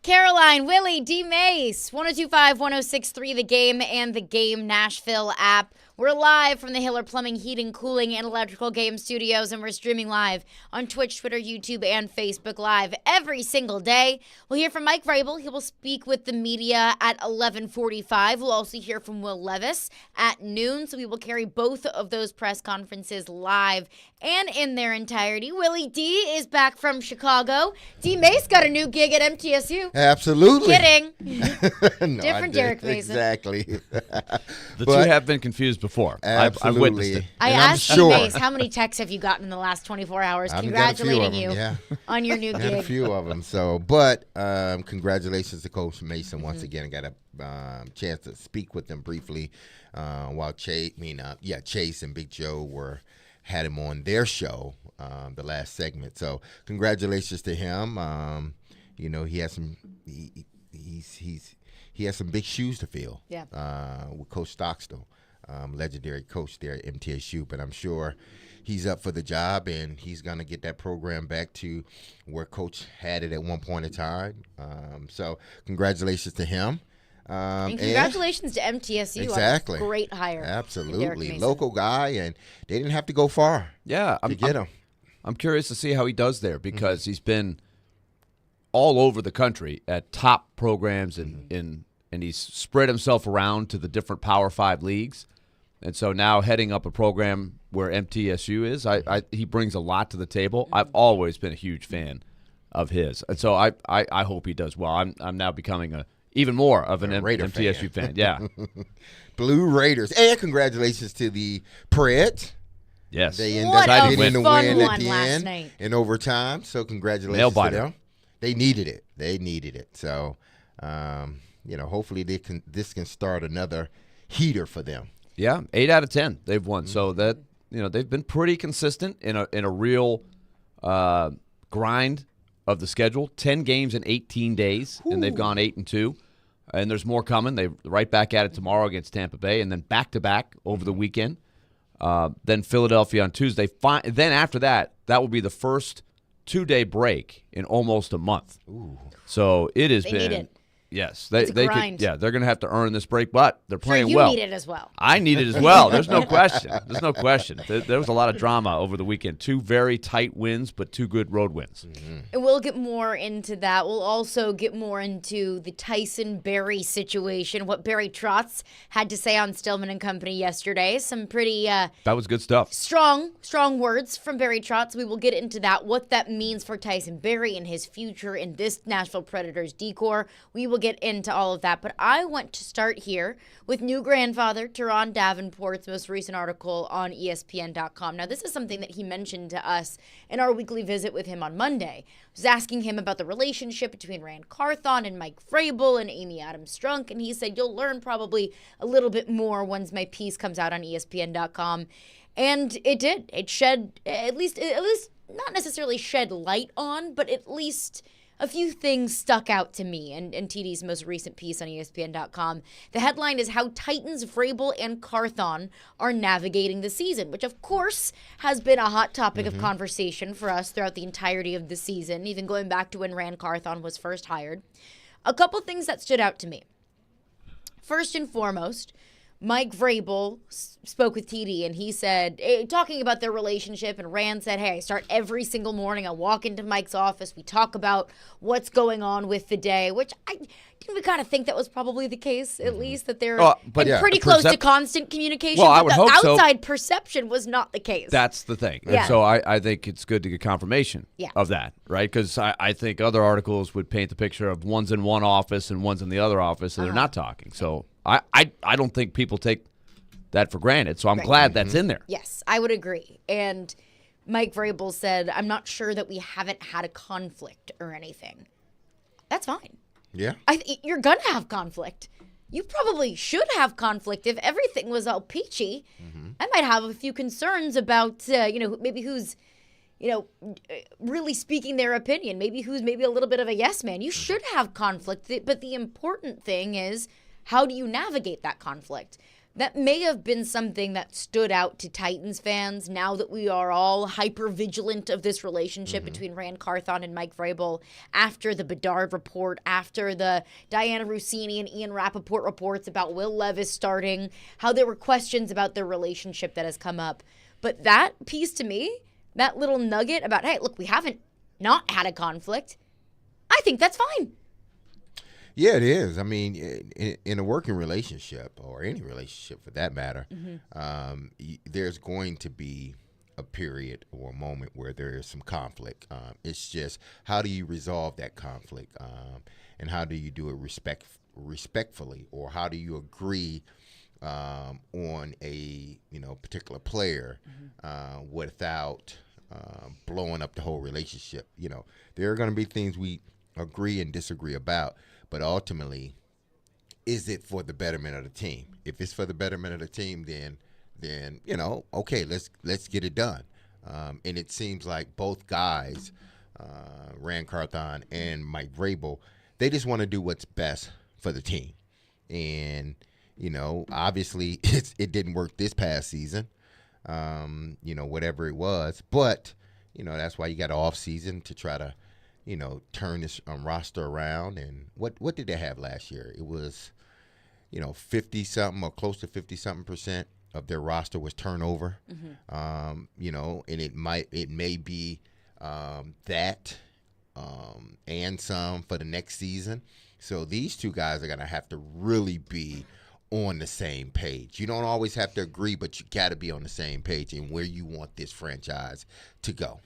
Caroline, Willy, D-Mase, 102.5, 106.3 The Game and The Game Nashville app. We're live from the Hiller Plumbing, Heating, Cooling, and Electrical Game Studios, and we're streaming live on Twitch, Twitter, YouTube, and Facebook Live every single day. We'll hear from Mike Vrabel. He will speak with the media at 11:45. We'll also hear from Will Levis at noon, so we will carry both of those press conferences live and in their entirety. Willy D is back from Chicago. D-Mase got a new gig at MTSU. Absolutely. Kidding. No, Different Derek Mason. Exactly. The two have been confused before. Absolutely. I've witnessed it. I asked D-Mase, how many texts have you gotten in the last 24 hours congratulating you on your new gig? A few of them. So, but congratulations to Coach Mason once again. I got a chance to speak with him briefly while Chase and Big Joe had him on their show, the last segment. So, congratulations to him. He has some he has some big shoes to fill. Yeah. With Coach Stockstill. Legendary coach there at MTSU, but I'm sure he's up for the job and he's going to get that program back to where Coach had it at one point in time. So congratulations to him. And congratulations to MTSU. Exactly. Great hire. Absolutely. Local guy, and they didn't have to go far to get him. I'm curious to see how he does there because he's been all over the country at top programs and he's spread himself around to the different Power 5 leagues. And so now heading up a program where MTSU is, he brings a lot to the table. I've always been a huge fan of his. And so I hope he does well. I'm now becoming even more of an MTSU fan. Yeah. Blue Raiders. And congratulations to the Preds. Yes. They ended up getting the win at the last end night. in overtime. So congratulations to them. They needed it. So, hopefully this can start another heater for them. Yeah, 8 out of 10 they've won. So that they've been pretty consistent in a real grind of the schedule. 10 games in 18 days, and they've gone 8-2. And there's more coming. They're right back at it tomorrow against Tampa Bay, and then back-to-back over the weekend. Then Philadelphia on Tuesday. Then after that will be the first 2-day break in almost a month. Ooh. So it has been. Need it. Yes, they grind. could. Yeah, they're going to have to earn this break, but they're playing you well. need it as well. I need it as well. There's no question. There was a lot of drama over the weekend. 2 very tight wins, but 2 good road wins. Mm-hmm. And we'll get more into that. We'll also get more into the Tyson Berry situation, what Barry Trotz had to say on Stillman and Company yesterday. Some pretty that was good stuff. Strong words from Barry Trotz. We will get into that, what that means for Tyson Berry and his future in this Nashville Predators decor. We will get into all of that, but I want to start here with new grandfather Teron Davenport's most recent article on ESPN.com. Now, this is something that he mentioned to us in our weekly visit with him on Monday. I was asking him about the relationship between Rand Carthon and Mike Vrabel and Amy Adams-Strunk, and he said, you'll learn probably a little bit more once my piece comes out on ESPN.com. And it did. It shed, at least not necessarily shed light on, but at least a few things stuck out to me in TD's most recent piece on ESPN.com. The headline is How Titans, Vrabel, and Carthon Are Navigating the Season, which of course has been a hot topic of conversation for us throughout the entirety of the season, even going back to when Rand Carthon was first hired. A couple things that stood out to me. First and foremost, Mike Vrabel spoke with TD, and he said, talking about their relationship, and Rand said, hey, I start every single morning. I walk into Mike's office. We talk about what's going on with the day, which we kind of think that was probably the case, at least, that they're pretty close to constant communication. Well, but I would the hope outside perception was not the case. That's the thing. Yeah. And so I think it's good to get confirmation of that, right? Because I think other articles would paint the picture of one's in one office and one's in the other office, and they're not talking. So I don't think people take that for granted, so I'm glad that's in there. Yes, I would agree. And Mike Vrabel said, I'm not sure that we haven't had a conflict or anything. That's fine. Yeah. You're going to have conflict. You probably should have conflict. If everything was all peachy, I might have a few concerns about, maybe who's, really speaking their opinion. Maybe who's maybe a little bit of a yes man. You should have conflict. But the important thing is, how do you navigate that conflict? That may have been something that stood out to Titans fans now that we are all hyper vigilant of this relationship between Rand Carthon and Mike Vrabel after the Bedard report, after the Diana Rossini and Ian Rappaport reports about Will Levis starting, how there were questions about their relationship that has come up. But that piece to me, that little nugget about, hey, look, we haven't not had a conflict, I think that's fine. Yeah, it is. I mean, in a working relationship, or any relationship for that matter, there's going to be a period or a moment where there is some conflict. It's just, how do you resolve that conflict, and how do you do it respectfully, or how do you agree on a particular player without blowing up the whole relationship. There are going to be things we agree and disagree about. But ultimately, is it for the betterment of the team? If it's for the betterment of the team, then okay, let's get it done. And it seems like both guys, Rand Carthon and Mike Vrabel, they just want to do what's best for the team. And obviously it didn't work this past season. Whatever it was, but that's why you got an off season to try to turn this roster around. And what did they have last year? It was, 50-something or close to 50-something% of their roster was turnover. And it may be that and some for the next season. So these two guys are going to have to really be on the same page. You don't always have to agree, but you got to be on the same page in where you want this franchise to go.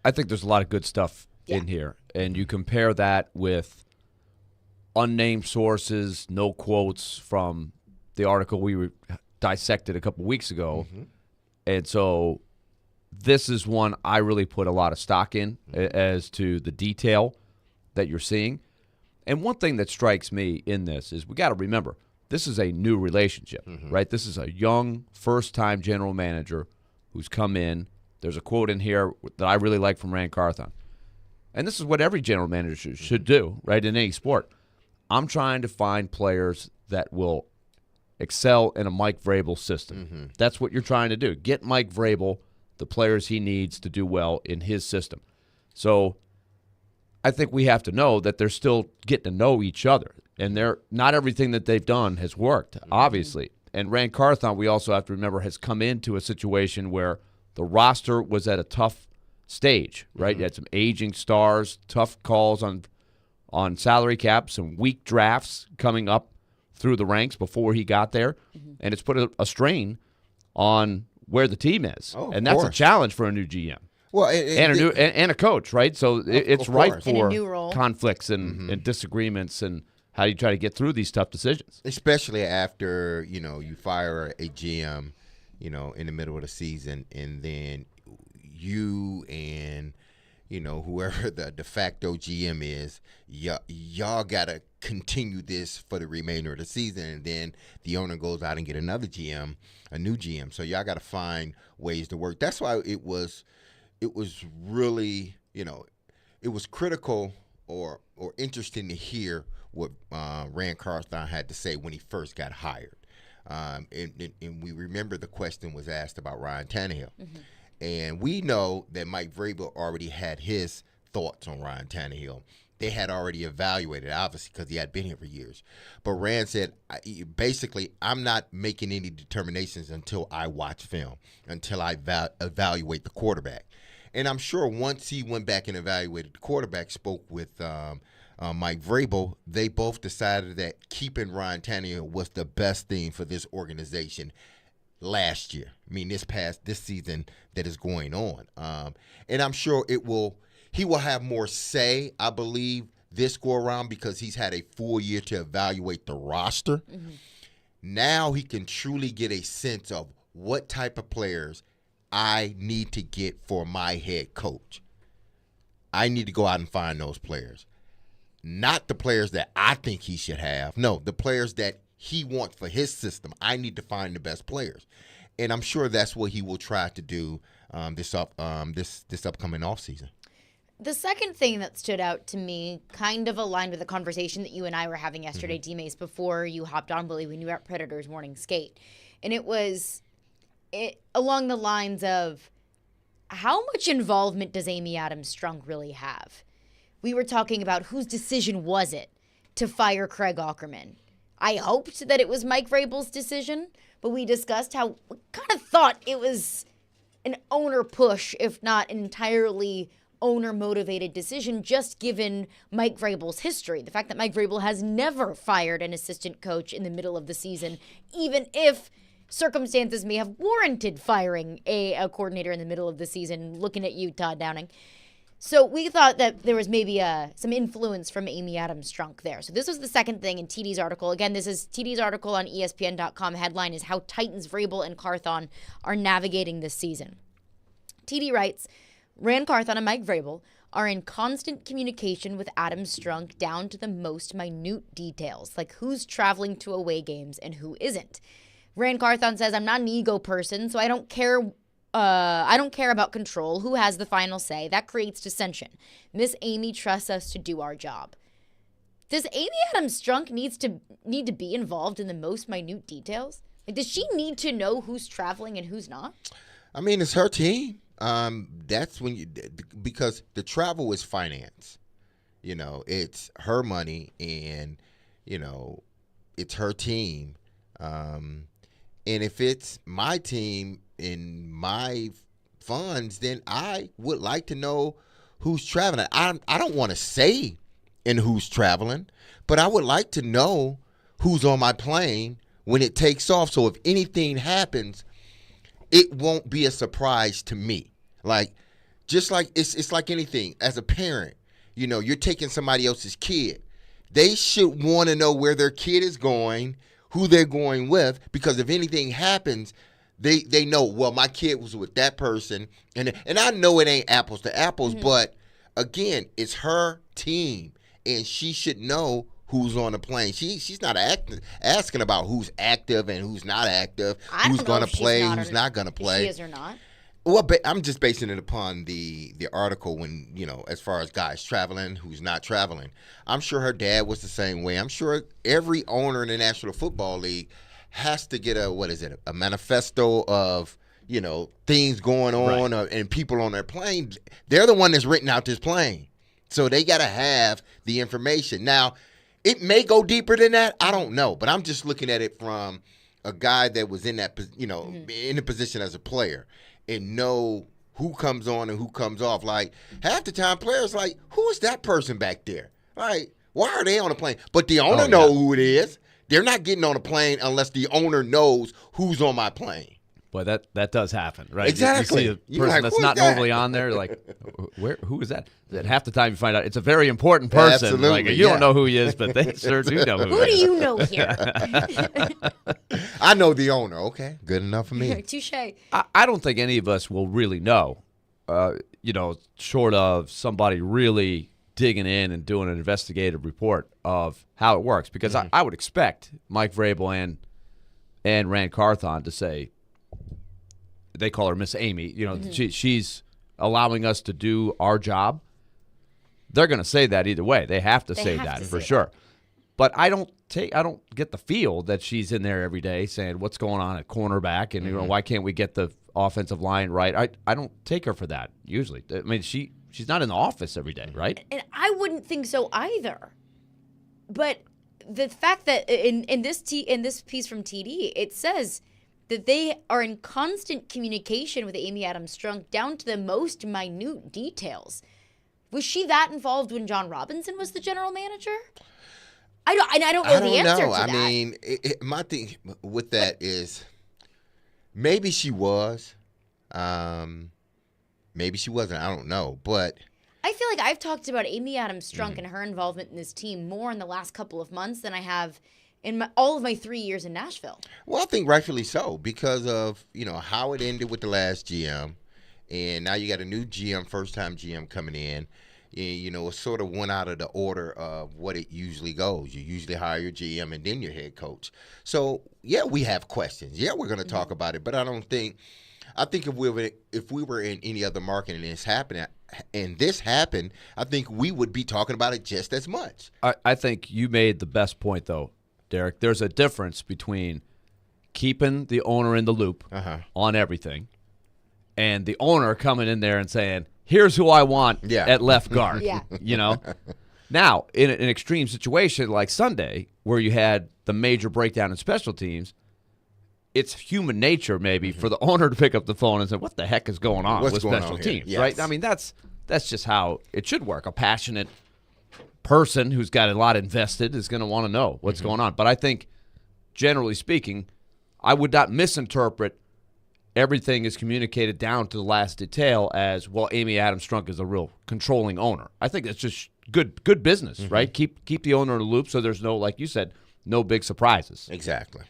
I think there's a lot of good stuff in here, and you compare that with unnamed sources, no quotes from the article we dissected a couple weeks ago, and so this is one I really put a lot of stock in as to the detail that you're seeing. And one thing that strikes me in this is we got to remember, this is a new relationship, right? This is a young, first-time general manager who's come in. There's a quote in here that I really like from Rand Carthon. And this is what every general manager should do, right, in any sport. I'm trying to find players that will excel in a Mike Vrabel system. That's what you're trying to do. Get Mike Vrabel the players he needs to do well in his system. So I think we have to know that they're still getting to know each other. And not everything that they've done has worked, obviously. And Rand Carthon, we also have to remember, has come into a situation where the roster was at a tough stage, right? You had some aging stars, tough calls on salary cap, some weak drafts coming up through the ranks before he got there, and it's put a strain on where the team is, and that's a challenge for a new GM. Well, and a coach, right? So it's ripe for new role. conflicts and disagreements, and how you try to get through these tough decisions, especially after you fire a GM. In the middle of the season, and then you and whoever the de facto GM is, y'all gotta continue this for the remainder of the season, and then the owner goes out and get another GM, a new GM. So y'all gotta find ways to work. That's why it was really it was critical or interesting to hear what Rand Carthon had to say when he first got hired. And we remember the question was asked about Ryan Tannehill. And we know that Mike Vrabel already had his thoughts on Ryan Tannehill. They had already evaluated, obviously, because he had been here for years. But Rand said, basically, I'm not making any determinations until I watch film, until I evaluate the quarterback. And I'm sure once he went back and evaluated the quarterback, spoke with Mike Vrabel, they both decided that keeping Ryan Tannehill was the best thing for this organization last year. I mean, this season that is going on. And I'm sure he will have more say, I believe, this go around because he's had a full year to evaluate the roster. Now he can truly get a sense of what type of players I need to get for my head coach. I need to go out and find those players. Not the players that I think he should have. No, the players that he wants for his system. I need to find the best players. And I'm sure that's what he will try to do this upcoming offseason. The second thing that stood out to me kind of aligned with the conversation that you and I were having yesterday, D-Mase, before you hopped on, Willy, when you were at Predators Morning Skate. And it was along the lines of, how much involvement does Amy Adams-Strunk really have? We were talking about whose decision was it to fire Craig Aukerman. I hoped that it was Mike Vrabel's decision, but we discussed how we kind of thought it was an owner push, if not entirely owner-motivated decision, just given Mike Vrabel's history. The fact that Mike Vrabel has never fired an assistant coach in the middle of the season, even if circumstances may have warranted firing a coordinator in the middle of the season, looking at you, Todd Downing. So we thought that there was maybe some influence from Amy Adams-Strunk there. So this was the second thing in TD's article. Again, this is TD's article on ESPN.com. Headline is How Titans, Vrabel, and Carthon Are Navigating This Season. TD writes, Rand Carthon and Mike Vrabel are in constant communication with Adams-Strunk down to the most minute details, like who's traveling to away games and who isn't. Rand Carthon says, I'm not an ego person, so I don't care about control, who has the final say. That creates dissension. Miss Amy trusts us to do our job. Does Amy Adams-Strunk need to be involved in the most minute details? Like, does she need to know who's traveling and who's not? I mean, it's her team. That's when because the travel is finance. You know, it's her money and, you know, it's her team. And if it's my team in my funds, then I would like to know who's traveling. I don't want to say in who's traveling, but I would like to know who's on my plane when it takes off. So if anything happens, it won't be a surprise to me. Like, just like it's like anything. As a parent, you know, you're taking somebody else's kid. They should want to know where their kid is going, who they're going with, because if anything happens, they know, well, my kid was with that person. And I know it ain't apples to apples, but again, it's her team, and she should know who's on the plane. She's not asking about who's active and who's not active, who's going to play, who's not going to play. She is or not. Well, I'm just basing it upon the article when, you know, as far as guys traveling, who's not traveling. I'm sure her dad was the same way. I'm sure every owner in the National Football League has to get a manifesto of, you know, things going on and people on their plane. They're the one that's written out this plane. So they got to have the information. Now, it may go deeper than that. I don't know. But I'm just looking at it from a guy that was in that, you know, in a position as a player and know who comes on and who comes off. Like, half the time players like, who is that person back there? Like, why are they on a plane? But the owner know who it is. They're not getting on a plane unless the owner knows who's on my plane. Boy, that does happen, right? Exactly. You see a person that's not normally on there, like, who is that? That half the time you find out it's a very important person. Absolutely, like, you don't know who he is, but they sure do know who Who he do is. you know here? I know the owner. Okay, good enough for me. Touche. I don't think any of us will really know, you know, short of somebody really digging in and doing an investigative report of how it works. Because I would expect Mike Vrabel and Rand Carthon to say, they call her Miss Amy, you know, she's allowing us to do our job. They're going to say that either way. They have to say that for sure. But I don't get the feel that she's in there every day saying what's going on at cornerback and you know, why can't we get the offensive line right? I don't take her for that usually. I mean, she's not in the office every day, right? And I wouldn't think so either. But the fact that in this piece from TD, it says that they are in constant communication with Amy Adams-Strunk down to the most minute details. Was she that involved when John Robinson was the general manager? I don't know the answer to that. I mean, my thing with that is maybe she was. Maybe she wasn't. I don't know. But I feel like I've talked about Amy Adams-Strunk and her involvement in this team more in the last couple of months than I have in all of my 3 years in Nashville. Well, I think rightfully so because of, you know, how it ended with the last GM. And now you got a new GM, first-time GM coming in. You know, it sort of went out of the order of what it usually goes. You usually hire your GM and then your head coach. So, yeah, we have questions. Yeah, we're going to talk about it. But I don't think I think if we were in any other market and this happened, I think we would be talking about it just as much. I think you made the best point, though, Derek. There's a difference between keeping the owner in the loop on everything and the owner coming in there and saying, here's who I want at left guard. You know? Now, in an extreme situation like Sunday, where you had the major breakdown in special teams, it's human nature maybe for the owner to pick up the phone and say, what the heck is going on with special teams, right? I mean, that's just how it should work. A passionate person who's got a lot invested is going to want to know what's going on. But I think, generally speaking, I would not misinterpret everything is communicated down to the last detail as, well, Amy Adams Strunk is a real controlling owner. I think that's just good business, right? Keep the owner in the loop so there's no, like you said, no big surprises. Exactly.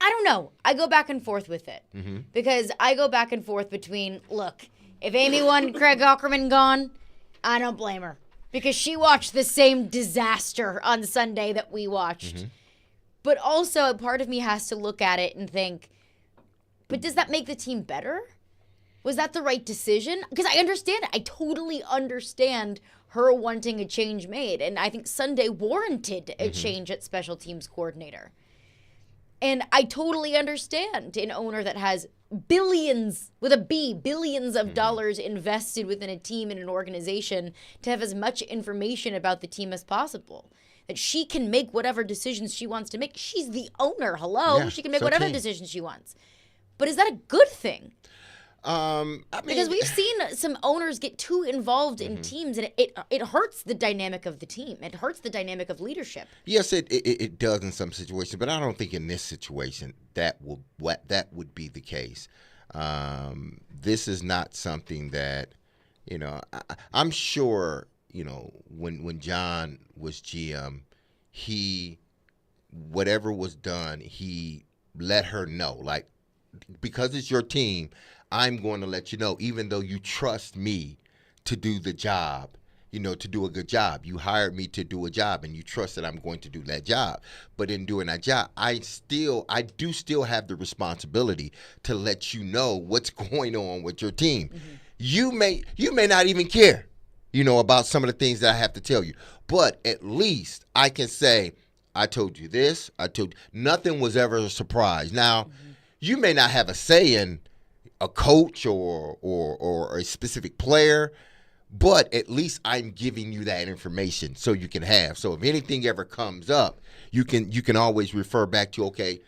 I don't know. I go back and forth with it because I go back and forth between, look, if Amy wanted Craig Aukerman gone, I don't blame her because she watched the same disaster on Sunday that we watched. But also a part of me has to look at it and think, but does that make the team better? Was that the right decision? Because I understand it. I totally understand her wanting a change made. And I think Sunday warranted a change at special teams coordinator. And I totally understand an owner that has billions, with a B, billions of dollars invested within a team and an organization to have as much information about the team as possible. That she can make whatever decisions she wants to make. She's the owner. Hello. Yeah, she can make whatever decisions she wants. But is that a good thing? I mean, because we've seen some owners get too involved in teams, and it hurts the dynamic of the team. It hurts the dynamic of leadership. Yes, it does in some situations, but I don't think in this situation that would be the case. This is not something that, I'm sure, when John was GM, whatever was done, he let her know, like, because it's your team, I'm going to let you know, even though you trust me to do the job, to do a good job. You hired me to do a job, and you trust that I'm going to do that job. But in doing that job, I do still have the responsibility to let you know what's going on with your team. You may not even care, about some of the things that I have to tell you. But at least I can say, I told you this. Nothing was ever a surprise. Now, you may not have a say in a coach or a specific player, but at least I'm giving you that information so you can have. So if anything ever comes up, you can always refer back to, okay,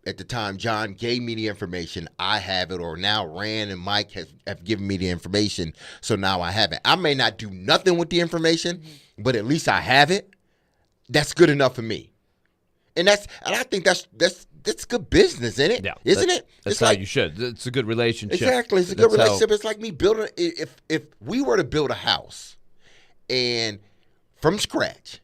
at the time John gave me the information, I have it, or now Rand and Mike have given me the information, so now I have it. I may not do nothing with the information, but at least I have it. That's good enough for me. And I think that's good business, isn't it? Yeah, isn't it? That's how you should. It's a good relationship. Exactly, it's a good relationship. It's like me building. If we were to build a house, and from scratch,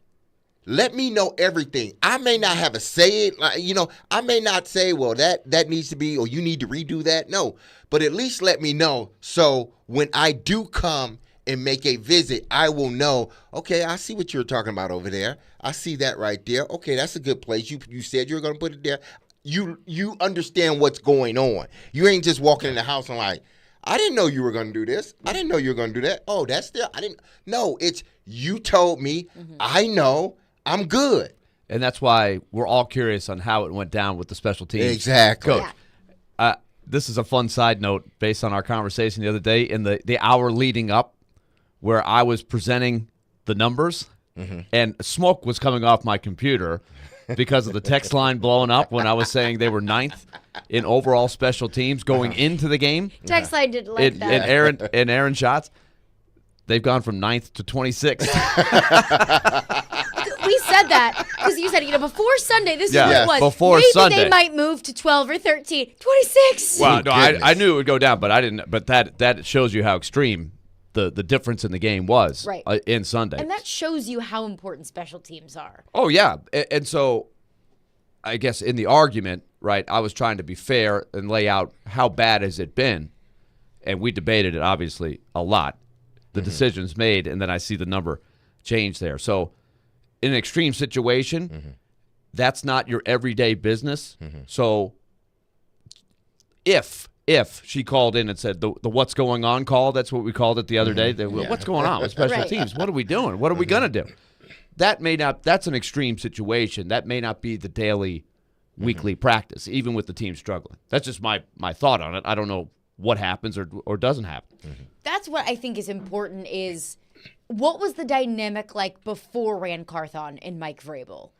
let me know everything. I may not have a say. I may not say, well, that needs to be, or you need to redo that. No, but at least let me know. So when I do come and make a visit, I will know, okay, I see what you're talking about over there. I see that right there. Okay, that's a good place. You said you were going to put it there. You understand what's going on. You ain't just walking in the house and like, I didn't know you were going to do this. I didn't know you were going to do that. Oh, that's there. I didn't. No, it's you told me. I know. I'm good. And that's why we're all curious on how it went down with the special teams. Exactly. Coach, this is a fun side note based on our conversation the other day in the hour leading up, where I was presenting the numbers and smoke was coming off my computer because of the text line blowing up when I was saying they were 9th in overall special teams going into the game. Text line didn't like that. And Aaron shots, they've gone from 9th to 26th. We said that because you said, before Sunday, this is what it was. Before Maybe Sunday. they might move to 12 or 13. 26. Well, no, I knew it would go down, but I didn't. But that shows you how extreme the difference in the game was in Sunday. And that shows you how important special teams are. Oh, yeah. And so I guess in the argument, right, I was trying to be fair and lay out how bad has it been. And we debated it, obviously, a lot. The decisions made, and then I see the number change there. So in an extreme situation, that's not your everyday business. So if if she called in and said the what's going on call, that's what we called it the other day. What's going on with special Right. teams? What are we doing? What are we going to do? That's an extreme situation. That may not be the daily, weekly practice, even with the team struggling. That's just my thought on it. I don't know what happens or doesn't happen. That's what I think is important is what was the dynamic like before Rand Carthon and Mike Vrabel?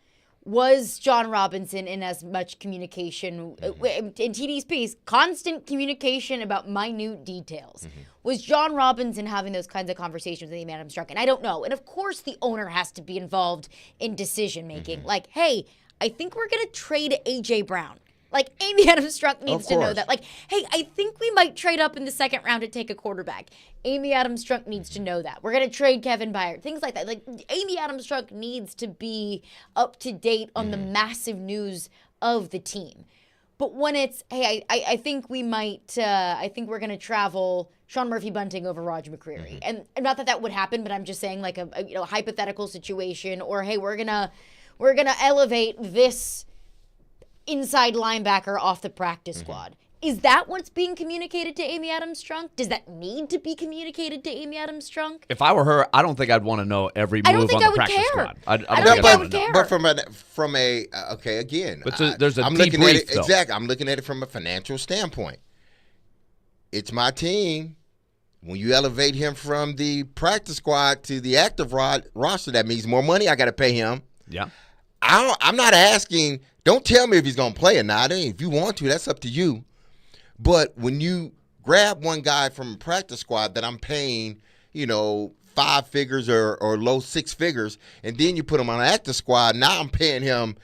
Was John Robinson in as much communication, in TD's piece, constant communication about minute details? Was John Robinson having those kinds of conversations with Amy Adams Strunk? And I don't know. And of course the owner has to be involved in decision making. Like, hey, I think we're going to trade A.J. Brown. Like, Amy Adams Strunk needs to know that. Like, hey, I think we might trade up in the second round to take a quarterback. Amy Adams Strunk needs to know that. We're going to trade Kevin Byard. Things like that. Like, Amy Adams Strunk needs to be up to date on the massive news of the team. But when it's, hey, I think we might, I think we're going to travel Sean Murphy Bunting over Roger McCreary. And not that would happen, but I'm just saying like a hypothetical situation. Or, hey, we're gonna elevate this inside linebacker off the practice squad. Is that what's being communicated to Amy Adams Strunk? Does that need to be communicated to Amy Adams Strunk? If I were her, I don't think I'd want to know every move on the practice squad. I don't think I would care. But from a okay, again, But there's a I'm looking at debrief, it exactly. I'm looking at it from a financial standpoint. It's my team. When you elevate him from the practice squad to the active roster, that means more money I got to pay him. Yeah. I'm not asking. Don't tell me if he's going to play or not. If you want to, that's up to you. But when you grab one guy from a practice squad that I'm paying, 5 figures or low 6 figures, and then you put him on an active squad, now I'm paying him,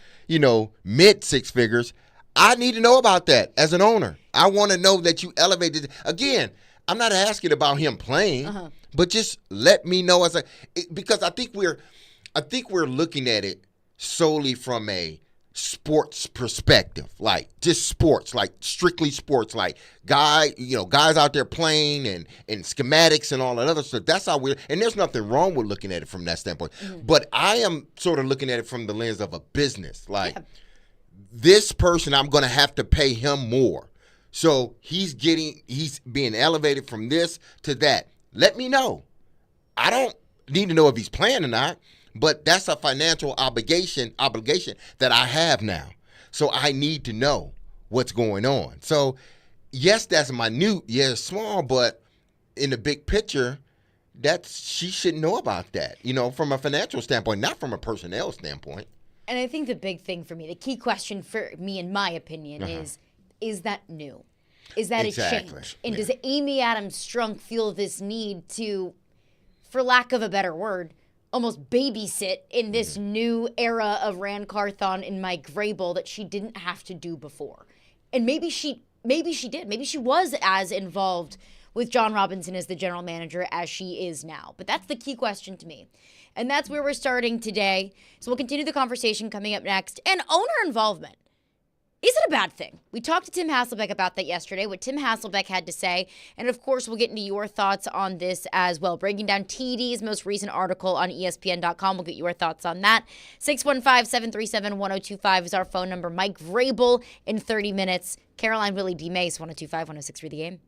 mid 6 figures. I need to know about that as an owner. I want to know that you elevated. Again, I'm not asking about him playing, but just let me know because I think we're looking at it solely from a sports perspective, like just sports, like strictly sports, like guys out there playing and schematics and all that other stuff. That's how and there's nothing wrong with looking at it from that standpoint. But I am sort of looking at it from the lens of a business. Like this person, I'm going to have to pay him more. So he's being elevated from this to that. Let me know. I don't need to know if he's playing or not. But that's a financial obligation that I have now. So I need to know what's going on. So, yes, that's minute. Yes, small. But in the big picture, she should know about that, from a financial standpoint, not from a personnel standpoint. And I think the big thing for me, the key question for me, in my opinion, is that new? Is that a change? And does Amy Adams Strunk feel this need to, for lack of a better word, almost babysit in this new era of Rand Carthon and Mike Vrabel that she didn't have to do before? And maybe she did. Maybe she was as involved with John Robinson as the general manager as she is now. But that's the key question to me. And that's where we're starting today. So we'll continue the conversation coming up next. And owner involvement. Is it a bad thing? We talked to Tim Hasselbeck about that yesterday, what Tim Hasselbeck had to say. And of course, we'll get into your thoughts on this as well. Breaking down TD's most recent article on ESPN.com. We'll get your thoughts on that. 615-737-1025 is our phone number. Mike Vrabel in 30 minutes. Caroline, Willy, D-Mase, 1025, 106 The Game.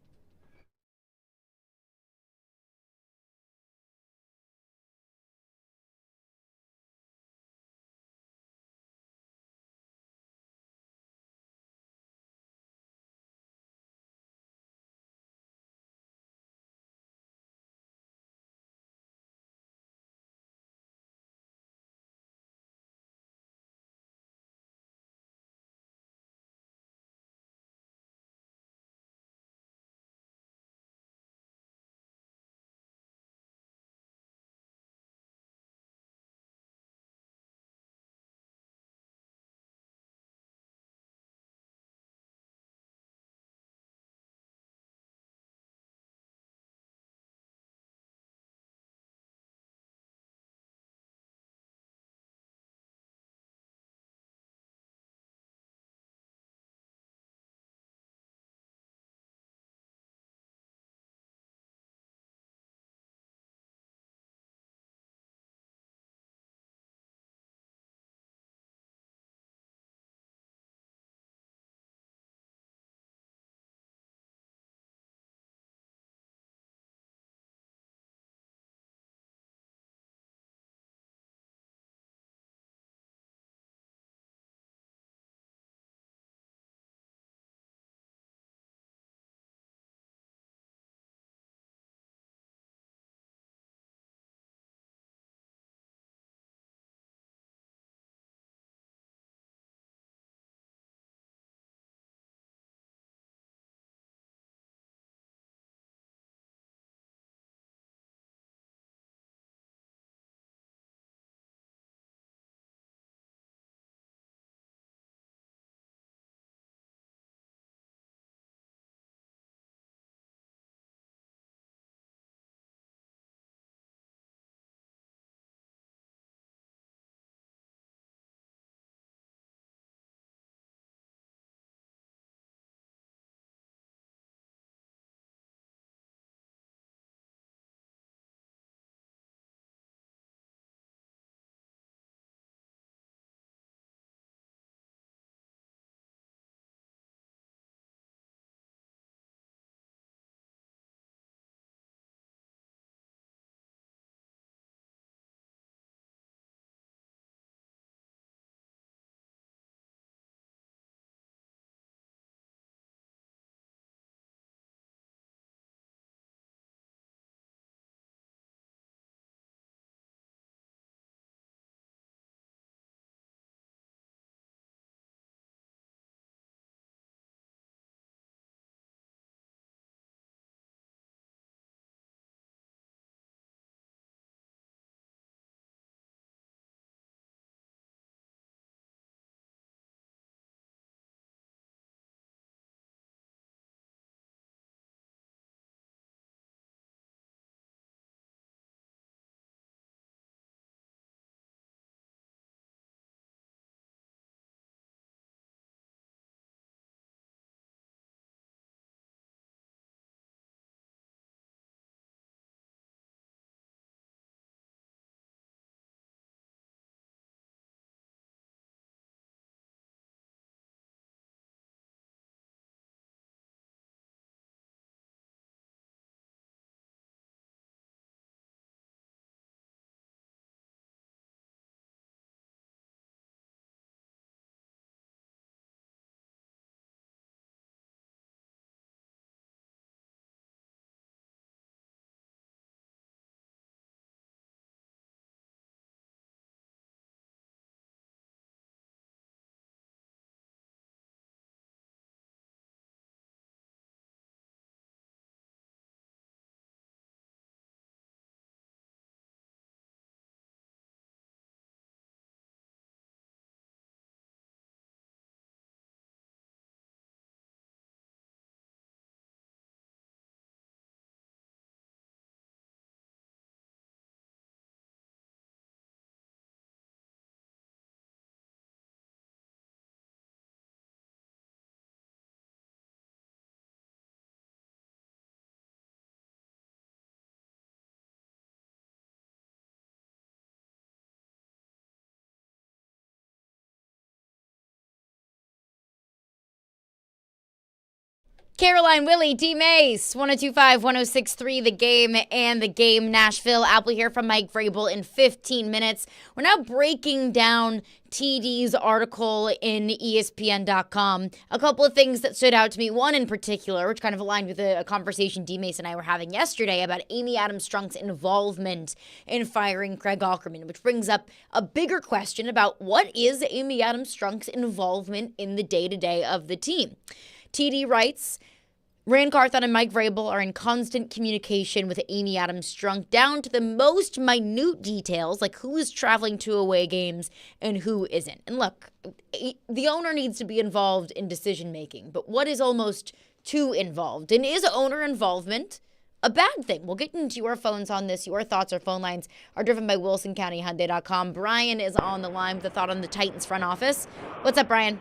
Caroline, Willy, D-Mase, 1025, 1063, The Game and The Game Nashville. We'll hear from Mike Vrabel in 15 minutes. We're now breaking down TD's article in ESPN.com. A couple of things that stood out to me. One in particular, which kind of aligned with a conversation D-Mase and I were having yesterday about Amy Adams-Strunk's involvement in firing Craig Aukerman, which brings up a bigger question about what is Amy Adams-Strunk's involvement in the day-to-day of the team. TD writes, Rand Carthon and Mike Vrabel are in constant communication with Amy Adams-Strunk down to the most minute details, like who is traveling to away games and who isn't. And look, the owner needs to be involved in decision-making, but what is almost too involved? And is owner involvement a bad thing? We'll get into your phones on this. Your thoughts or phone lines are driven by WilsonCountyHyundai.com. Brian is on the line with a thought on the Titans front office. What's up, Brian?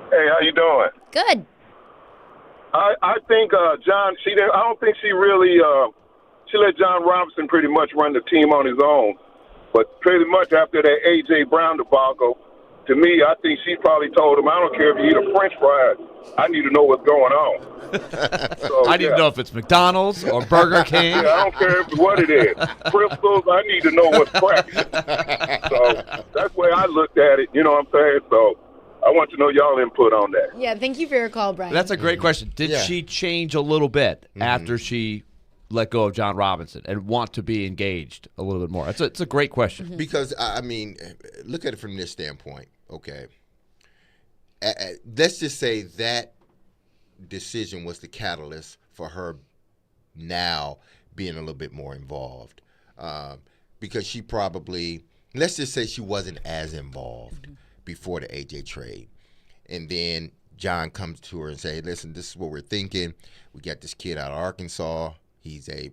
Hey, how you doing? Good. I think John. I don't think she really. She let John Robinson pretty much run the team on his own. But pretty much after that A.J. Brown debacle, to me, I think she probably told him, "I don't care if you eat a French fry. I need to know what's going on." So, I need to know if it's McDonald's or Burger King. Yeah, I don't care what it is. Crystals. I need to know what's cracking. So that's the way I looked at it. You know what I'm saying? So I want to know y'all input on that. Yeah, thank you for your call, Brian. That's a great question. Did she change a little bit after she let go of John Robinson and want to be engaged a little bit more? It's a great question. Because, I mean, look at it from this standpoint, okay? Let's just say that decision was the catalyst for her now being a little bit more involved. Because she probably, let's just say she wasn't as involved before the AJ trade. And then John comes to her and say, listen, this is what we're thinking. We got this kid out of Arkansas. He's a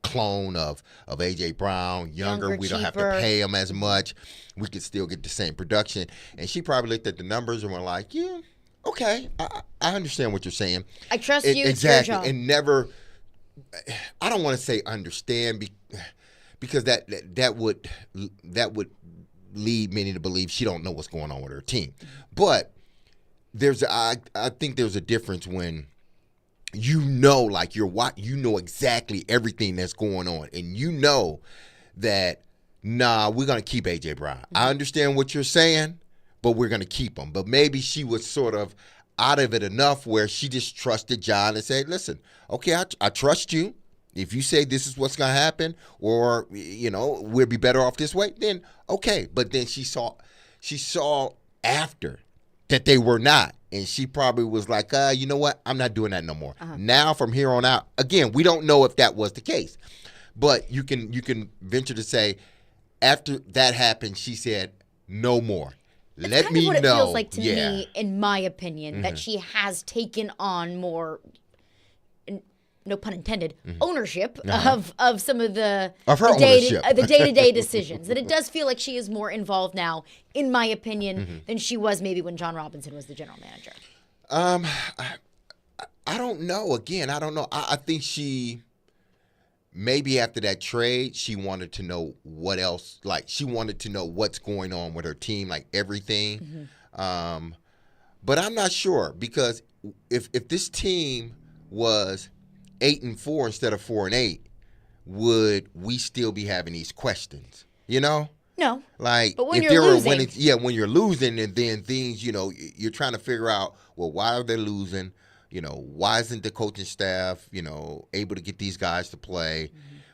clone of AJ Brown, younger. We don't have to pay him as much. We could still get the same production. And she probably looked at the numbers and were like, yeah, okay, I understand what you're saying. I trust you. Exactly. And never, I don't want to say understand because that would lead many to believe she don't know what's going on with her team. But I think there's a difference when you know exactly everything that's going on, and you know that we're gonna keep AJ Brown. I understand what you're saying, but we're gonna keep him. But maybe she was sort of out of it enough where she just trusted John and said, listen, okay, I trust you. If you say this is what's going to happen, or, we'll be better off this way, then okay. But then she saw after that they were not. And she probably was like, you know what? I'm not doing that no more. Now from here on out, again, we don't know if that was the case. But you can venture to say after that happened, she said, no more. Let me know. It feels like to me, in my opinion, that she has taken on more, no pun intended, ownership of some of the day-to-day decisions. That it does feel like she is more involved now, in my opinion, than she was maybe when John Robinson was the general manager. I don't know. Again, I don't know. I think she, maybe after that trade, she wanted to know what else. Like, she wanted to know what's going on with her team, like everything. But I'm not sure, because if this team was 8-4 instead of 4-8, would we still be having these questions? No. Like, but when if you're losing, when you're losing, and then things, you're trying to figure out, well, why are they losing? Why isn't the coaching staff, able to get these guys to play?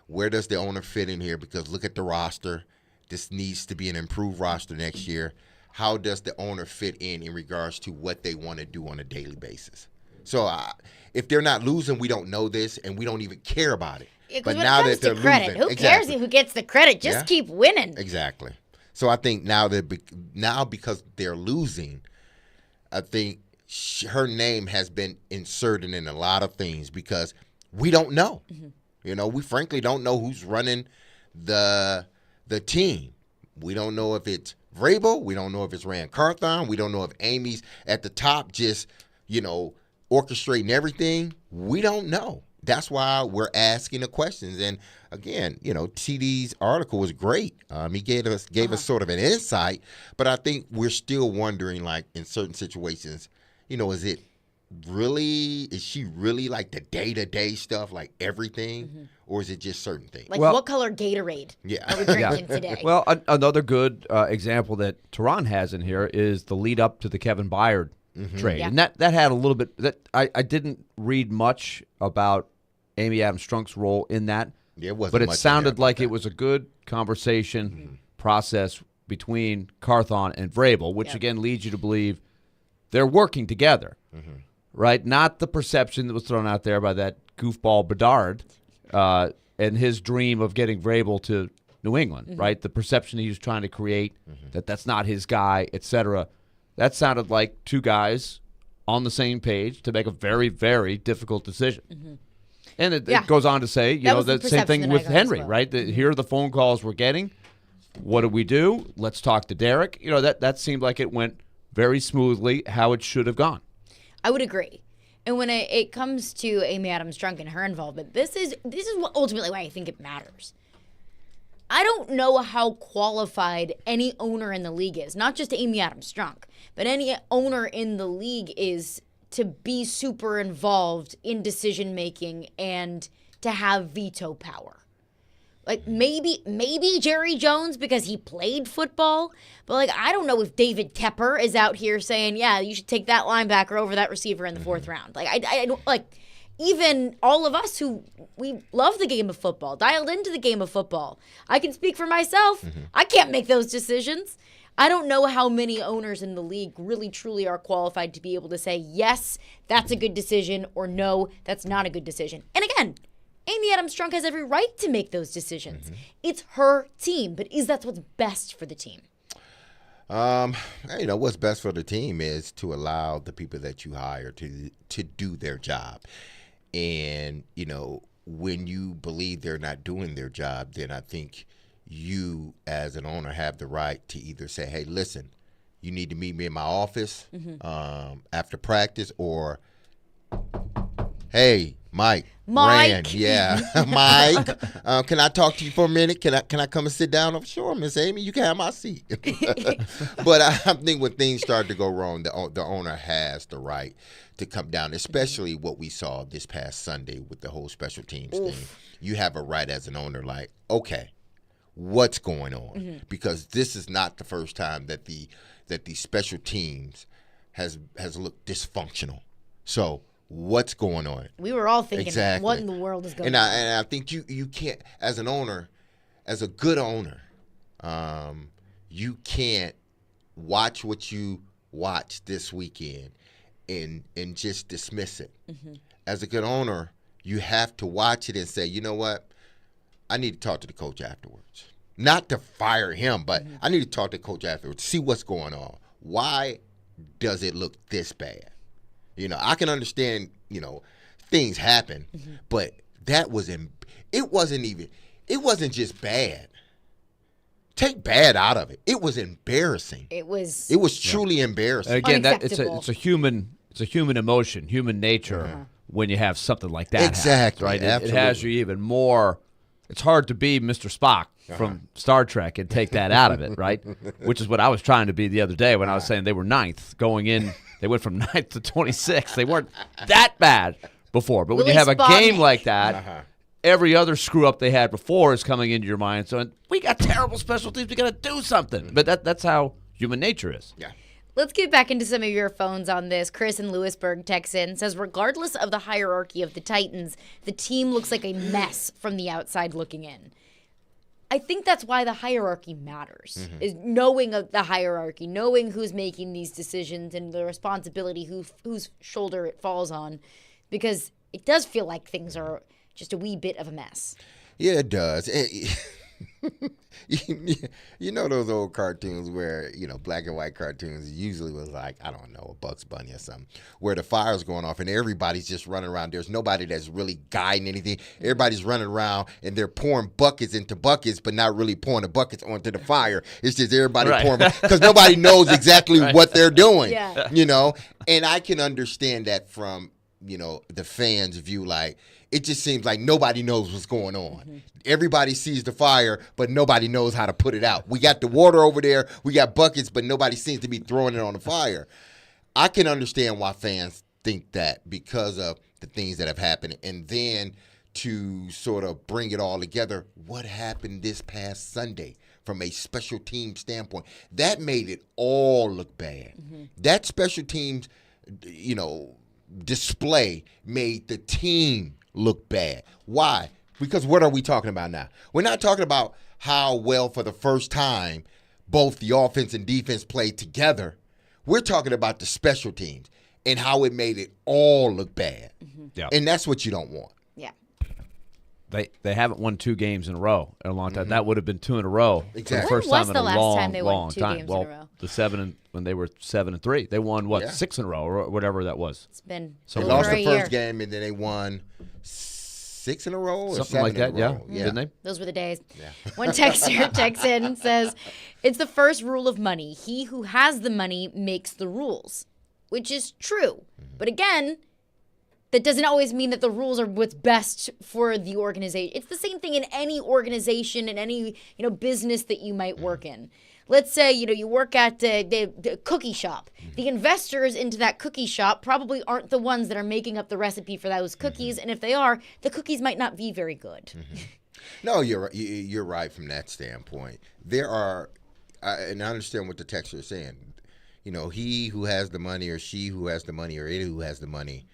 Where does the owner fit in here? Because look at the roster. This needs to be an improved roster next year. How does the owner fit in regards to what they want to do on a daily basis? So if they're not losing, we don't know this, and we don't even care about it. Yeah, but now that they're losing, who cares who gets the credit? Just keep winning. Exactly. So I think now because they're losing, I think her name has been inserted in a lot of things because we don't know. We frankly don't know who's running the team. We don't know if it's Vrabel. We don't know if it's Rand Carthon. We don't know if Amy's at the top just, orchestrating everything. We don't know. That's why we're asking the questions. And again, TD's article was great. He gave us sort of an insight, but I think we're still wondering, like, in certain situations, is it is she really like the day-to-day stuff, like everything, or is it just certain things? Like, Well- what color Gatorade Yeah. are we drinking today? Well, another good example that Tehran has in here is the lead up to the Kevin Byard trade, Yeah. and that had a little bit. That I didn't read much about Amy Adams Strunk's role in that, Yeah, it wasn't but it much in sounded there like about it was a good conversation process between Carthon and Vrabel, which Yep. again leads you to believe they're working together, right? Not the perception that was thrown out there by that goofball Bedard and his dream of getting Vrabel to New England, right? The perception he was trying to create that that's not his guy, etc. That sounded like two guys on the same page to make a very, very difficult decision. And it Yeah. goes on to say, you That know, was the the same perception thing that I with got as Henry, well. right? Here are the phone calls we're getting. What do we do? Let's talk to Derek. You know, that seemed like it went very smoothly, how it should have gone. I would agree. And when it comes to Amy Adams Strunk and her involvement, this is what ultimately why I think it matters. I don't know how qualified any owner in the league is, not just Amy Adams Strunk, but any owner in the league is to be super involved in decision making and to have veto power. Like maybe Jerry Jones because he played football, but like I don't know if David Tepper is out here saying, yeah, you should take that linebacker over that receiver in the fourth round. Like I don't like even all of us who we love the game of football, dialed into the game of football. I can speak for myself. I can't make those decisions. I don't know how many owners in the league really truly are qualified to be able to say, yes, that's a good decision, or no, that's not a good decision. And again, Amy Adams Strunk has every right to make those decisions. It's her team, but is that what's best for the team? You know, what's best for the team is to allow the people that you hire to do their job. And, you know, when you believe they're not doing their job, then I think you as an owner have the right to either say, hey, listen, you need to meet me in my office after practice, or hey, Mike. Mike. Yeah, Mike. Can I talk to you for a minute? Can I come and sit down? Oh, sure, Miss Amy, you can have my seat. But I think when things start to go wrong, the owner has the right to come down, especially what we saw this past Sunday with the whole special teams thing. You have a right as an owner, like, okay, what's going on? Because this is not the first time that the special teams has looked dysfunctional. So what's going on? We were all thinking, Exactly. what in the world is going And on? I think you can't, as an owner, as a good owner, you can't watch what you watched this weekend and just dismiss it. As a good owner, you have to watch it and say, you know what? I need to talk to the coach afterwards. Not to fire him, but I need to talk to the coach afterwards, see what's going on. Why does it look this bad? You know, I can understand, you know, things happen, but it wasn't just bad. Take bad out of it. It was embarrassing. It was Truly embarrassing. And again, Unacceptable. it's a human emotion, human nature when you have something like that. Exactly, happen, right? It has absolutely. you even more. It's hard to be Mr. Spock from Star Trek and take that out of it, right? Which is what I was trying to be the other day when I was saying they were ninth going in. They went from 9th to 26th. They weren't that bad before. But when Willy you have a Spotnik. game like that, every other screw-up they had before is coming into your mind. So we got terrible special teams. We got to do something. But that's how human nature is. Yeah. Let's get back into some of your phones on this. Chris in Lewisburg texts in, says, regardless of the hierarchy of the Titans, the team looks like a mess from the outside looking in. I think that's why the hierarchy matters, is knowing of the hierarchy, knowing who's making these decisions and the responsibility whose shoulder it falls on, because it does feel like things are just a wee bit of a mess. Yeah, it does. You know those old cartoons where, you know, black and white cartoons usually was like, I don't know, a Bugs Bunny or something, where the fire's going off and everybody's just running around. There's nobody that's really guiding anything. Everybody's running around and they're pouring buckets into buckets, but not really pouring the buckets onto the fire. It's just everybody pouring, because nobody knows exactly what they're doing, you know? And I can understand that from, you know, the fans' view, like, it just seems like nobody knows what's going on. Everybody sees the fire, but nobody knows how to put it out. We got the water over there. We got buckets, but nobody seems to be throwing it on the fire. I can understand why fans think that because of the things that have happened, and then to sort of bring it all together, what happened this past Sunday from a special team standpoint, that made it all look bad. That special teams, display made the team look bad. Why? Because what are we talking about now? We're not talking about how well for the first time both the offense and defense played together. We're talking about the special teams and how it made it all look bad. Yeah. And that's what you don't want. Yeah. They haven't won 2 games in a row in a long time. That would have been 2 in a row. Exactly. For the first When was time the in a last long, time they won long 2 time. games in a row? When they were 7-3, they won Yeah. 6 in a row or whatever that was. It's been So They over lost a the year. first game, and then they won 6 in a row or Something 7 like that, in a row. Didn't they? Those were the days. One texter texts in and says, "It's the first rule of money. He who has the money makes the rules," which is true. But again, that doesn't always mean that the rules are what's best for the organization. It's the same thing in any organization, in any business that you might work in. Let's say you work at the cookie shop. The investors into that cookie shop probably aren't the ones that are making up the recipe for those cookies, and if they are, the cookies might not be very good. No, you're right from that standpoint. There are, and I understand what the texter is saying. He who has the money, or she who has the money, or it who has the money,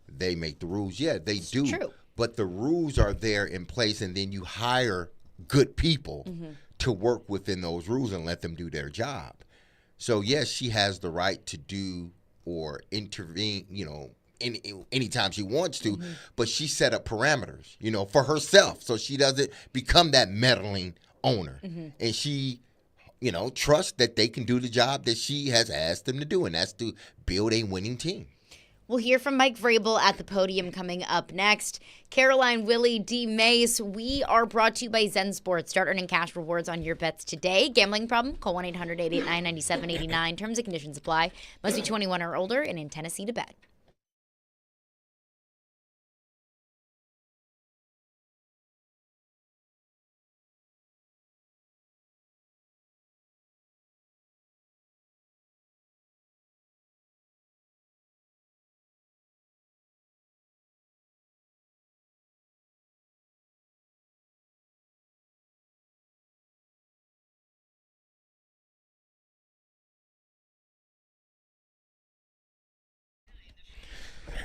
they make the rules. Yeah, they do. True. But the rules are there in place, and then you hire good people to work within those rules and let them do their job. So yes, she has the right to do or intervene, anytime she wants to, but she set up parameters, for herself, so she doesn't become that meddling owner, and she, trusts that they can do the job that she has asked them to do, and that's to build a winning team. We'll hear from Mike Vrabel at the podium coming up next. Caroline, Willy, D-Mase, we are brought to you by Zen Sports. Start earning cash rewards on your bets today. Gambling problem? Call 1-800-889-9789. Terms and conditions apply. Must be 21 or older and in Tennessee to bet.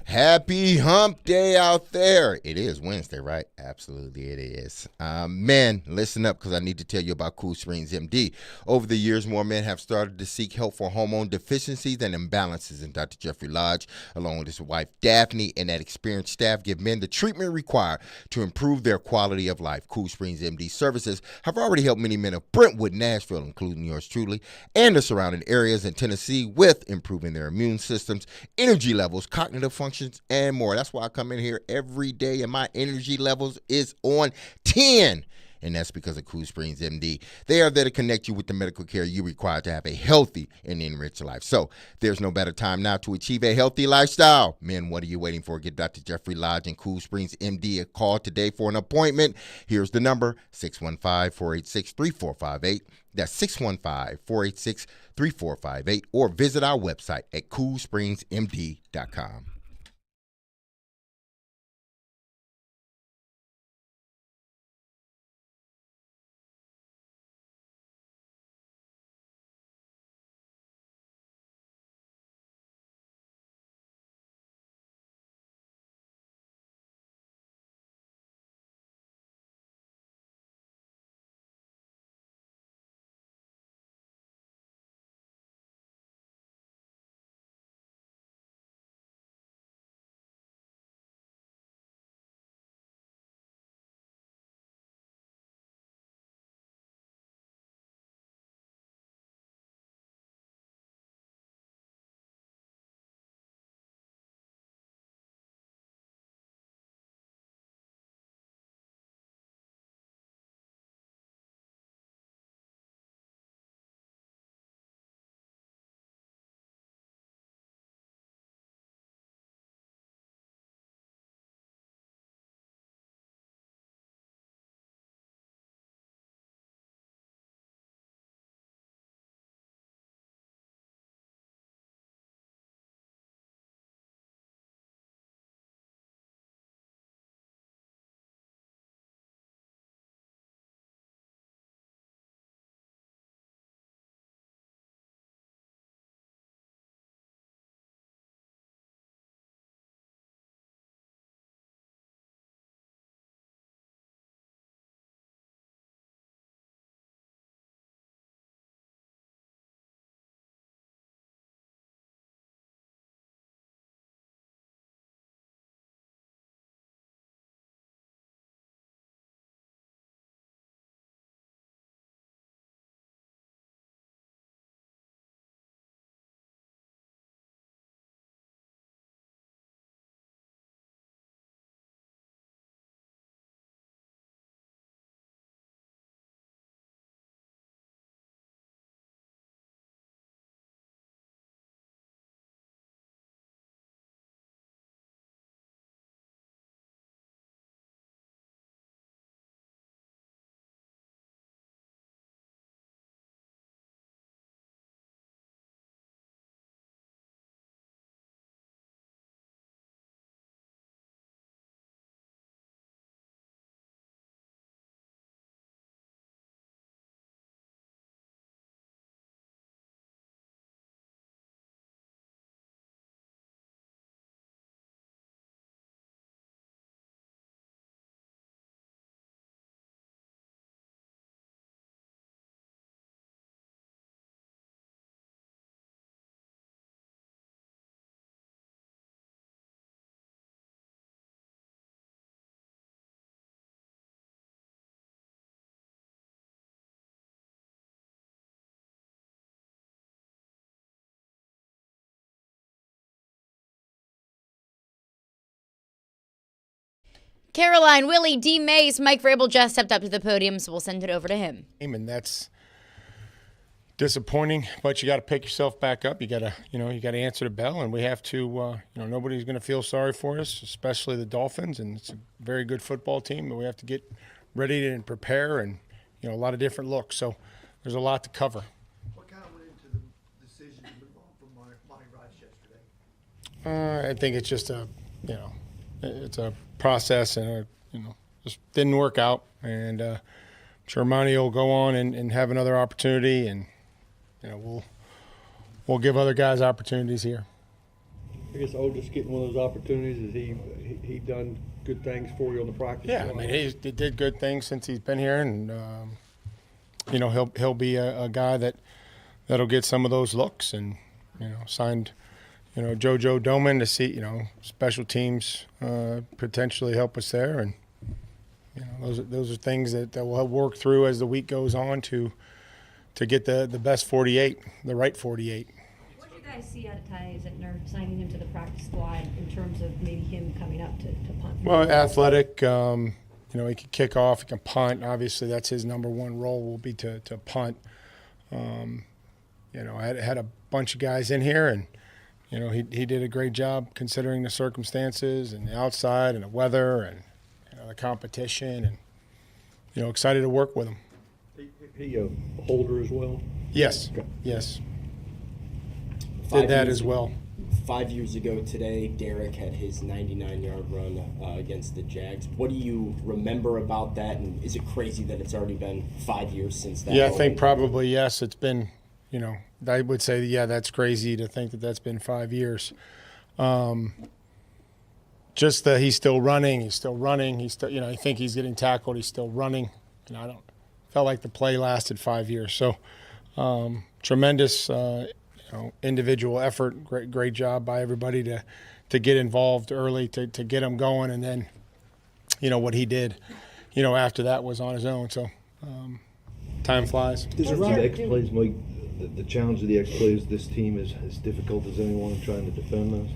Happy hump day out there. It is Wednesday, right? Absolutely it is. Men, listen up, because I need to tell you about Cool Springs MD. Over the years, more men have started to seek help for hormone deficiencies and imbalances, and Dr. Jeffrey Lodge, along with his wife Daphne and that experienced staff, give men the treatment required to improve their quality of life. Cool Springs MD services have already helped many men of Brentwood, Nashville, including yours truly, and the surrounding areas in Tennessee with improving their immune systems, energy levels, cognitive functions, and more. That's why I come in here every day and my energy levels is on 10. And that's because of Cool Springs MD. They are there to connect you with the medical care you require to have a healthy and enriched life. So there's no better time now to achieve a healthy lifestyle. Men, what are you waiting for? Give Dr. Jeffrey Lodge and Cool Springs MD a call today for an appointment. Here's the number, 615-486-3458. That's 615-486-3458. Or visit our website at coolspringsmd.com. Caroline, Willy, D-Mase, Mike Vrabel just stepped up to the podium, so we'll send it over to him. And that's disappointing, but you got to pick yourself back up. You got to answer the bell, and we have to. Nobody's going to feel sorry for us, especially the Dolphins, and it's a very good football team. But we have to get ready and prepare, and a lot of different looks. So there's a lot to cover. What kind of went into the decision to move on from Monty Rice yesterday? I think it's just it's a process, and just didn't work out. And I'm sure Monty will go on and have another opportunity, and we'll give other guys opportunities here. I guess Otis getting one of those opportunities. Has he done good things for you on the practice? Yeah, I mean he did good things since he's been here, and he'll be a guy that'll get some of those looks, and signed JoJo Doman to see special teams potentially help us there, and those are things that we'll work through as the week goes on to get the best 48, the right 48. What did you guys see out of Ty Zentner signing him to the practice squad in terms of maybe him coming up to punt? Well, athletic, he can kick off, he can punt. Obviously, that's his number one role will be to punt. I had a bunch of guys in here, and he did a great job considering the circumstances and the outside and the weather and the competition, and excited to work with him. He a holder as well? Yes, Okay. yes. Did that as well. 5 years ago today, Derek had his 99-yard run against the Jags. What do you remember about that, and is it crazy that it's already been 5 years since that? Yeah, I think probably yes. It's been, I would say, yeah, that's crazy to think that that's been 5 years. Just that he's still running. He's still, I think he's getting tackled. He's still running. Felt like the play lasted 5 years. So tremendous, individual effort. Great job by everybody to get involved early, to get him going, and then, what he did, after that was on his own. So time flies. Does the X-plays make the challenge of the X-plays this team is as difficult as anyone trying to defend those?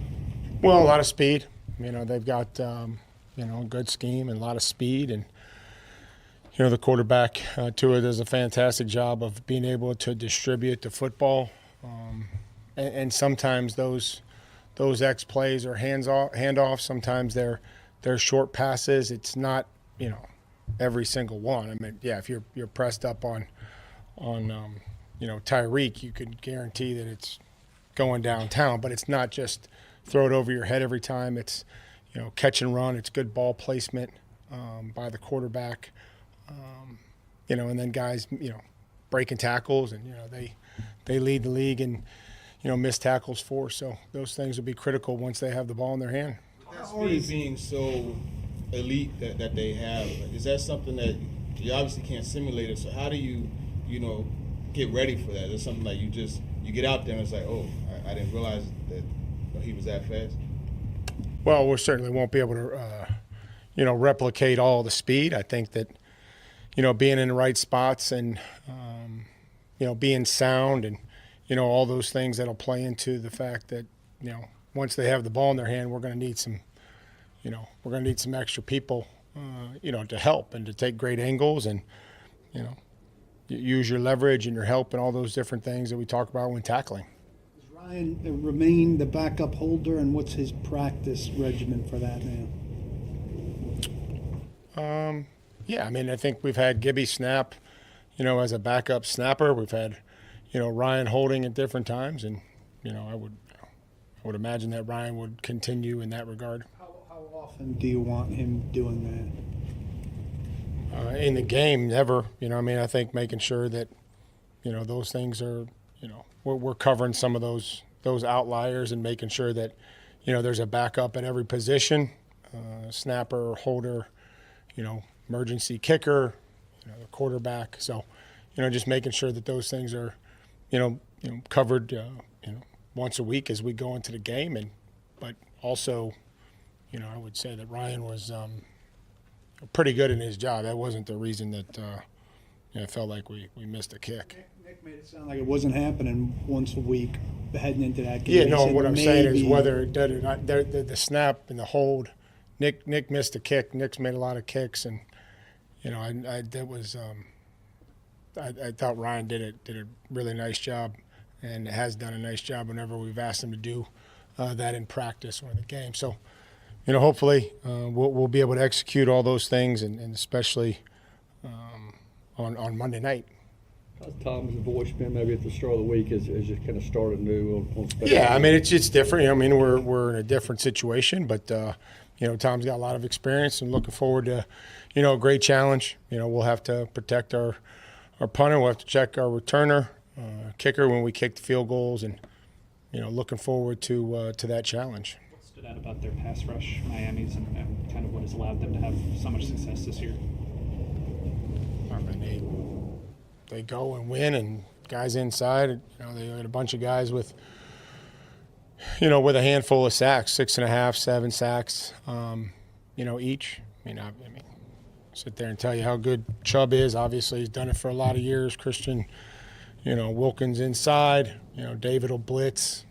Well, a lot of speed. They've got, a good scheme and a lot of speed. And, the quarterback, Tua, does a fantastic job of being able to distribute the football. And sometimes those X plays are handoffs. Sometimes they're short passes. It's not, every single one. I mean, yeah, if you're pressed up on Tyreek, you could guarantee that it's going downtown. But it's not just throw it over your head every time. It's, catch and run. It's good ball placement by the quarterback. And then guys, breaking tackles, and, they lead the league in, missed tackles for. So those things will be critical once they have the ball in their hand. That speed being so elite that they have, is that something that you obviously can't simulate it? So how do you, get ready for that? Is it something like you get out there and it's like, oh, I didn't realize that he was that fast? Well, we certainly won't be able to, replicate all the speed. I think that, being in the right spots and, being sound and, all those things that'll play into the fact that, once they have the ball in their hand, we're going to need some extra people, to help and to take great angles and, use your leverage and your help and all those different things that we talk about when tackling. Does Ryan remain the backup holder, and what's his practice regimen for that now? Yeah, I think we've had Gibby snap, as a backup snapper. We've had, Ryan holding at different times, and, I would imagine that Ryan would continue in that regard. How often do you want him doing that? In the game, never. I think making sure that, those things are, we're covering some of those outliers and making sure that, there's a backup at every position, snapper, holder, emergency kicker, the quarterback. So, just making sure that those things are, covered, once a week as we go into the game. But also, I would say that Ryan was pretty good in his job. That wasn't the reason that it felt like we missed a kick. Nick made it sound like it wasn't happening once a week heading into that game. Yeah, no, what I'm saying is whether it did or not, the snap and the hold Nick missed a kick. Nick's made a lot of kicks, and I thought Ryan did a really nice job, and has done a nice job whenever we've asked him to do that in practice or in the game. So, hopefully we'll be able to execute all those things, and especially on Monday night. Tom's voice been maybe at the start of the week as you kind of started new on Yeah, I mean it's different. I mean we're in a different situation, but Tom's got a lot of experience, and looking forward to a great challenge. We'll have to protect our punter. We'll have to check our returner, kicker when we kick the field goals, and looking forward to that challenge. What stood out about their pass rush, Miami's, and kind of what has allowed them to have so much success this year? I mean, they go and win, and guys inside, they got a bunch of guys with a handful of sacks, 6.5, 7 sacks, each. I mean, sit there and tell you how good Chubb is. Obviously, he's done it for a lot of years. Christian, Wilkins inside. David will blitz.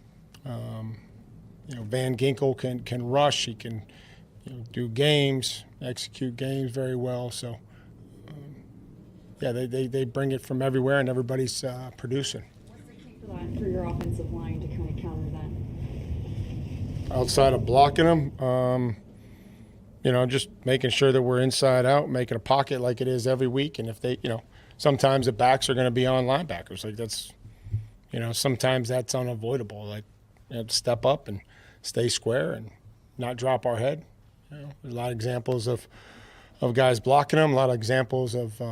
Van Ginkel can rush. He can do games, execute games very well. So, yeah, they bring it from everywhere, and everybody's producing. What's the key for your offensive line to kind of counter that? Outside of blocking them, just making sure that we're inside out, making a pocket like it is every week. And if they, sometimes the backs are going to be on linebackers. Like that's, sometimes that's unavoidable. Like, step up and stay square and not drop our head. There's a lot of examples of guys blocking them. A lot of examples of,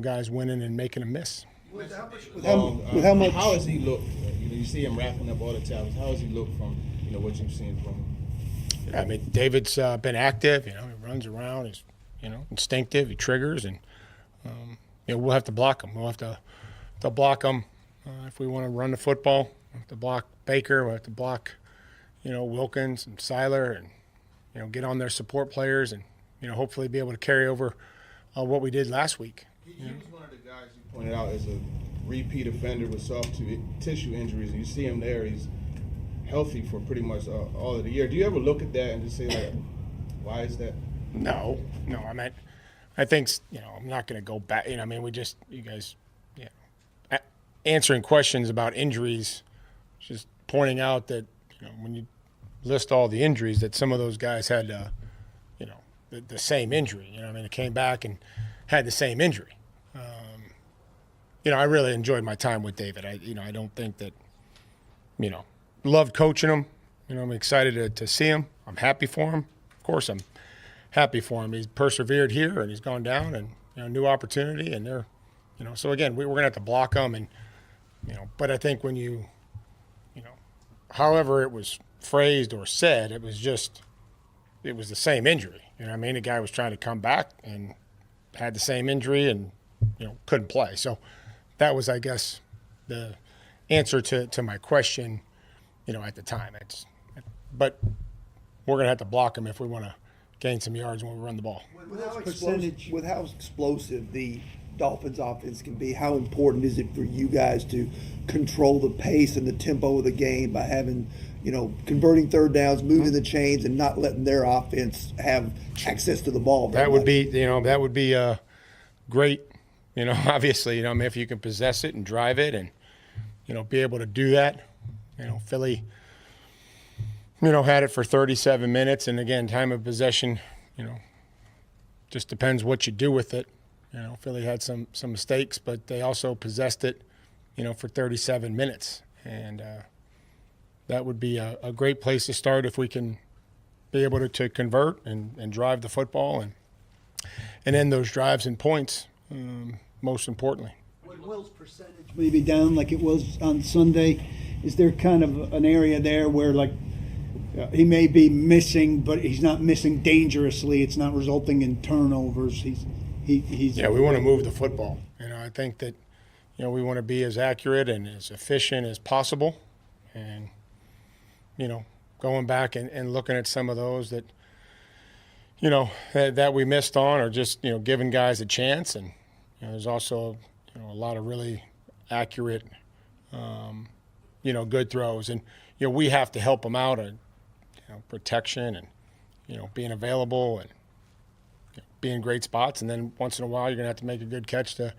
guys winning and making a miss. How does he look? You see him wrapping up all the tackles. How does he look from what you've seen from him? Yeah, I mean, David's been active. He runs around. He's instinctive. He triggers, and we'll have to block him. We'll have to block him if we want to run the football. We'll have to block Baker. We'll have to block Wilkins and Seiler, and get on their support players, and hopefully be able to carry over what we did last week. He was one of the guys you pointed out as a repeat offender with soft tissue injuries, and you see him there. He's healthy for pretty much all of the year. Do you ever look at that and just say, like, why is that? No. I think I'm not going to go back. You guys, answering questions about injuries, just pointing out that when you list all the injuries, that some of those guys had the same injury. They came back and had the same injury. I really enjoyed my time with David. I don't think that, loved coaching him. I'm excited to see him. I'm happy for him. Of course, I'm happy for him. He's persevered here, and he's gone down, and new opportunity. And they're, so again, we're gonna have to block him, and But I think when you, however it was phrased or said, it was the same injury. The guy was trying to come back and had the same injury, and couldn't play. So that was, I guess, the answer to my question. At the time. But we're going to have to block them if we want to gain some yards when we run the ball. With how explosive the Dolphins offense can be, how important is it for you guys to control the pace and the tempo of the game by having, converting third downs, moving the chains, and not letting their offense have access to the ball? That would be great, obviously, if you can possess it and drive it and, be able to do that. Philly, had it for 37 minutes. And again, time of possession, just depends what you do with it. Philly had some mistakes, but they also possessed it, for 37 minutes. And that would be a great place to start if we can be able to convert and drive the football and end those drives in points, most importantly. When Will's percentage may be down like it was on Sunday, is there kind of an area there where, he may be missing, but he's not missing dangerously? It's not resulting in turnovers. He's Yeah, we want to move the football. I think that, we want to be as accurate and as efficient as possible. And, going back and looking at some of those that, that we missed on, or just, giving guys a chance. And, there's also, a lot of really accurate, good throws. And, we have to help them out on, protection and, being available and be in great spots, and then once in a while you're going to have to make a good catch to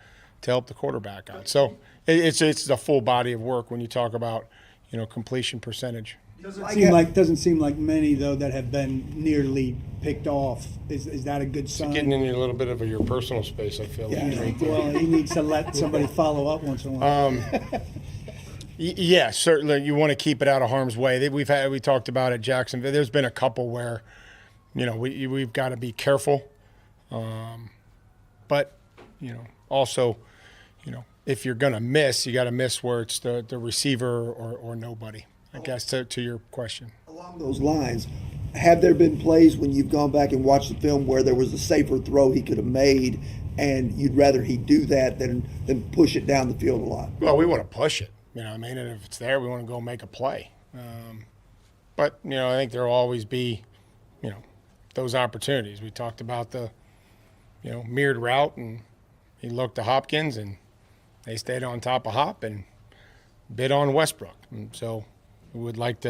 help the quarterback out. So it's a full body of work when you talk about completion percentage. Doesn't seem like many though that have been nearly picked off. Is that a good sign? Getting in a little bit of your personal space, I feel. Yeah, well, he needs to let somebody follow up once in a while. Yeah, certainly you want to keep it out of harm's way. We talked about at Jacksonville. There's been a couple where, we've got to be careful, but also, if you're gonna miss, you got to miss where it's the receiver or nobody. I guess to your question. Along those lines, have there been plays when you've gone back and watched the film where there was a safer throw he could have made, and you'd rather he do that than push it down the field a lot? Well, we want to push it. And if it's there, we want to go make a play. But I think there'll always be, those opportunities. We talked about the, mirrored route, and he looked to Hopkins, and they stayed on top of Hop and bid on Westbrook. And so we would like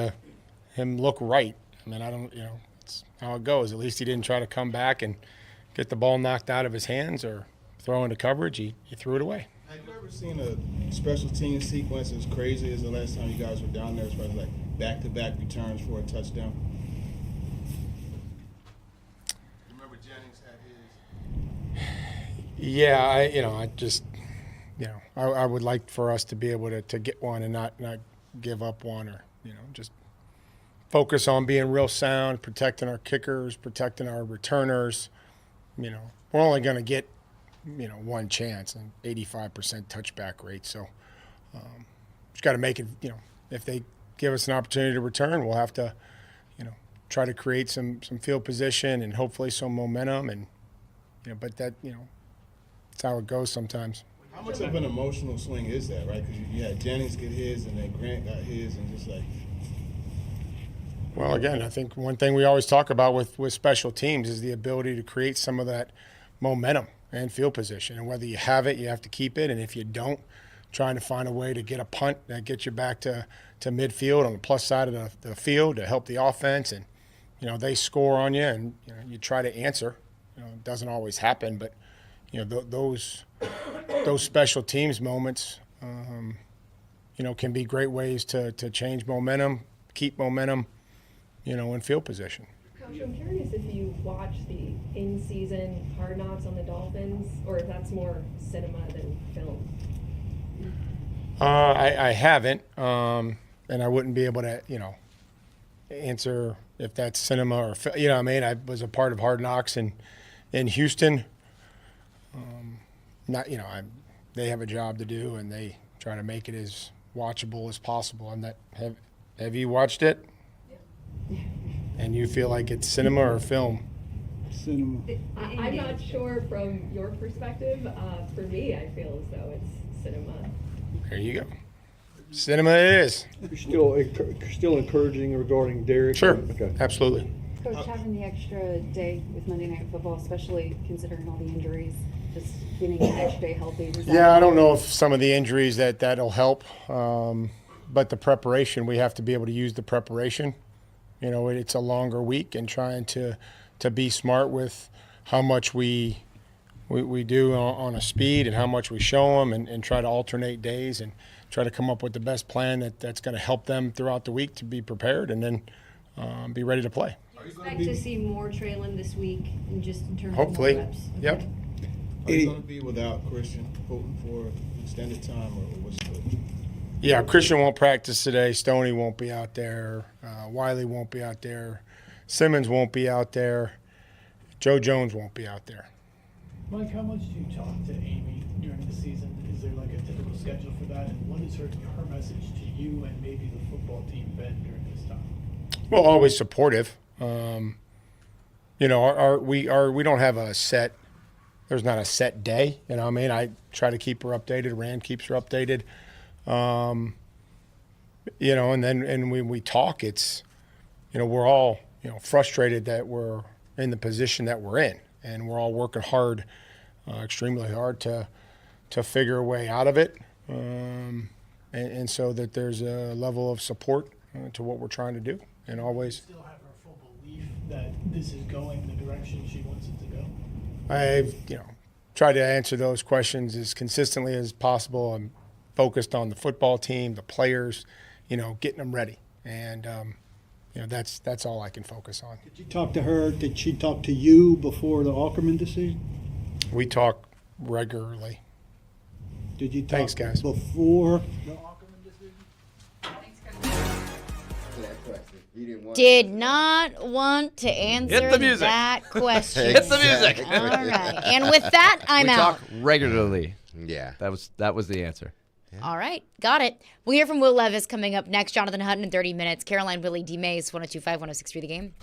him look right. I don't, it's how it goes. At least he didn't try to come back and get the ball knocked out of his hands or throw into coverage. He threw it away. Have you ever seen a special team sequence as crazy as the last time you guys were down there, as far as like back-to-back returns for a touchdown? Remember Jennings had his? Yeah, I would like for us to be able to get one and not give up one, or just focus on being real sound, protecting our kickers, protecting our returners. We're only going to get one chance and 85% touchback rate. So just got to make it, if they give us an opportunity to return, we'll have to, try to create some field position and hopefully some momentum. And, but that, it's how it goes sometimes. How much of an emotional swing is that, right? Because you had Jennings get his and then Grant got his, and just like. Well, again, I think one thing we always talk about with special teams is the ability to create some of that momentum and field position. And whether you have it, you have to keep it. And if you don't, trying to find a way to get a punt that gets you back to midfield on the plus side of the field to help the offense. And, they score on you, and, you try to answer. It doesn't always happen, but, those special teams moments, can be great ways to change momentum, keep momentum, in field position. Coach, I'm curious if you watch the in-season Hard Knocks on the Dolphins, or if that's more cinema than film. I haven't, and I wouldn't be able to, answer if that's cinema or I was a part of Hard Knocks in Houston. They have a job to do, and they try to make it as watchable as possible. Have you watched it? Yeah. And you feel like it's cinema or film? Cinema. I'm not sure from your perspective. For me, I feel as though it's cinema. There you go. Cinema it is. You're still encouraging regarding Derek? Sure. Okay. Absolutely. Coach, having the extra day with Monday Night Football, especially considering all the injuries, just getting an extra day healthy. I don't know if some of the injuries that'll help, but the preparation, we have to be able to use the preparation. It's a longer week, and trying to be smart with how much we do on a speed and how much we show them, and try to alternate days and try to come up with the best plan that's going to help them throughout the week to be prepared and then be ready to play. Do you expect to see more Traylon this week, in terms Hopefully. of more reps? Okay. Yep. Are you going to be without Christian Fulton for extended time, or what's the? Yeah, Christian won't practice today. Stoney won't be out there. Wiley won't be out there. Simmons won't be out there. Joe Jones won't be out there. Mike, how much do you talk to Amy during the season? Is there like a typical schedule for that? And what is her message to you and maybe the football team been during this time? Well, always supportive. We don't have a set. There's not a set day. I try to keep her updated. Rand keeps her updated. And when we talk, it's, we're all, frustrated that we're in the position that we're in, and we're all working hard, extremely hard to figure a way out of it. And so that there's a level of support to what we're trying to do, and always. Still have her full belief that this is going the direction she wants it to go? I've, tried to answer those questions as consistently as possible. I'm focused on the football team, the players, getting them ready. And, that's all I can focus on. Did you talk to her? Did she talk to you before the Ackerman decision? We talk regularly. Did you talk Thanks, guys. before the Ackerman decision? Did not want to answer that question. Hit the music. All right. And with that, I'm we out. talk regularly. Yeah. That was the answer. All right. Got it. We'll hear from Will Levis coming up next. Jonathan Hutton in 30 minutes. Caroline, Willy, D-Mase, 102.5, 106.3 The Game.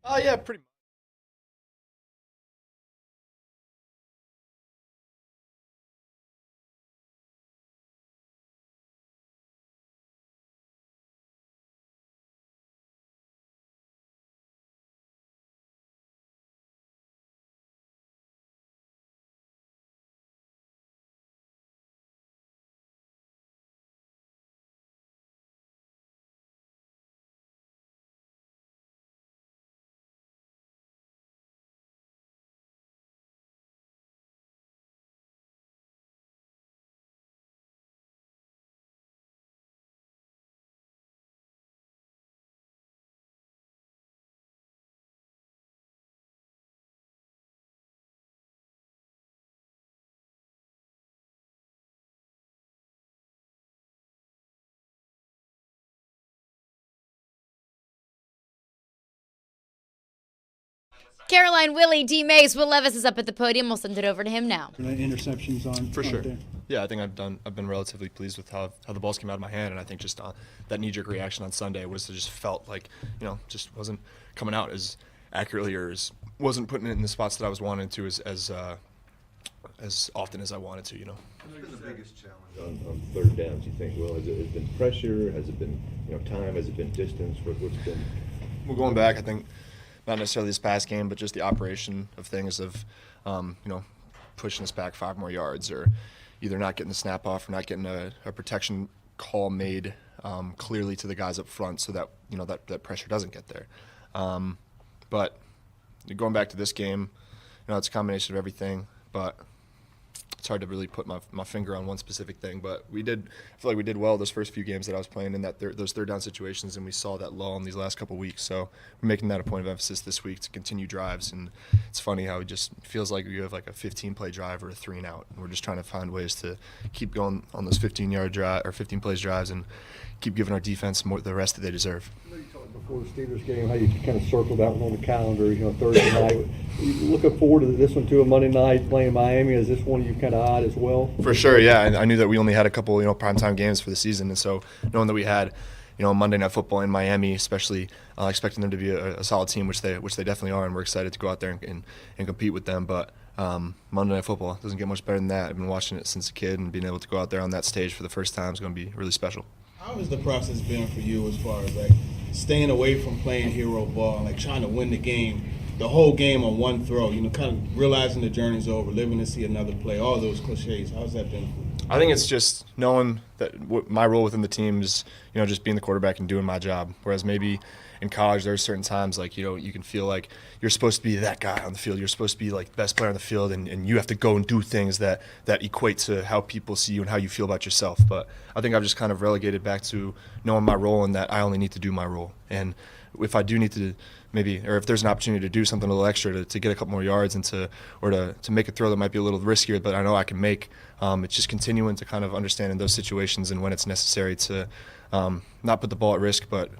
Oh, yeah, pretty much. Caroline, Willy, D-Mase, Will Levis is up at the podium. We'll send it over to him now. Interceptions on For sure. there. Yeah, I think I've been relatively pleased with how the balls came out of my hand, and I think just that knee-jerk reaction on Sunday was just felt like just wasn't coming out as accurately or wasn't putting it in the spots that I was wanting to as often as I wanted to. What's been the biggest challenge on third downs? You think? Well, has it been pressure? Has it been time? Has it been distance? What's been? Well, going back, I think not necessarily this past game, but just the operation of things of pushing us back 5 more yards, or either not getting the snap off or not getting a protection call made clearly to the guys up front, so that that pressure doesn't get there. But going back to this game, it's a combination of everything, but it's hard to really put my finger on one specific thing. But I feel like we did well those first few games that I was playing in those third down situations, and we saw that lull in these last couple weeks. So we're making that a point of emphasis this week to continue drives. And it's funny how it just feels like you have like a 15-play drive or a 3-and-out, and we're just trying to find ways to keep going on those 15-yard drive or 15-plays drives and keep giving our defense the rest that they deserve. Before the Steelers game, how you kind of circled that one on the calendar, Thursday night. You looking forward to this one too, a Monday night playing Miami. Is this one you kind of eyed as well? For sure, yeah. And I knew that we only had a couple, primetime games for the season, and so knowing that we had, Monday Night Football in Miami, especially expecting them to be a solid team, which they definitely are, and we're excited to go out there and compete with them. But Monday Night Football doesn't get much better than that. I've been watching it since a kid, and being able to go out there on that stage for the first time is going to be really special. How has the process been for you as far as staying away from playing hero ball and trying to win the whole game on one throw? Kind of realizing the journey's over, living to see another play, all those cliches. How's that been for you? I think it's just knowing that my role within the team is, just being the quarterback and doing my job. Whereas maybe in college, there are certain times you can feel like you're supposed to be that guy on the field. You're supposed to be like the best player on the field, and you have to go and do things that equate to how people see you and how you feel about yourself. But I think I've just kind of relegated back to knowing my role and that I only need to do my role. And if I do need to or if there's an opportunity to do something a little extra to get a couple more yards and to make a throw that might be a little riskier, but I know I can make, it's just continuing to kind of understand in those situations and when it's necessary to not put the ball at risk, but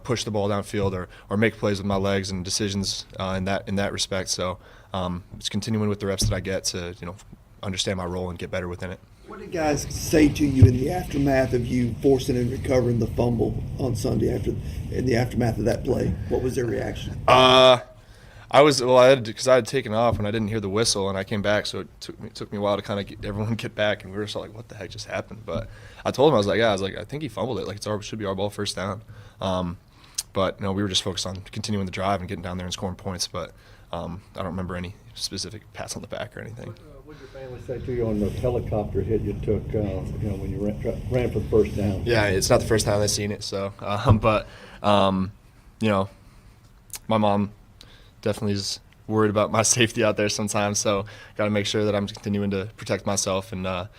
push the ball downfield or make plays with my legs and decisions in that respect. So it's continuing with the reps that I get to understand my role and get better within it. What did guys say to you in the aftermath of you forcing and recovering the fumble on Sunday in the aftermath of that play? What was their reaction? I had taken off and I didn't hear the whistle, and I came back, so it took me a while to kind of get everyone get back, and we were just like, what the heck just happened? But I told him, I was like, I think he fumbled it. Like, it should be our ball, first down. But we were just focused on continuing the drive and getting down there and scoring points. But I don't remember any specific pats on the back or anything. What did your family say to you on the helicopter hit you took when you ran for the first down? Yeah, it's not the first time they've seen it. So, my mom definitely is worried about my safety out there sometimes. So, got to make sure that I'm continuing to protect myself and not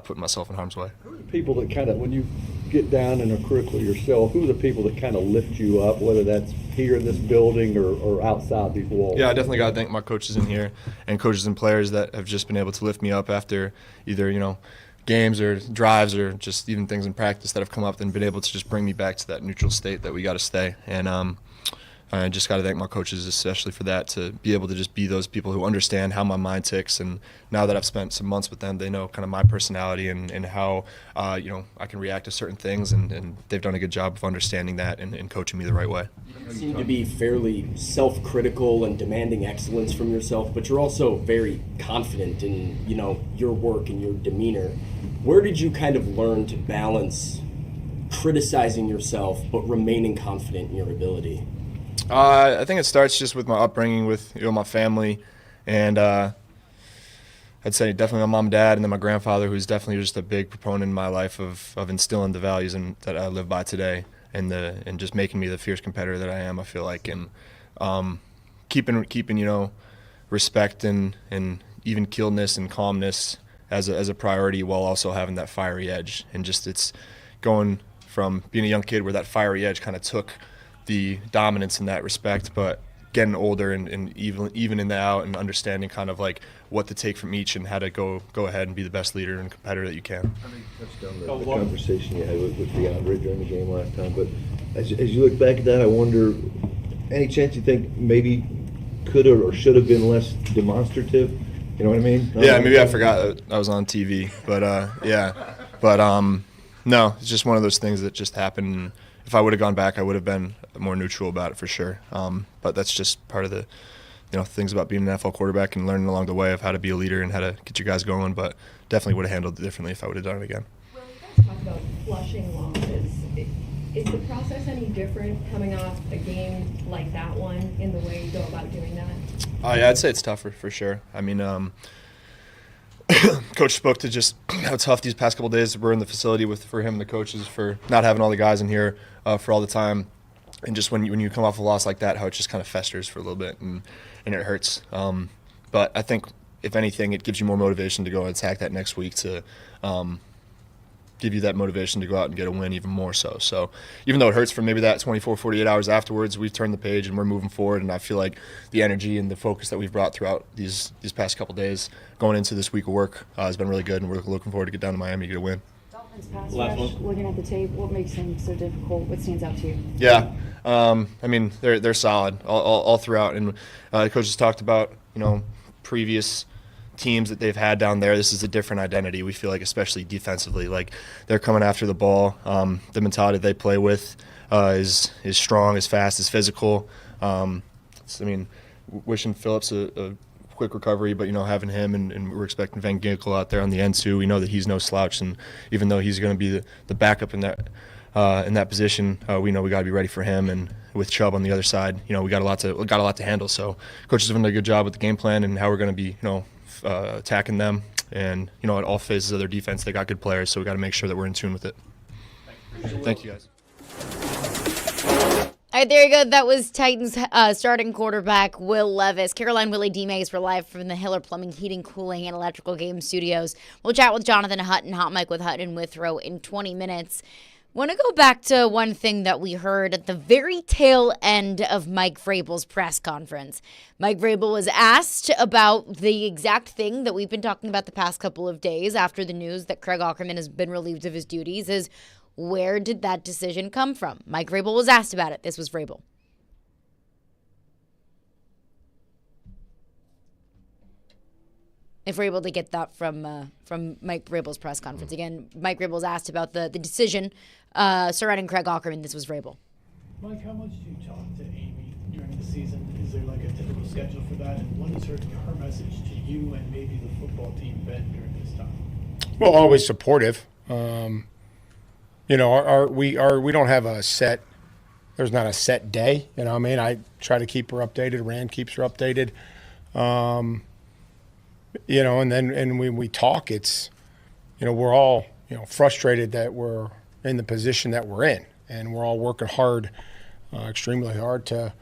putting myself in harm's way. Who are the people that kind of, when you get down in a critical yourself, who are the people that kind of lift you up, whether that's here in this building or outside these walls? Yeah, I definitely got to thank my coaches in here and coaches and players that have just been able to lift me up after either, games or drives or just even things in practice that have come up and been able to just bring me back to that neutral state that we got to stay. And I just got to thank my coaches especially for that, to be able to just be those people who understand how my mind ticks. And now that I've spent some months with them, they know kind of my personality and how I can react to certain things, and they've done a good job of understanding that and coaching me the right way. You seem to be fairly self-critical and demanding excellence from yourself, but you're also very confident in your work and your demeanor. Where did you kind of learn to balance criticizing yourself but remaining confident in your ability? I think it starts just with my upbringing with my family, and I'd say definitely my mom and dad, and then my grandfather, who's definitely just a big proponent in my life of instilling the values that I live by today, and just making me the fierce competitor that I am. I feel like, and keeping respect and even keeledness and calmness as a priority, while also having that fiery edge, and just it's going from being a young kid where that fiery edge kind of took the dominance in that respect, but getting older and even in the out and understanding kind of like what to take from each and how to go ahead and be the best leader and competitor that you can. I think you touched on the conversation you had with DeAndre during the game last time, but as you look back at that, I wonder, any chance you think maybe could or should have been less demonstrative? You know what I mean? Yeah, maybe I forgot that I was on TV, but no, it's just one of those things that just happened. If I would have gone back, I would have been more neutral about it for sure. But that's just part of the things about being an NFL quarterback and learning along the way of how to be a leader and how to get your guys going. But definitely would have handled it differently if I would have done it again. Well, you guys talk about flushing losses. Is the process any different coming off a game like that one in the way you go about doing that? Yeah, I'd say it's tougher for sure. I mean, Coach spoke to just how tough these past couple of days were in the facility for him and the coaches for not having all the guys in here for all the time, and just when you come off a loss like that, how it just kind of festers for a little bit and it hurts. But I think if anything, it gives you more motivation to go and attack that next week to give you that motivation to go out and get a win even more so. So even though it hurts for maybe that 24, 48 hours afterwards, we've turned the page and we're moving forward. And I feel like the energy and the focus that we've brought throughout these past couple days going into this week of work has been really good. And we're looking forward to get down to Miami to get a win. Dolphins pass rush, looking at the tape, what makes him so difficult? What stands out to you? Yeah. I mean, they're solid all throughout. And the coach has talked about, previous teams that they've had down there. This is a different identity, we feel like, especially defensively. Like, they're coming after the ball. The mentality they play with is strong, is fast, is physical. Wishing Phillips a quick recovery, but having him and we're expecting Van Ginkel out there on the end too. We know that he's no slouch, and even though he's going to be the backup in that position, we know we got to be ready for him. And with Chubb on the other side, we got a lot to handle. So coaches have done a good job with the game plan and how we're going to be attacking them. And at all phases of their defense, they got good players, so we got to make sure that we're in tune with it. Thank you, guys. All right, there you go. That was Titans starting quarterback Will Levis. Caroline, Willy, D-Mase were live from the Hiller Plumbing, Heating, Cooling, and Electrical Game Studios. We'll chat with Jonathan Hutton, Hot Mic with Hutton and Withrow in 20 minutes. Want to go back to one thing that we heard at the very tail end of Mike Vrabel's press conference. Mike Vrabel was asked about the exact thing that we've been talking about the past couple of days after the news that Craig Aukerman has been relieved of his duties, is where did that decision come from? Mike Vrabel was asked about it. This was Vrabel. If we're able to get that from Mike Vrabel's press conference. Again, Mike Vrabel was asked about the decision surrounding Craig Aukerman. This was Vrabel. Mike, how much do you talk to Amy during the season? Is there like a typical schedule for that? And what is her message to you and maybe the football team been during this time? Well, always supportive. We don't have a set. There's not a set day. I try to keep her updated. Rand keeps her updated. And when we talk, it's, we're all, frustrated that we're in the position that we're in, and we're all working hard, extremely hard to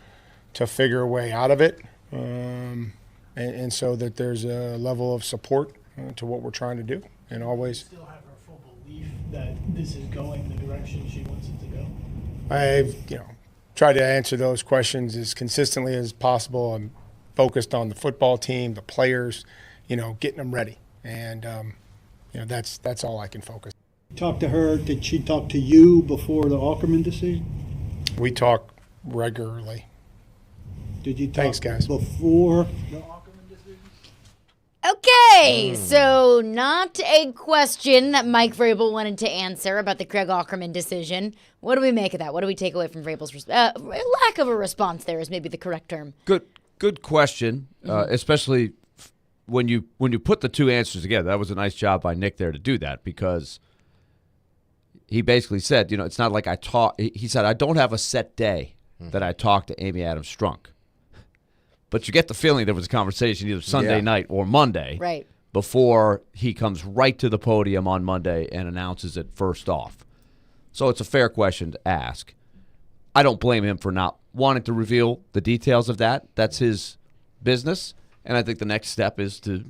figure a way out of it. And so that there's a level of support to what we're trying to do, and always. Still have her full belief that this is going the direction she wants it to go? I've, tried to answer those questions as consistently as possible. I'm focused on the football team, the players, getting them ready. And, that's all I can focus. Talk to her. Did she talk to you before the Aukerman decision? We talk regularly. Did you talk Thanks, guys. before the Aukerman decision? Okay, so not a question that Mike Vrabel wanted to answer about the Craig Aukerman decision. What do we make of that? What do we take away from Vrabel's lack of a response there is maybe the correct term. Good question, especially when you put the two answers together. That was a nice job by Nick there to do that, because he basically said, it's not like he said, I don't have a set day that I talk to Amy Adams Strunk. But you get the feeling there was a conversation either Sunday night or Monday, right, before he comes right to the podium on Monday and announces it first off. So it's a fair question to ask. I don't blame him for not wanting to reveal the details of that. That's his business. And I think the next step is to,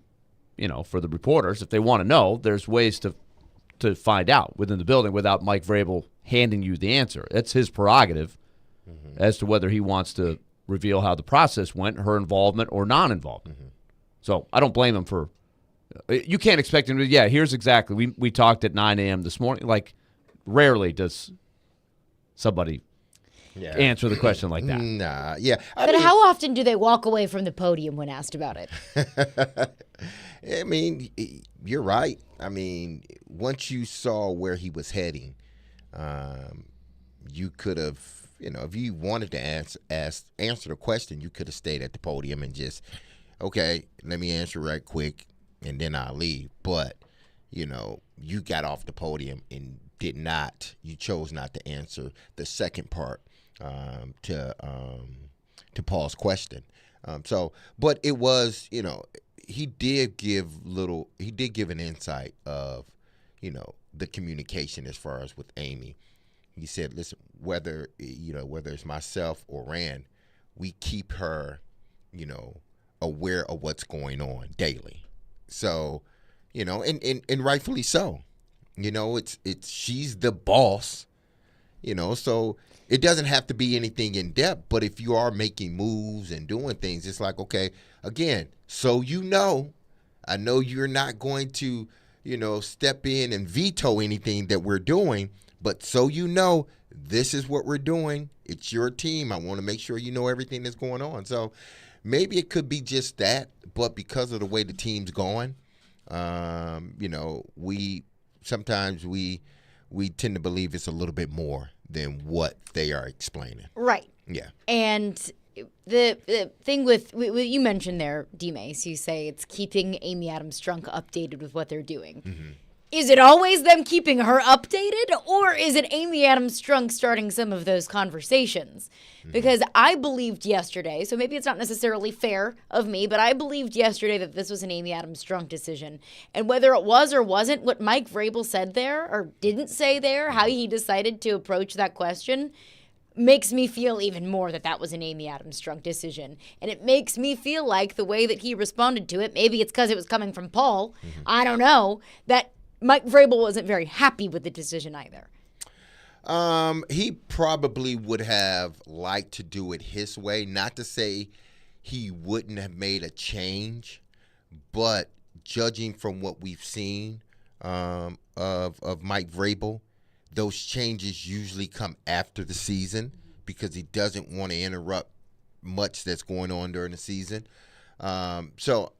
for the reporters, if they want to know, there's ways to find out within the building without Mike Vrabel handing you the answer. That's his prerogative as to whether he wants to reveal how the process went, her involvement or non-involvement. So I don't blame him for – you can't expect him to – here's exactly – we talked at 9 a.m. this morning. Like, rarely does somebody answer the question like that. Nah, yeah. But how often do they walk away from the podium when asked about it? I mean, you're right. I mean, once you saw where he was heading, you could have – if you wanted to answer the question, you could have stayed at the podium and just, okay, let me answer right quick, and then I'll leave. But, you got off the podium and you chose not to answer the second part to Paul's question. But it was, he did give an insight of, the communication as far as with Amy. He said, listen, whether it's myself or Rand, we keep her, aware of what's going on daily. So, and rightfully so. It's she's the boss, so it doesn't have to be anything in depth, but if you are making moves and doing things, it's like, okay, again, so I know you're not going to, step in and veto anything that we're doing, but so this is what we're doing. It's your team. I want to make sure you know everything that's going on. So maybe it could be just that, but because of the way the team's going, sometimes we tend to believe it's a little bit more than what they are explaining. Right. Yeah. And the thing with you mentioned there, D-Mase, you say it's keeping Amy Adams-Strunk updated with what they're doing. Mm-hmm. Is it always them keeping her updated, or is it Amy Adams-Strunk starting some of those conversations? Because I believed yesterday, so maybe it's not necessarily fair of me, but I believed yesterday that this was an Amy Adams-Strunk decision. And whether it was or wasn't, what Mike Vrabel said there, or didn't say there, how he decided to approach that question, makes me feel even more that was an Amy Adams-Strunk decision. And it makes me feel like the way that he responded to it, maybe it's because it was coming from Paul, I don't know, that Mike Vrabel wasn't very happy with the decision either. He probably would have liked to do it his way. Not to say he wouldn't have made a change, but judging from what we've seen of Mike Vrabel, those changes usually come after the season because he doesn't want to interrupt much that's going on during the season. So,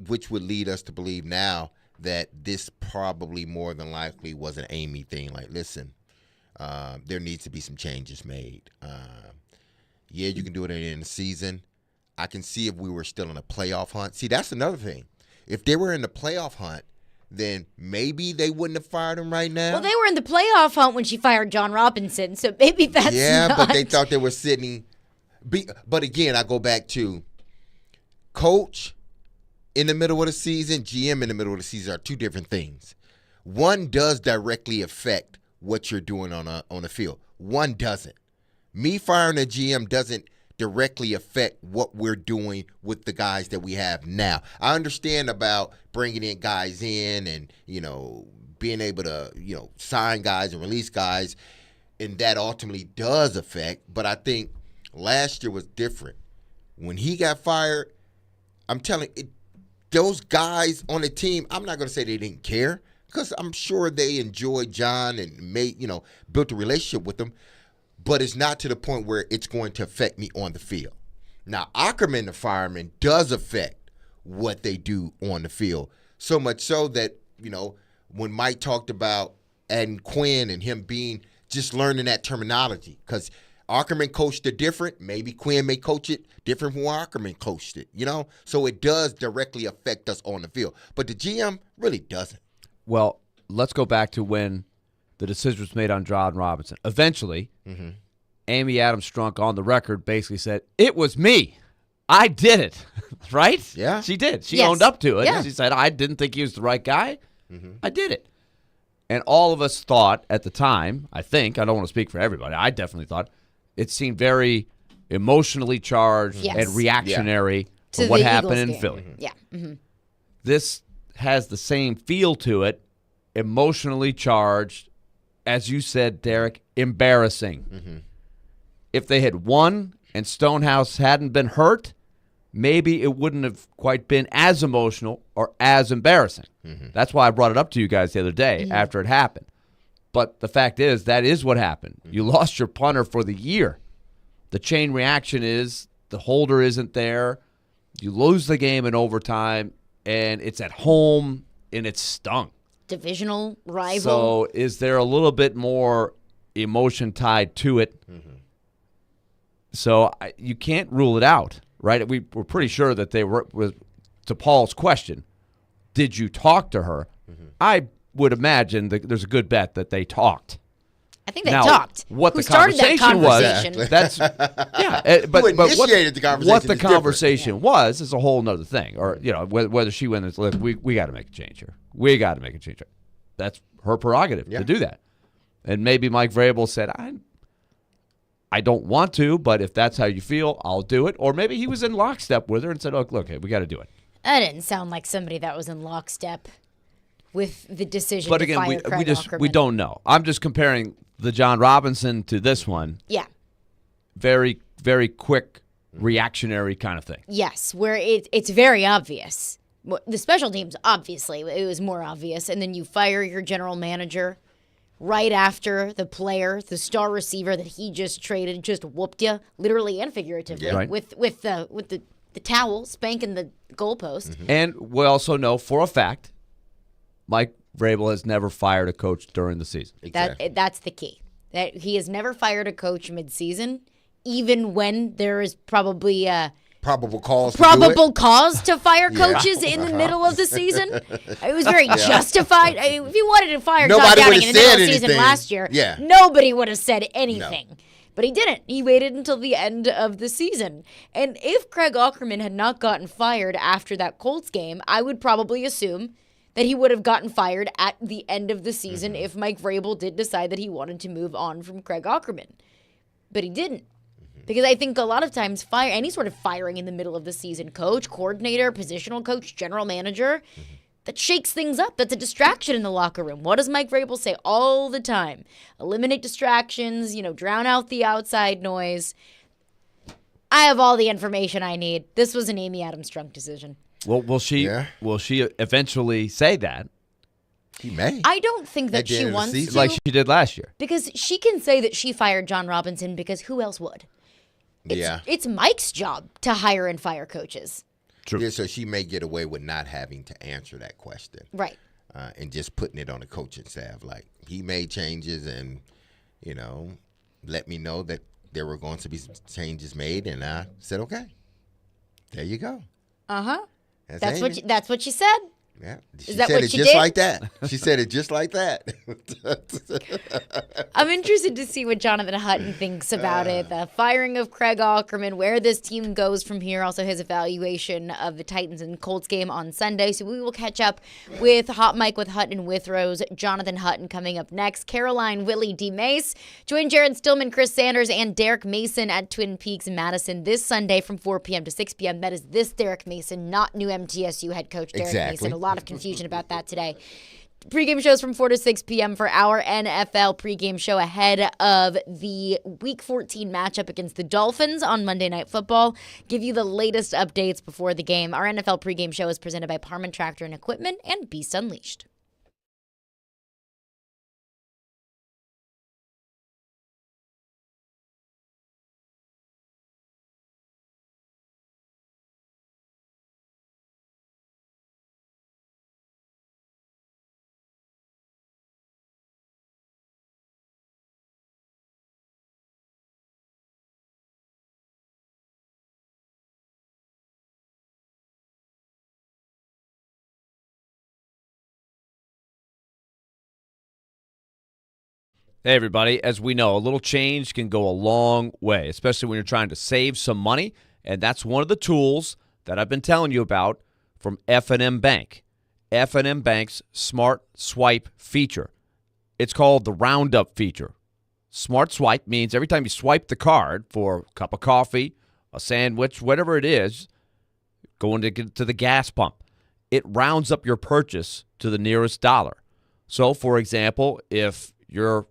which would lead us to believe now that this probably more than likely was an Amy thing. Like, listen, there needs to be some changes made. Yeah, you can do it in the season. I can see if we were still in a playoff hunt. See, that's another thing. If they were in the playoff hunt, then maybe they wouldn't have fired him right now. Well, they were in the playoff hunt when she fired John Robinson, so maybe that's but they thought they were sitting. But again, I go back to coach in the middle of the season, GM in the middle of the season are two different things. One does directly affect what you're doing on the field. One doesn't. Me firing a GM doesn't directly affect what we're doing with the guys that we have now. I understand about bringing in guys in and, being able to, sign guys and release guys, and that ultimately does affect. But I think last year was different. When he got fired, I'm telling you, those guys on the team, I'm not going to say they didn't care because I'm sure they enjoyed John and built a relationship with him, but it's not to the point where it's going to affect me on the field. Now, Ackerman, the fireman, does affect what they do on the field, so much so that, when Mike talked about adding Quinn and him just learning that terminology, because Ackerman coached it different. Maybe Quinn may coach it different from Ackerman coached it, So it does directly affect us on the field. But the GM really doesn't. Well, let's go back to when the decision was made on John Robinson. Eventually, Amy Adams-Strunk on the record basically said, it was me. I did it. Right? Yeah. She did. She Yes. owned up to it. Yeah. She said, I didn't think he was the right guy. I did it. And all of us thought at the time, I don't want to speak for everybody, I definitely thought, it seemed very emotionally charged Yes. and reactionary To to what the happened Eagles in game. Philly. Yeah. Mm-hmm. This has the same feel to it, emotionally charged, as you said, Derek, embarrassing. If they had won and Stonehouse hadn't been hurt, maybe it wouldn't have quite been as emotional or as embarrassing. That's why I brought it up to you guys the other day after it happened. But the fact is, that is what happened. You lost your punter for the year. The chain reaction is the holder isn't there. You lose the game in overtime, and it's at home, and it's stung. Divisional rival. So is there a little bit more emotion tied to it? So you can't rule it out, right? We're pretty sure that they were, to Paul's question, did you talk to her? I would imagine that there's a good bet that they talked. I think they Now, talked. What Who the started that conversation conversation? was, but initiated the conversation what the is different. conversation was is a whole other thing. Or, whether she went and said, look, we got to make a change here. We got to make a change here. That's her prerogative to do that. And maybe Mike Vrabel said, I don't want to, but if that's how you feel, I'll do it. Or maybe he was in lockstep with her and said, look, hey, we got to do it. That didn't sound like somebody that was in lockstep with the decision But to again, fire Craig we Aukerman. don't know. I'm just comparing the John Robinson to this one. Yeah. Very, very quick, reactionary kind of thing. Yes, where it's very obvious. The special teams, obviously, it was more obvious. And then you fire your general manager right after the player, the star receiver that he just traded, just whooped you, literally and figuratively, Yeah. Right. with the towel spanking the goalpost. And we also know for a fact, Mike Vrabel has never fired a coach during the season. That's the key. That he has never fired a coach mid-season, even when there is probably probable cause to fire coaches in the middle of the season. It was very justified. I mean, if you wanted to fire John Nobody Downing would've in the middle of said the season anything. last year, Yeah. nobody would have said anything. But he didn't. He waited until the end of the season. And if Craig Aukerman had not gotten fired after that Colts game, I would probably assume that he would have gotten fired at the end of the season if Mike Vrabel did decide that he wanted to move on from Craig Aukerman. But he didn't. Because I think a lot of times any sort of firing in the middle of the season, coach, coordinator, positional coach, general manager, that shakes things up. That's a distraction in the locker room. What does Mike Vrabel say all the time? Eliminate distractions, drown out the outside noise. I have all the information I need. This was an Amy Adams Strunk decision. Well, will she eventually say that? He may. I don't think that she wants to. Like she did last year. Because she can say that she fired John Robinson because who else would? It's Mike's job to hire and fire coaches. True. Yeah, so she may get away with not having to answer that question. Right. And just putting it on the coaching staff. Like, he made changes and, let me know that there were going to be some changes made. And I said, okay, there you go. Uh-huh. That's That's what she said. Yeah. Is that said what it she just did? like that. She said it just like that. I'm interested to see what Jonathan Hutton thinks about it. The firing of Craig Aukerman, where this team goes from here. Also his evaluation of the Titans and Colts game on Sunday. So we will catch up with Hot Mike with Hutton and Withrows. Jonathan Hutton coming up next. Caroline, Willy, D-Mase. Join Jared Stillman, Chris Sanders, and Derek Mason at Twin Peaks Madison this Sunday from 4 p.m. to 6 p.m. That is this Derek Mason, not new MTSU head coach Derek Mason. A lot of confusion about that today. Pregame shows from 4 to 6 p.m. for our NFL pregame show ahead of the Week 14 matchup against the Dolphins on Monday Night Football. Give you the latest updates before the game. Our NFL pregame show is presented by Parman Tractor and Equipment and Beast Unleashed. Hey, everybody. As we know, a little change can go a long way, especially when you're trying to save some money. And that's one of the tools that I've been telling you about from F&M Bank. F&M Bank's Smart Swipe feature. It's called the Roundup feature. Smart Swipe means every time you swipe the card for a cup of coffee, a sandwich, whatever it is, going to the gas pump, it rounds up your purchase to the nearest dollar. So, for example, if your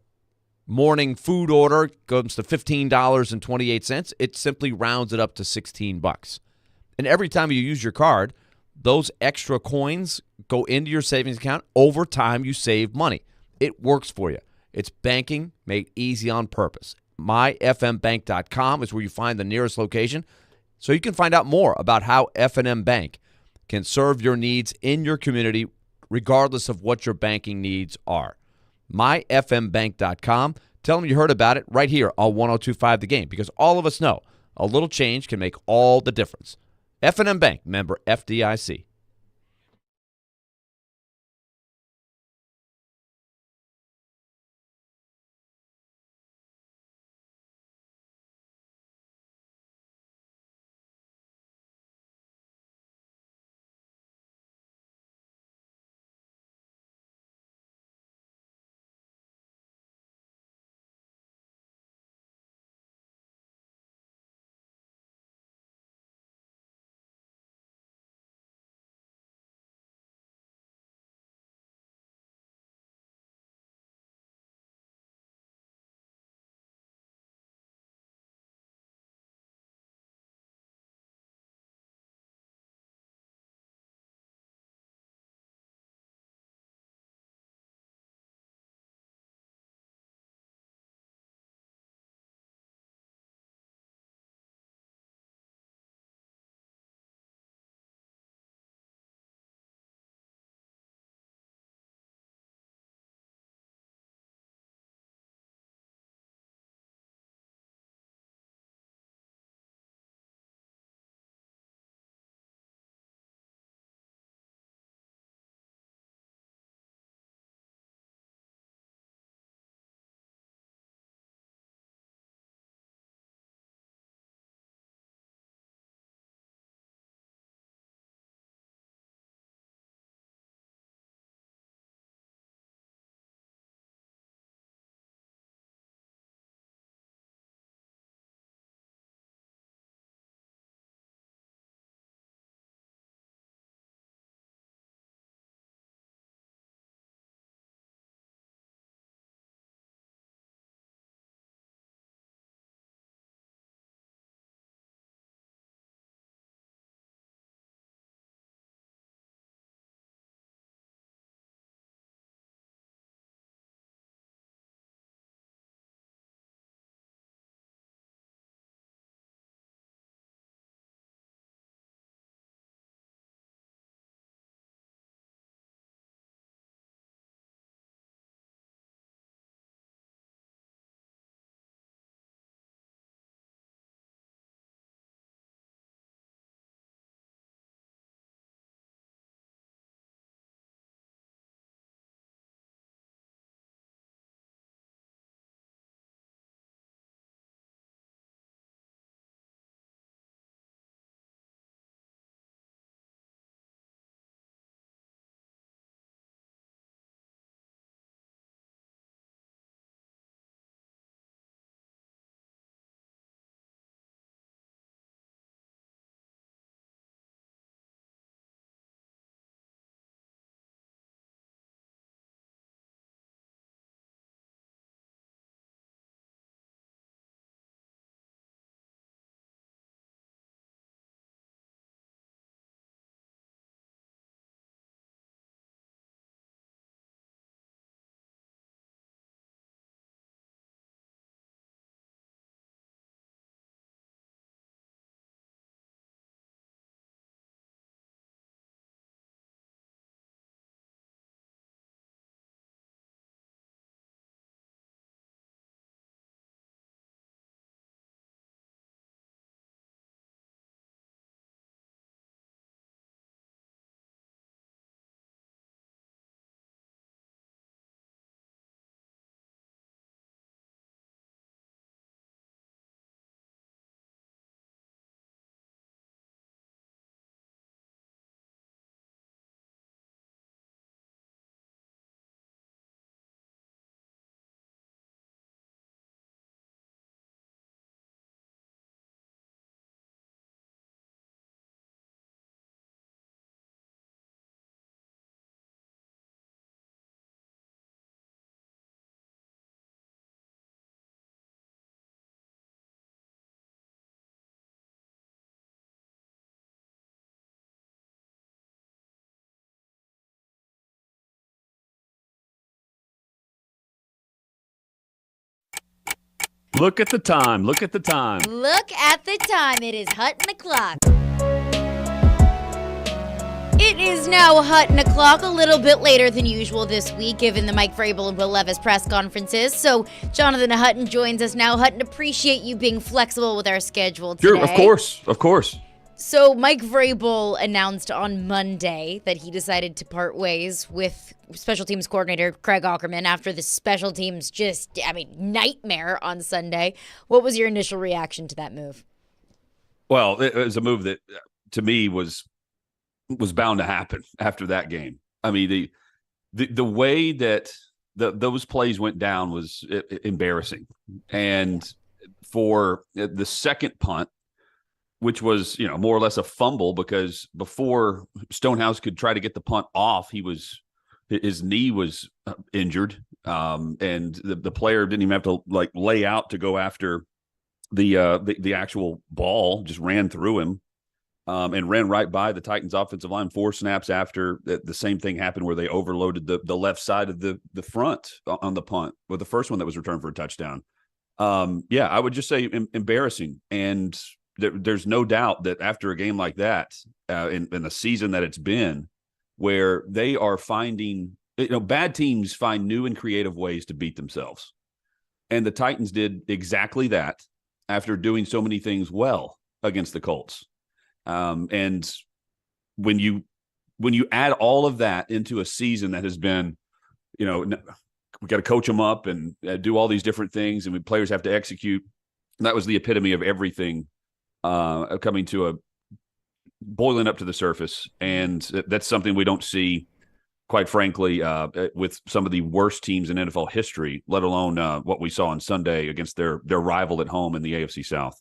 morning food order comes to $15.28, it simply rounds it up to $16. And every time you use your card, those extra coins go into your savings account. Over time, you save money. It works for you. It's banking made easy on purpose. MyFMBank.com is where you find the nearest location, so you can find out more about how F&M Bank can serve your needs in your community regardless of what your banking needs are. MyFMBank.com. Tell them you heard about it right here on 102.5 The Game, because all of us know a little change can make all the difference. F&M Bank, member FDIC. Look at the time. Look at the time. Look at the time. It is Hutton o'clock. It is now Hutton o'clock, a little bit later than usual this week, given the Mike Vrabel and Will Levis press conferences. So Jonathan Hutton joins us now. Hutton, appreciate you being flexible with our schedule today. Sure, of course. So Mike Vrabel announced on Monday that he decided to part ways with special teams coordinator Craig Aukerman after the special teams nightmare on Sunday. What was your initial reaction to that move? Well, it was a move that, to me, was bound to happen after that game. I mean, the way that those plays went down was embarrassing. And for the second punt, which was, more or less a fumble, because before Stonehouse could try to get the punt off, his knee was injured, and the player didn't even have to lay out to go after the actual ball, just ran through him, and ran right by the Titans offensive line 4 snaps after. The same thing happened where they overloaded the left side of the front on the punt with the first one that was returned for a touchdown. I would just say embarrassing. And there's no doubt that after a game like that, in the season that it's been, where they are finding, bad teams find new and creative ways to beat themselves. And the Titans did exactly that after doing so many things well against the Colts. And when you add all of that into a season that has been, we got to coach them up and do all these different things, and players have to execute. That was the epitome of everything coming to a boiling up to the surface. And that's something we don't see, quite frankly, with some of the worst teams in NFL history, let alone what we saw on Sunday against their rival at home in the AFC South.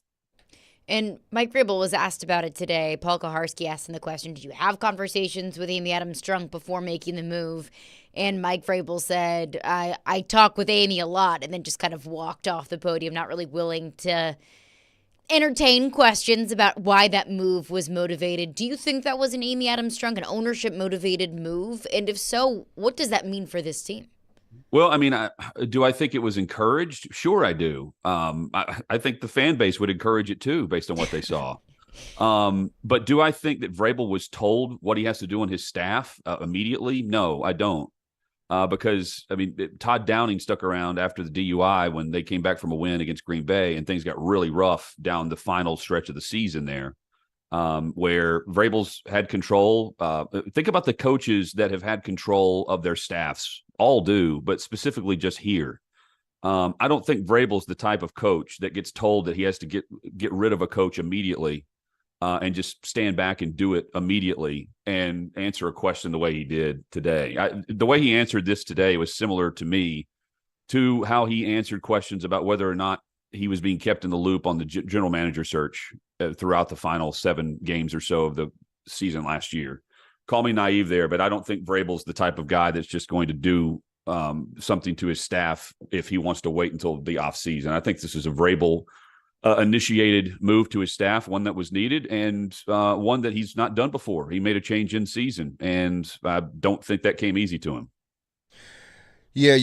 And Mike Vrabel was asked about it today. Paul Kaharski asked him the question, did you have conversations with Amy Adams-Strunk before making the move? And Mike Vrabel said, I talk with Amy a lot, and then just kind of walked off the podium, not really willing to entertain questions about why that move was motivated. Do you think that was an Amy Adams-Strunk, an ownership-motivated move? And if so, what does that mean for this team? Well, I mean, do I think it was encouraged? Sure, I do. I think the fan base would encourage it too, based on what they saw. But do I think that Vrabel was told what he has to do on his staff immediately? No, I don't. Because, I mean, Todd Downing stuck around after the DUI when they came back from a win against Green Bay, and things got really rough down the final stretch of the season there, where Vrabel's had control. Think about the coaches that have had control of their staffs. All do, but specifically just here. I don't think Vrabel's the type of coach that gets told that he has to get rid of a coach immediately and just stand back and do it immediately and answer a question the way he did today. The way he answered this today was similar to me to how he answered questions about whether or not he was being kept in the loop on the general manager search throughout the final 7 games or so of the season last year. Call me naive there, but I don't think Vrabel's the type of guy that's just going to do something to his staff if he wants to wait until the offseason. I think this is a Vrabel initiated move to his staff, one that was needed, and one that he's not done before. He made a change in season, and I don't think that came easy to him. Yeah,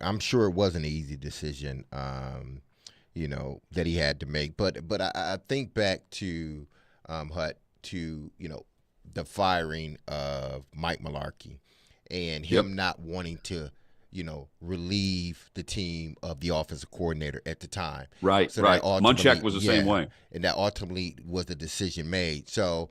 I'm sure it wasn't an easy decision, that he had to make. But I think back to the firing of Mike Mularkey and him not wanting to, relieve the team of the offensive coordinator at the time. Right, so right. Munchak was the same way. And that ultimately was the decision made. So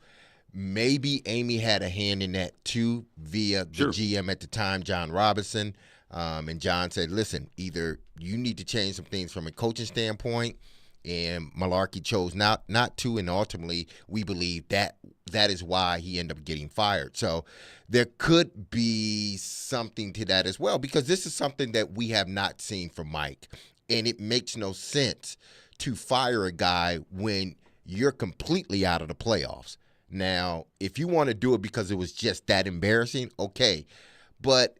maybe Amy had a hand in that too via the GM at the time, John Robinson. And John said, listen, either you need to change some things from a coaching standpoint, and Mularkey chose not to, and ultimately we believe that is why he ended up getting fired. So there could be something to that as well, because this is something that we have not seen from Mike, and it makes no sense to fire a guy when you're completely out of the playoffs. Now, if you want to do it because it was just that embarrassing, okay, but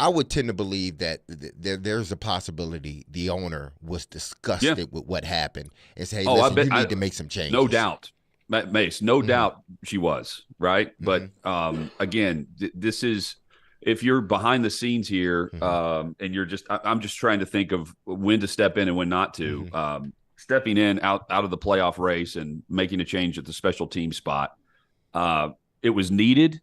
I would tend to believe that there's a possibility the owner was disgusted with what happened and say, hey, listen, you need to make some changes. No doubt. Mace, no doubt she was, right? Mm-hmm. But, again, this is if you're behind the scenes here, and you're I'm just trying to think of when to step in and when not to. Stepping in out of the playoff race and making a change at the special team spot, it was needed.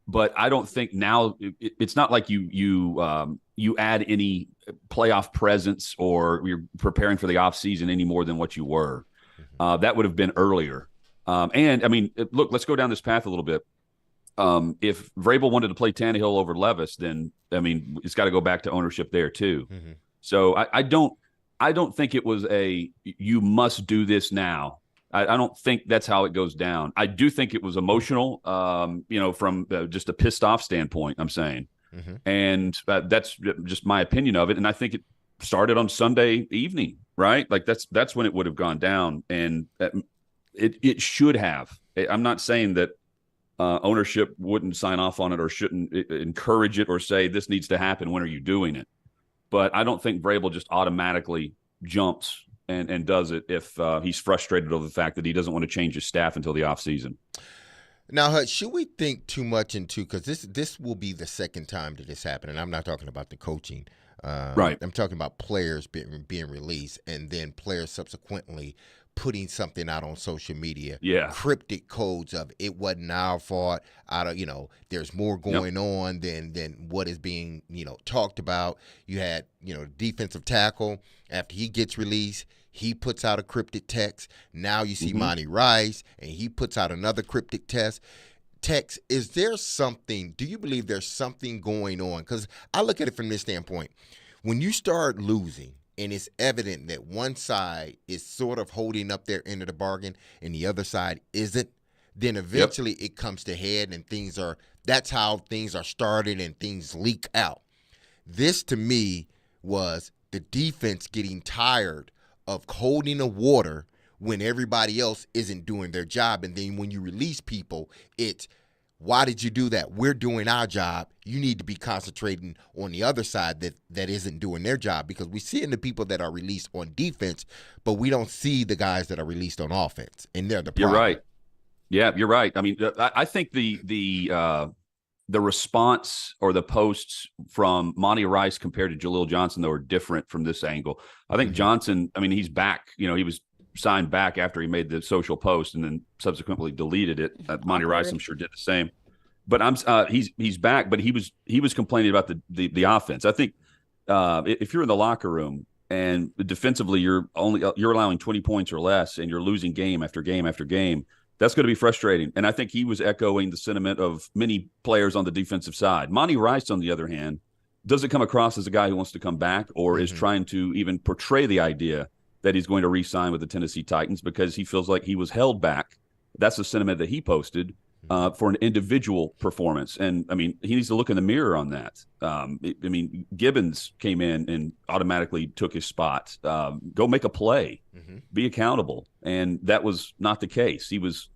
But I don't think now it's not like you add any playoff presence or you're preparing for the off season any more than what you were. That would have been earlier. And I mean, look, let's go down this path a little bit. If Vrabel wanted to play Tannehill over Levis, then I mean, it's got to go back to ownership there too. So I don't think it was you must do this now. I don't think that's how it goes down. I do think it was emotional, from just a pissed off standpoint, I'm saying. And that's just my opinion of it. And I think it started on Sunday evening, right? Like that's when it would have gone down. And it should have. I'm not saying that ownership wouldn't sign off on it or shouldn't encourage it or say this needs to happen. When are you doing it? But I don't think Vrabel just automatically jumps and does it if he's frustrated over the fact that he doesn't want to change his staff until the offseason. Now, Hutch, should we think too much into, because this will be the second time that this happened, and I'm not talking about the coaching. Right. I'm talking about players being released and then players subsequently putting something out on social media. Yeah. Cryptic codes of it wasn't our fault. There's more going on than what is being, talked about. You had, defensive tackle, after he gets released, he puts out a cryptic text. Now you see Monty Rice, and he puts out another cryptic text. Is there something, do you believe there's something going on? Because I look at it from this standpoint. When you start losing, and it's evident that one side is sort of holding up their end of the bargain and the other side isn't, then eventually it comes to head and that's how things are started and things leak out. This, to me, was the defense getting tired of holding the water when everybody else isn't doing their job. And then when you release people, it's, why did you do that? We're doing our job. You need to be concentrating on the other side that isn't doing their job, because we see in the people that are released on defense, but we don't see the guys that are released on offense, and they're the problem. You're right. Yeah, you're right. I mean, I think the response or the posts from Monty Rice compared to Jaleel Johnson, though, are different from this angle. I think Johnson, I mean, he's back. He was signed back after he made the social post and then subsequently deleted it. Monty Rice, I'm sure, did the same. But he's back. But he was complaining about the offense. I think if you're in the locker room and defensively you're allowing 20 points or less and you're losing game after game after game, that's going to be frustrating. And I think he was echoing the sentiment of many players on the defensive side. Monty Rice, on the other hand, doesn't come across as a guy who wants to come back or is trying to even portray the idea that he's going to re-sign with the Tennessee Titans because he feels like he was held back. That's the sentiment that he posted for an individual performance. And, I mean, he needs to look in the mirror on that. Gibbons came in and automatically took his spot. Go make a play. Be accountable. And that was not the case. He was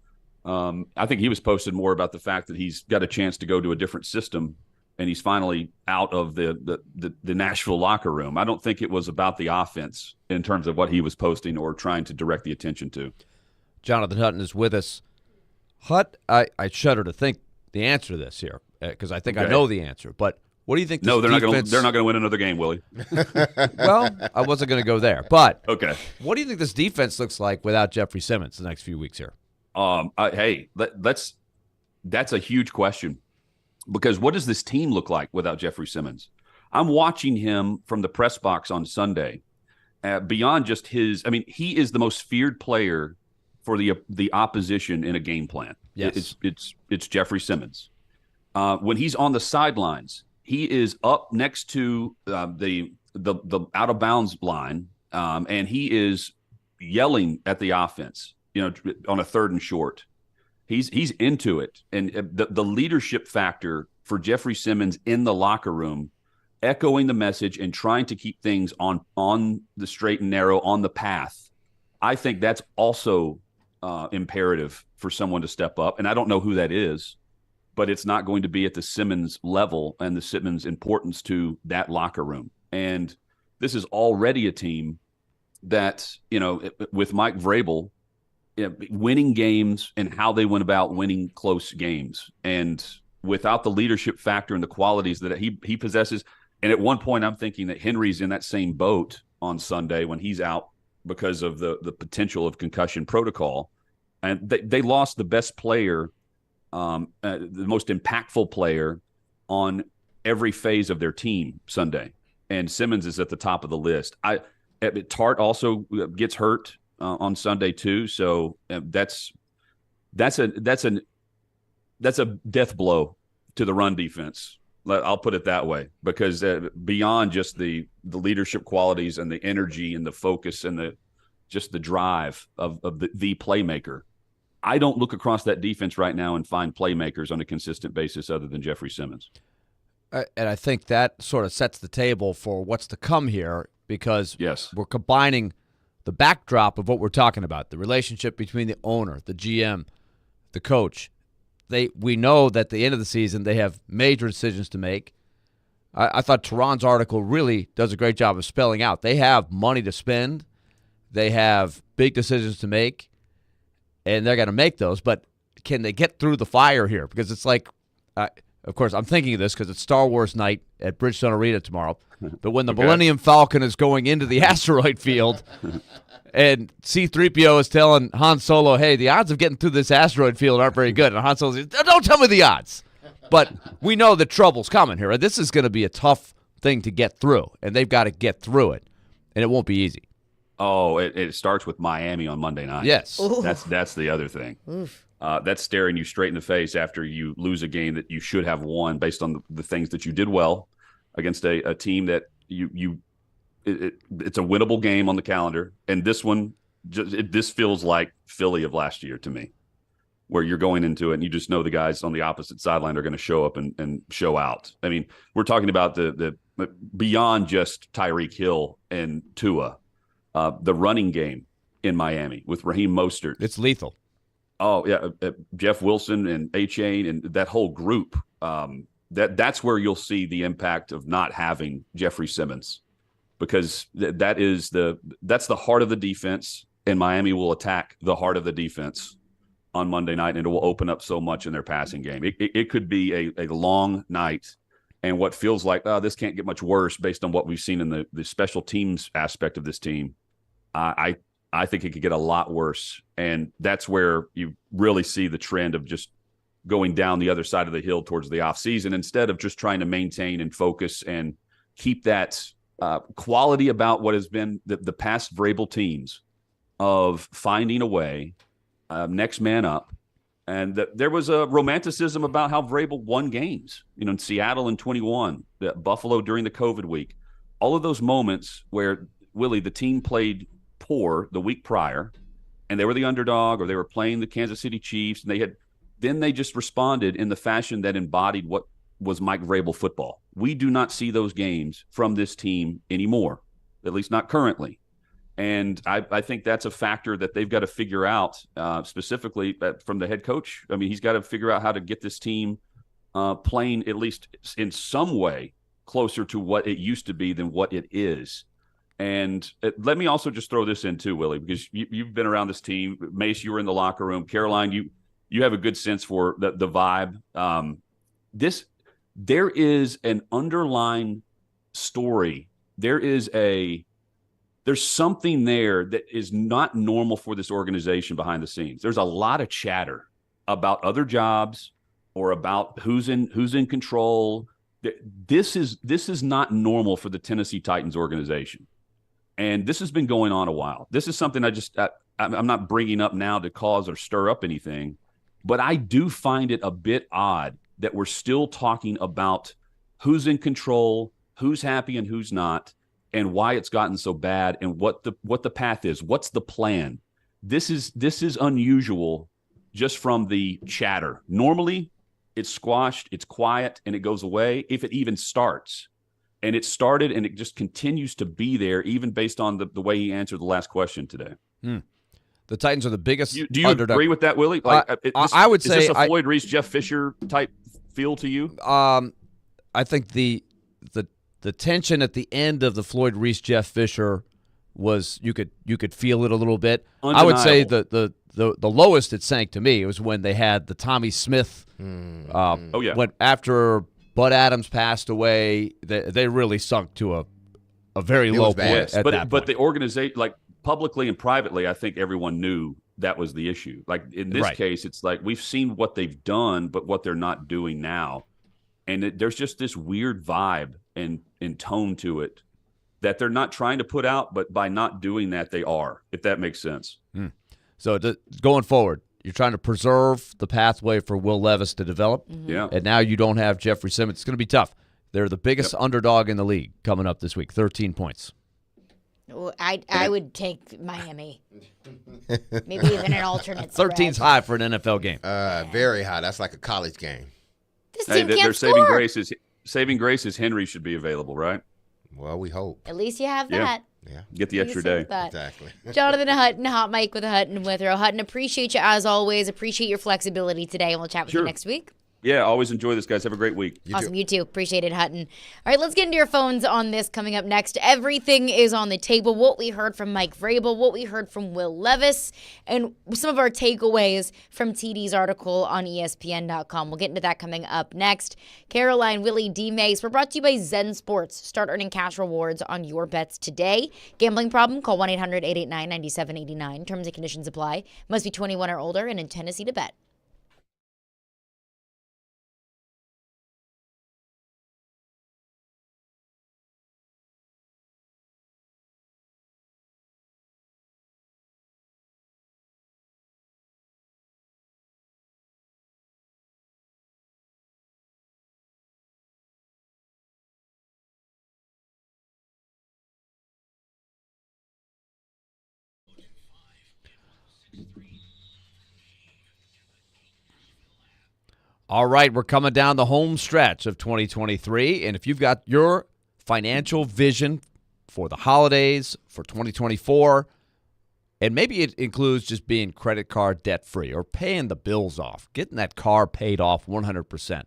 I think he was posted more about the fact that he's got a chance to go to a different system and he's finally out of the Nashville locker room. I don't think it was about the offense in terms of what he was posting or trying to direct the attention to. Jonathan Hutton is with us. Hut, I shudder to think the answer to this here because I think I know the answer. But what do you think? No, they're not going to win another game, Willie. Well, I wasn't going to go there, but okay. What do you think this defense looks like without Jeffrey Simmons the next few weeks here? That's a huge question. Because what does this team look like without Jeffrey Simmons? I'm watching him from the press box on Sunday. Beyond just he is the most feared player for the opposition in a game plan. Yes. It's Jeffrey Simmons. When he's on the sidelines, he is up next to the out of bounds line, and he is yelling at the offense. On a 3rd and short. He's into it. And the leadership factor for Jeffrey Simmons in the locker room, echoing the message and trying to keep things on the straight and narrow, on the path, I think that's also imperative for someone to step up. And I don't know who that is, but it's not going to be at the Simmons level and the Simmons importance to that locker room. And this is already a team that, with Mike Vrabel, winning games and how they went about winning close games. And without the leadership factor and the qualities that he possesses. And at one point, I'm thinking that Henry's in that same boat on Sunday when he's out because of the potential of concussion protocol. And they lost the best player, the most impactful player on every phase of their team Sunday. And Simmons is at the top of the list. Tart also gets hurt on Sunday too. So that's a death blow to the run defense. I'll put it that way, because beyond just the leadership qualities and the energy and the focus and the drive of the playmaker, I don't look across that defense right now and find playmakers on a consistent basis other than Jeffrey Simmons. And I think that sort of sets the table for what's to come here, because yes, we're combining the backdrop of what we're talking about, the relationship between the owner, the GM, the coach. We know that at the end of the season they have major decisions to make. I thought Tehran's article really does a great job of spelling out. They have money to spend. They have big decisions to make, and they're going to make those. But can they get through the fire here? Because it's like, of course, I'm thinking of this because it's Star Wars night at Bridgestone Arena tomorrow. But when the Millennium Falcon is going into the asteroid field and C-3PO is telling Han Solo, hey, the odds of getting through this asteroid field aren't very good. And Han Solo says, don't tell me the odds. But we know the trouble's coming here. This is going to be a tough thing to get through, and they've got to get through it, and it won't be easy. Oh, it starts with Miami on Monday night. Yes. Ooh. That's the other thing. That's staring you straight in the face after you lose a game that you should have won based on the things that you did well against a team that it's a winnable game on the calendar. And this one, this feels like Philly of last year to me, where you're going into it and you just know the guys on the opposite sideline are going to show up and show out. I mean, we're talking about the beyond just Tyreek Hill and Tua, the running game in Miami with Raheem Mostert. It's lethal. Oh, yeah. Jeff Wilson and A-Chain and that whole group. That's where you'll see the impact of not having Jeffrey Simmons, because that's the heart of the defense, and Miami will attack the heart of the defense on Monday night, and it will open up so much in their passing game. It could be a long night, and what feels like, this can't get much worse based on what we've seen in the special teams aspect of this team. I think it could get a lot worse, and that's where you really see the trend of just going down the other side of the hill towards the offseason instead of just trying to maintain and focus and keep that quality about what has been the past Vrabel teams of finding a way, next man up. And there was a romanticism about how Vrabel won games, in Seattle in 21, Buffalo during the COVID week. All of those moments where, Willie, the team played poor the week prior, and they were the underdog, or they were playing the Kansas City Chiefs, and they just responded in the fashion that embodied what was Mike Vrabel football. We do not see those games from this team anymore, at least not currently. And I think that's a factor that they've got to figure out, specifically from the head coach. I mean, he's got to figure out how to get this team playing at least in some way closer to what it used to be than what it is. And let me also just throw this in too, Willie, because you've been around this team. Mace, you were in the locker room. Caroline, you have a good sense for the vibe. There is an underlying story. There's something there that is not normal for this organization behind the scenes. There's a lot of chatter about other jobs or about who's in control. This is not normal for the Tennessee Titans organization. And this has been going on a while. This is something I'm not bringing up now to cause or stir up anything, but I do find it a bit odd that we're still talking about who's in control, who's happy and who's not, and why it's gotten so bad, and what the path is. What's the plan? This is unusual just from the chatter. Normally, it's squashed, it's quiet, and it goes away if it even starts. And it started, and it just continues to be there, even based on the way he answered the last question today. The Titans are the biggest. Do you agree with that, Willie? I would say, is this a Floyd Reese, Jeff Fisher type feel to you? I think the tension at the end of the Floyd Reese, Jeff Fisher was you could feel it a little bit. Undeniable. I would say the the lowest it sank to me was when they had the Tommy Smith. Oh yeah. When after Bud Adams passed away, they really sunk to a very low point at that point. But the organization, like publicly and privately, I think everyone knew that was the issue. Like in this case, it's like we've seen what they've done, but what they're not doing now, and there's just this weird vibe and tone to it that they're not trying to put out, but by not doing that, they are. If that makes sense. So going forward, you're trying to preserve the pathway for Will Levis to develop. Yeah. And now you don't have Jeffrey Simmons. It's going to be tough. They're the biggest underdog in the league coming up this week, 13 points. I would take Miami. Maybe even an alternate spread. 13's high for an NFL game. Very high. That's like a college game. This team can't their score. saving grace is Henry should be available, right? Well, we hope. At least you have that. Yeah. Get the extra day. Exactly. Jonathan Hutton, Hot Mike with Hutton and Withrow. Hutton, appreciate you as always. Appreciate your flexibility today, and we'll chat with you next week. Yeah, always enjoy this, guys. Have a great week. Awesome. You too. Appreciate it, Hutton. All right, let's get into your phones on this coming up next. Everything is on the table. What we heard from Mike Vrabel, what we heard from Will Levis, and some of our takeaways from TD's article on ESPN.com. We'll get into that coming up next. Caroline, Willy, D-Mase. We're brought to you by Zen Sports. Start earning cash rewards on your bets today. Gambling problem? Call 1-800-889-9789. Terms and conditions apply. Must be 21 or older and in Tennessee to bet. All right, we're coming down the home stretch of 2023, and if you've got your financial vision for the holidays, for 2024, and maybe it includes just being credit card debt-free or paying the bills off, getting that car paid off 100%.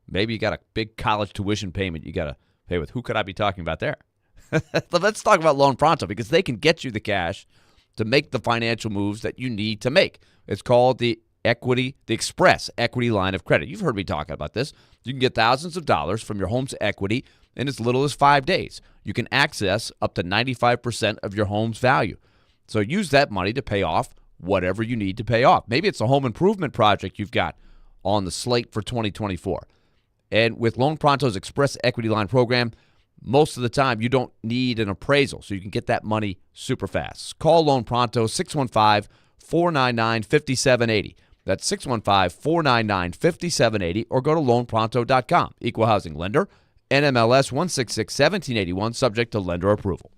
Maybe you got a big college tuition payment you got to pay with. Who could I be talking about there? Let's talk about Loan Pronto, because they can get you the cash to make the financial moves that you need to make. It's called the Express Equity Line of Credit. You've heard me talking about this. You can get thousands of dollars from your home's equity in as little as 5 days. You can access up to 95% of your home's value. So use that money to pay off whatever you need to pay off. Maybe it's a home improvement project you've got on the slate for 2024. And with Loan Pronto's Express Equity Line program, most of the time you don't need an appraisal, so you can get that money super fast. Call Loan Pronto 615-499-5780. That's 615-499-5780, or go to loanpronto.com. Equal housing lender, NMLS 1661781, subject to lender approval.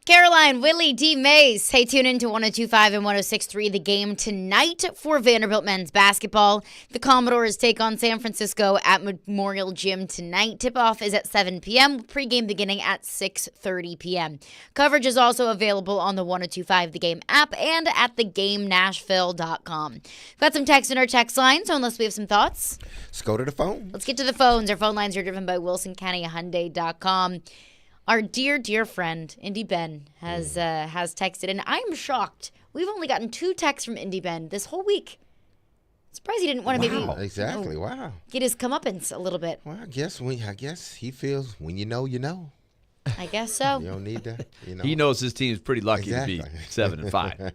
Caroline, Willy, D-Mase. Hey, tune in to 102.5 and 106.3 The Game tonight for Vanderbilt men's basketball. The Commodores take on San Francisco at Memorial Gym tonight. Tip-off is at 7 p.m., pregame beginning at 6:30 p.m. Coverage is also available on the 102.5 The Game app and at thegamenashville.com. Got some text in our text line, so unless we have some thoughts, let's go to the phone. Let's get to the phones. Our phone lines are driven by WilsonCountyHyundai.com. Our dear friend, Indy Ben, has texted, and I'm shocked. We've only gotten 2 texts from Indy Ben this whole week. Surprised he didn't want to Exactly. Wow. Get his comeuppance a little bit. Well, I guess he feels when you know, you know. I guess so. You don't need to, He knows his team's pretty lucky to be 7-5.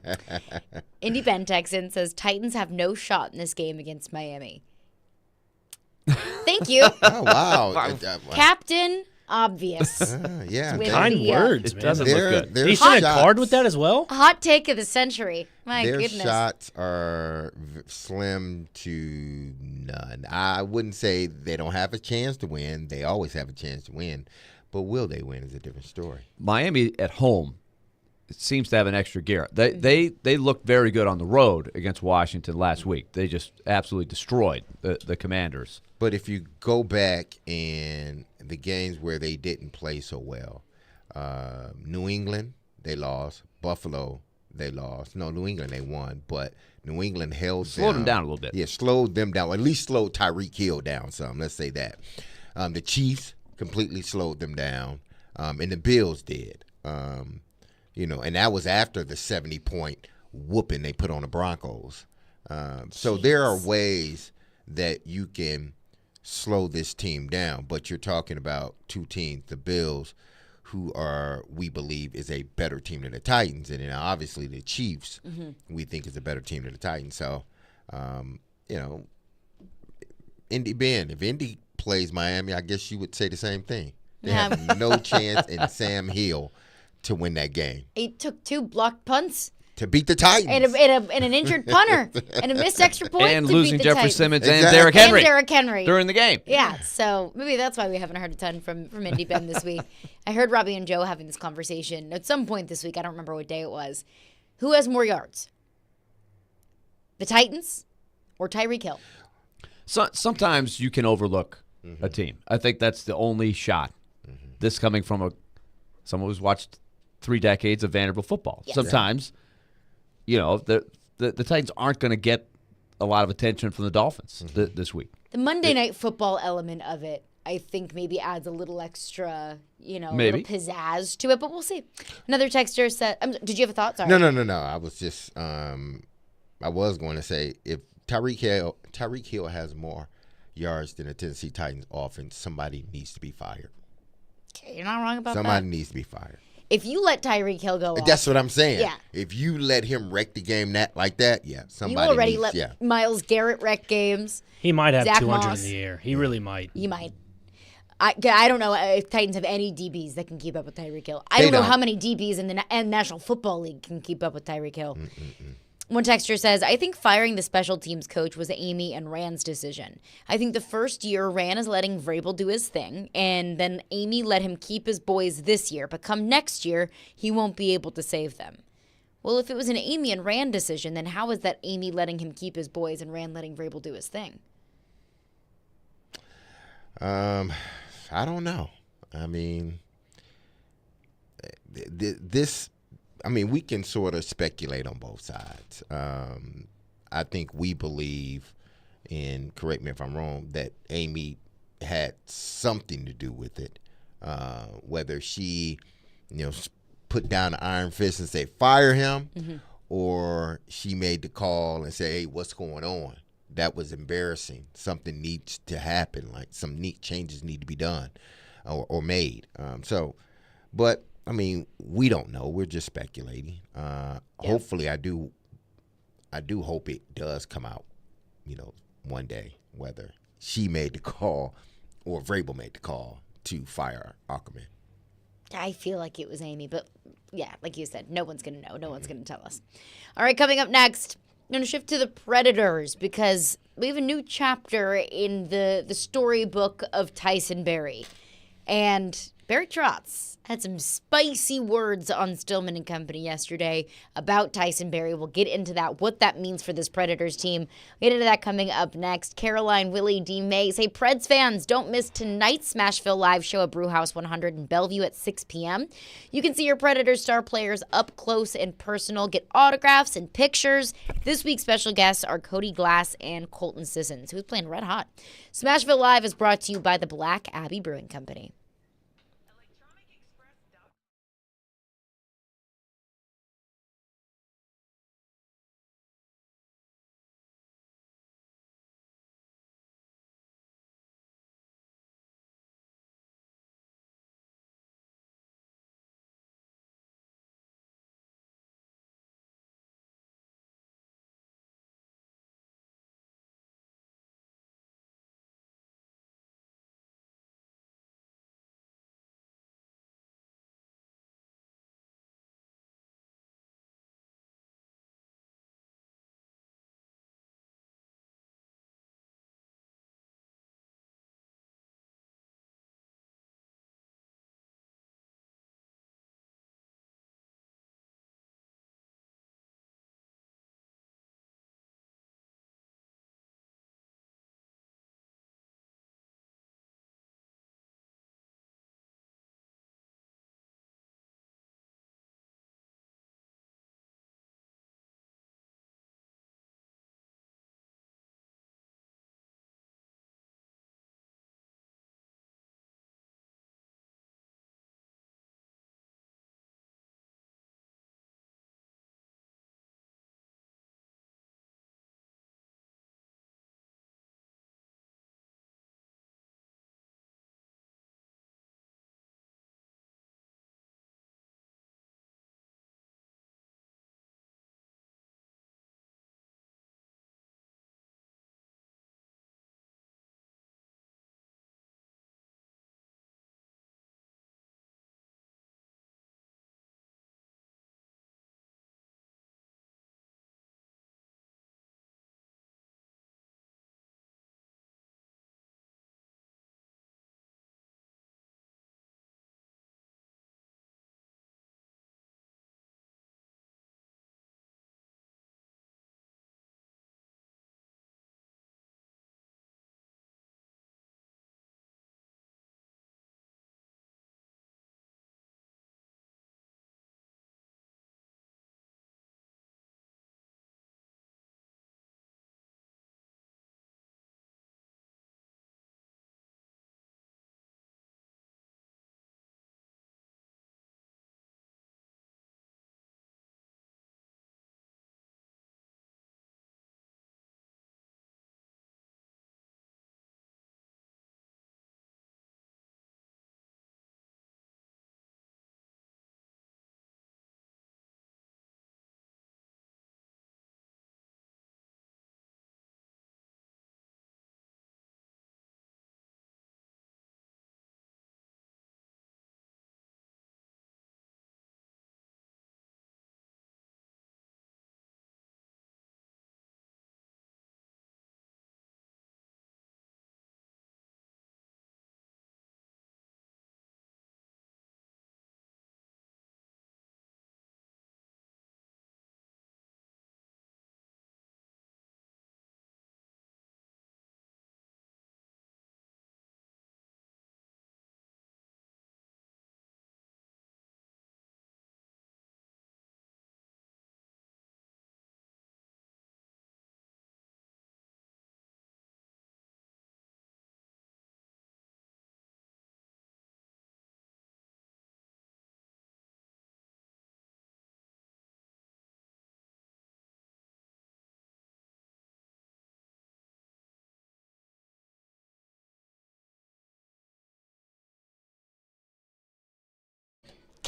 Indy Ben texts in, says, Titans have no shot in this game against Miami. Thank you. Oh, wow. Captain Obvious. Yeah. Kind words, man. It doesn't look good. He should have card with that as well. Hot take of the century. My their goodness. shots are slim to none. I wouldn't say they don't have a chance to win. They always have a chance to win. But will they win is a different story. Miami at home seems to have an extra gear. They looked very good on the road against Washington last week. They just absolutely destroyed the Commanders. But if you go back in the games where they didn't play so well, New England, they lost. Buffalo, they lost. No, New England, they won. But New England slowed them down a little bit. Yeah, slowed them down. At least slowed Tyreek Hill down some. Let's say that. The Chiefs completely slowed them down, and the Bills did. And that was after the 70-point whooping they put on the Broncos. So there are ways that you can slow this team down, but you're talking about 2 teams, the Bills, who we believe is a better team than the Titans, and then obviously the Chiefs, we think is a better team than the Titans. So, Indy Ben, if Indy plays Miami, I guess you would say the same thing. They have no chance in Sam Hill to win that game. He took 2 blocked punts to beat the Titans. And an injured punter and a missed extra point. And to losing beat the Jeffrey Titans. Simmons and Derrick Henry. During the game. Yeah, so maybe that's why we haven't heard a ton from Indy Ben this week. I heard Robbie and Joe having this conversation at some point this week. I don't remember what day it was. Who has more yards? The Titans or Tyreek Hill? So, sometimes you can overlook a team. I think that's the only shot. This coming from someone who's watched 3 decades of Vanderbilt football. Yes. Sometimes, the Titans aren't going to get a lot of attention from the Dolphins this week. The Monday Night Football element of it, I think, maybe adds a little extra, little pizzazz to it, but we'll see. Another texter said, did you have a thought? Sorry. No. I was just, I was going to say, if Tyreek Hill has more yards than the Tennessee Titans offense, somebody needs to be fired. Okay, you're not wrong about that. Somebody needs to be fired. If you let Tyreek Hill go off. That's what I'm saying. Yeah. If you let him wreck the game like that, somebody You already needs, let Myles Garrett wreck games. He might have Zach 200 Moss. in the air. He really might. You might. I don't know if Titans have any DBs that can keep up with Tyreek Hill. I don't know how many DBs in the National Football League can keep up with Tyreek Hill. One texter says, I think firing the special teams coach was Amy and Rand's decision. I think the first year Rand is letting Vrabel do his thing, and then Amy let him keep his boys this year. But come next year, he won't be able to save them. Well, if it was an Amy and Rand decision, then how is that Amy letting him keep his boys and Rand letting Vrabel do his thing? I don't know. I mean, we can sort of speculate on both sides. I think we believe, and correct me if I'm wrong, that Amy had something to do with it. Whether she, put down the iron fist and say, fire him, or she made the call and say, hey, what's going on? That was embarrassing. Something needs to happen. Like some neat changes need to be done or made. But we don't know. We're just speculating. Hopefully, I do hope it does come out, one day, whether she made the call or Vrabel made the call to fire Ackerman. I feel like it was Amy, but yeah, like you said, no one's going to know. No one's going to tell us. All right, coming up next, I'm going to shift to the Predators because we have a new chapter in the storybook of Tyson Berry. And Barry Trotz had some spicy words on Stillman and Company yesterday about Tyson Berry. We'll get into that, what that means for this Predators team. We'll get into that coming up next. Caroline, Willy, D-Mase. Hey, Preds fans, don't miss tonight's Smashville live show at Brewhouse 100 in Bellevue at 6 p.m. You can see your Predators star players up close and personal, get autographs and pictures. This week's special guests are Cody Glass and Colton Sissons, who's playing red hot. Smashville Live is brought to you by the Black Abbey Brewing Company.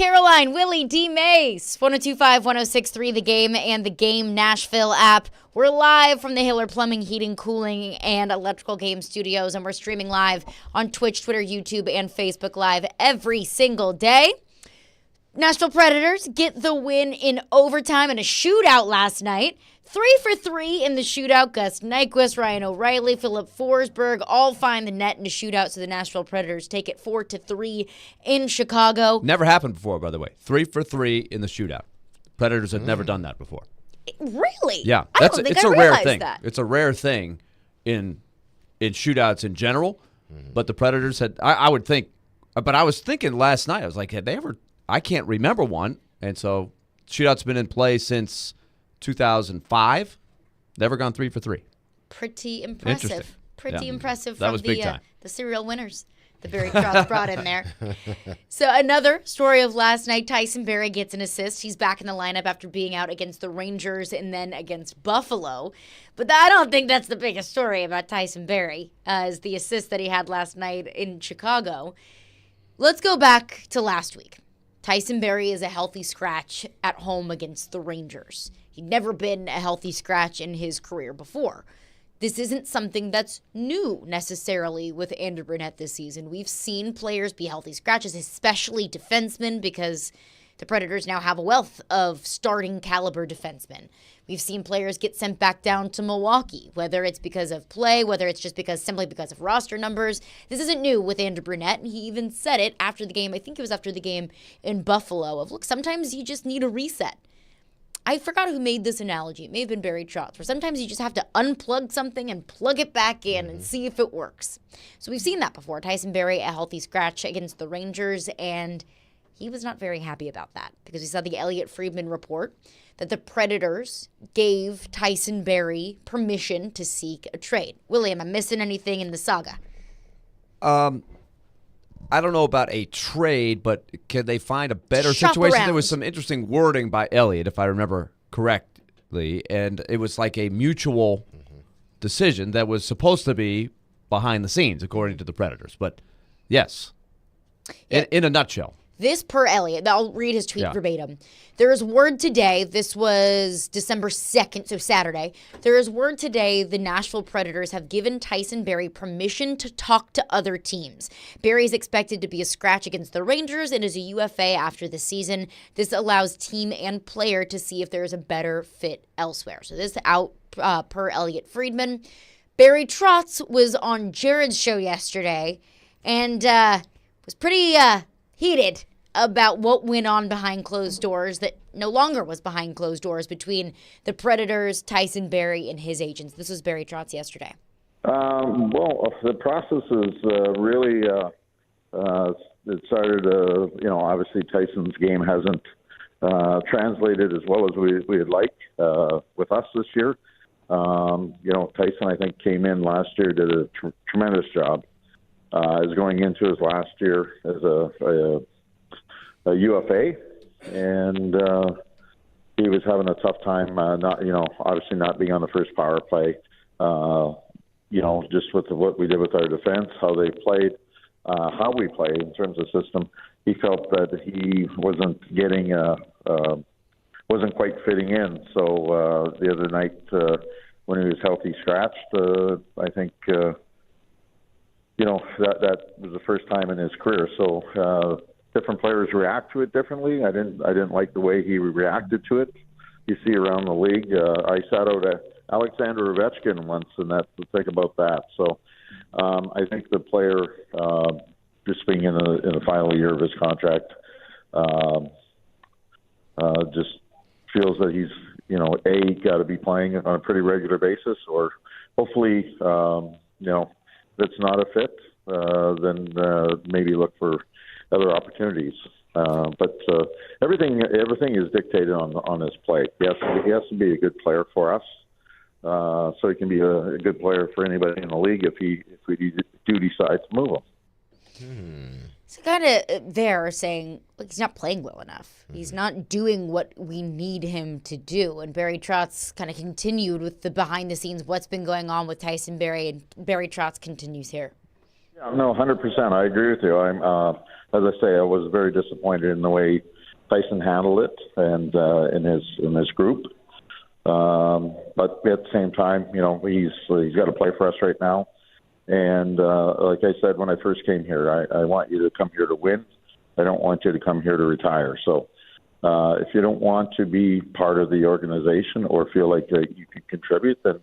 Caroline, Willy, D-Mase, 102.5, 106.3 The Game and the Game Nashville app. We're live from the Hiller Plumbing, Heating, Cooling, and Electrical Game Studios, and we're streaming live on Twitch, Twitter, YouTube, and Facebook Live every single day. Nashville Predators get the win in overtime in a shootout last night. 3 for 3 in the shootout. Gus Nyquist, Ryan O'Reilly, Philip Forsberg all find the net in a shootout, so the Nashville Predators take it 4-3 in Chicago. Never happened before, by the way. 3 for 3 in the shootout. Predators had never done that before. Really? Yeah, I don't think it's I a rare realized thing. that. It's a rare thing in shootouts in general. But the Predators had, I would think, but I was thinking last night, I was like, had they ever? I can't remember one, and so shootouts been in play since 2005. Never gone 3 for 3. Pretty impressive. Interesting. Pretty Yeah. impressive That from was big time. The serial winners. The Barry Trotz brought in there. So another story of last night, Tyson Barrie gets an assist. He's back in the lineup after being out against the Rangers and then against Buffalo. But I don't think that's the biggest story about Tyson Barrie, is the assist that he had last night in Chicago. Let's go back to last week. Tyson Barrie is a healthy scratch at home against the Rangers. He'd never been a healthy scratch in his career before. This isn't something that's new necessarily with Andrew Brunette this season. We've seen players be healthy scratches, especially defensemen, because the Predators now have a wealth of starting caliber defensemen. We've seen players get sent back down to Milwaukee, whether it's because of play, whether it's just simply because of roster numbers. This isn't new with Andrew Brunette, and he even said it after the game. I think it was after the game in Buffalo of, look, sometimes you just need a reset. I forgot who made this analogy. It may have been Barry Trotz, where sometimes you just have to unplug something and plug it back in and see if it works. So we've seen that before. Tyson Barrie, a healthy scratch against the Rangers, and he was not very happy about that because we saw the Elliot Friedman report that the Predators gave Tyson Barrie permission to seek a trade. Willie, am I missing anything in the saga? I don't know about a trade, but can they find a better Shop situation? around. There was some interesting wording by Elliott, if I remember correctly, and it was like a mutual decision that was supposed to be behind the scenes, according to the Predators. But yes, in a nutshell. This per Elliott, I'll read his tweet Yeah. verbatim. There is word today, this was December 2nd, so Saturday. There is word today the Nashville Predators have given Tyson Barrie permission to talk to other teams. Barrie is expected to be a scratch against the Rangers and is a UFA after the season. This allows team and player to see if there is a better fit elsewhere. So this is out per Elliot Friedman. Barry Trotz was on Jared's show yesterday and was pretty heated about what went on behind closed doors that no longer was behind closed doors between the Predators, Tyson Barrie, and his agents. This was Barry Trotz yesterday. Well, the process is really it started. Obviously Tyson's game hasn't translated as well as we'd like with us this year. Tyson, I think, came in last year, did a tremendous job. Is going into his last year as a UFA, and he was having a tough time. Obviously not being on the first power play. Just with what we did with our defense, how they played, how we play in terms of system. He felt that he wasn't getting, wasn't quite fitting in. So the other night when he was healthy scratched, I think. That was the first time in his career. So different players react to it differently. I didn't like the way he reacted to it. You see around the league. I sat out at Alexander Ovechkin once, and think about that. So I think the player, just being in the final year of his contract, just feels that he's got to be playing on a pretty regular basis, or hopefully if it's not a fit, then maybe look for other opportunities. But everything is dictated on his play. He has to be a good player for us, so he can be a good player for anybody in the league if we do decide to move him. So kind of there saying, look, he's not playing well enough. He's not doing what we need him to do. And Barry Trotz kind of continued with the behind the scenes, what's been going on with Tyson Barrie, and Barry Trotz continues here. Yeah, no, 100%. I agree with you. I'm, as I say, I was very disappointed in the way Tyson handled it and in his group. But at the same time, he's got to play for us right now. And like I said when I first came here, I want you to come here to win. I don't want you to come here to retire. So if you don't want to be part of the organization or feel like you can contribute, then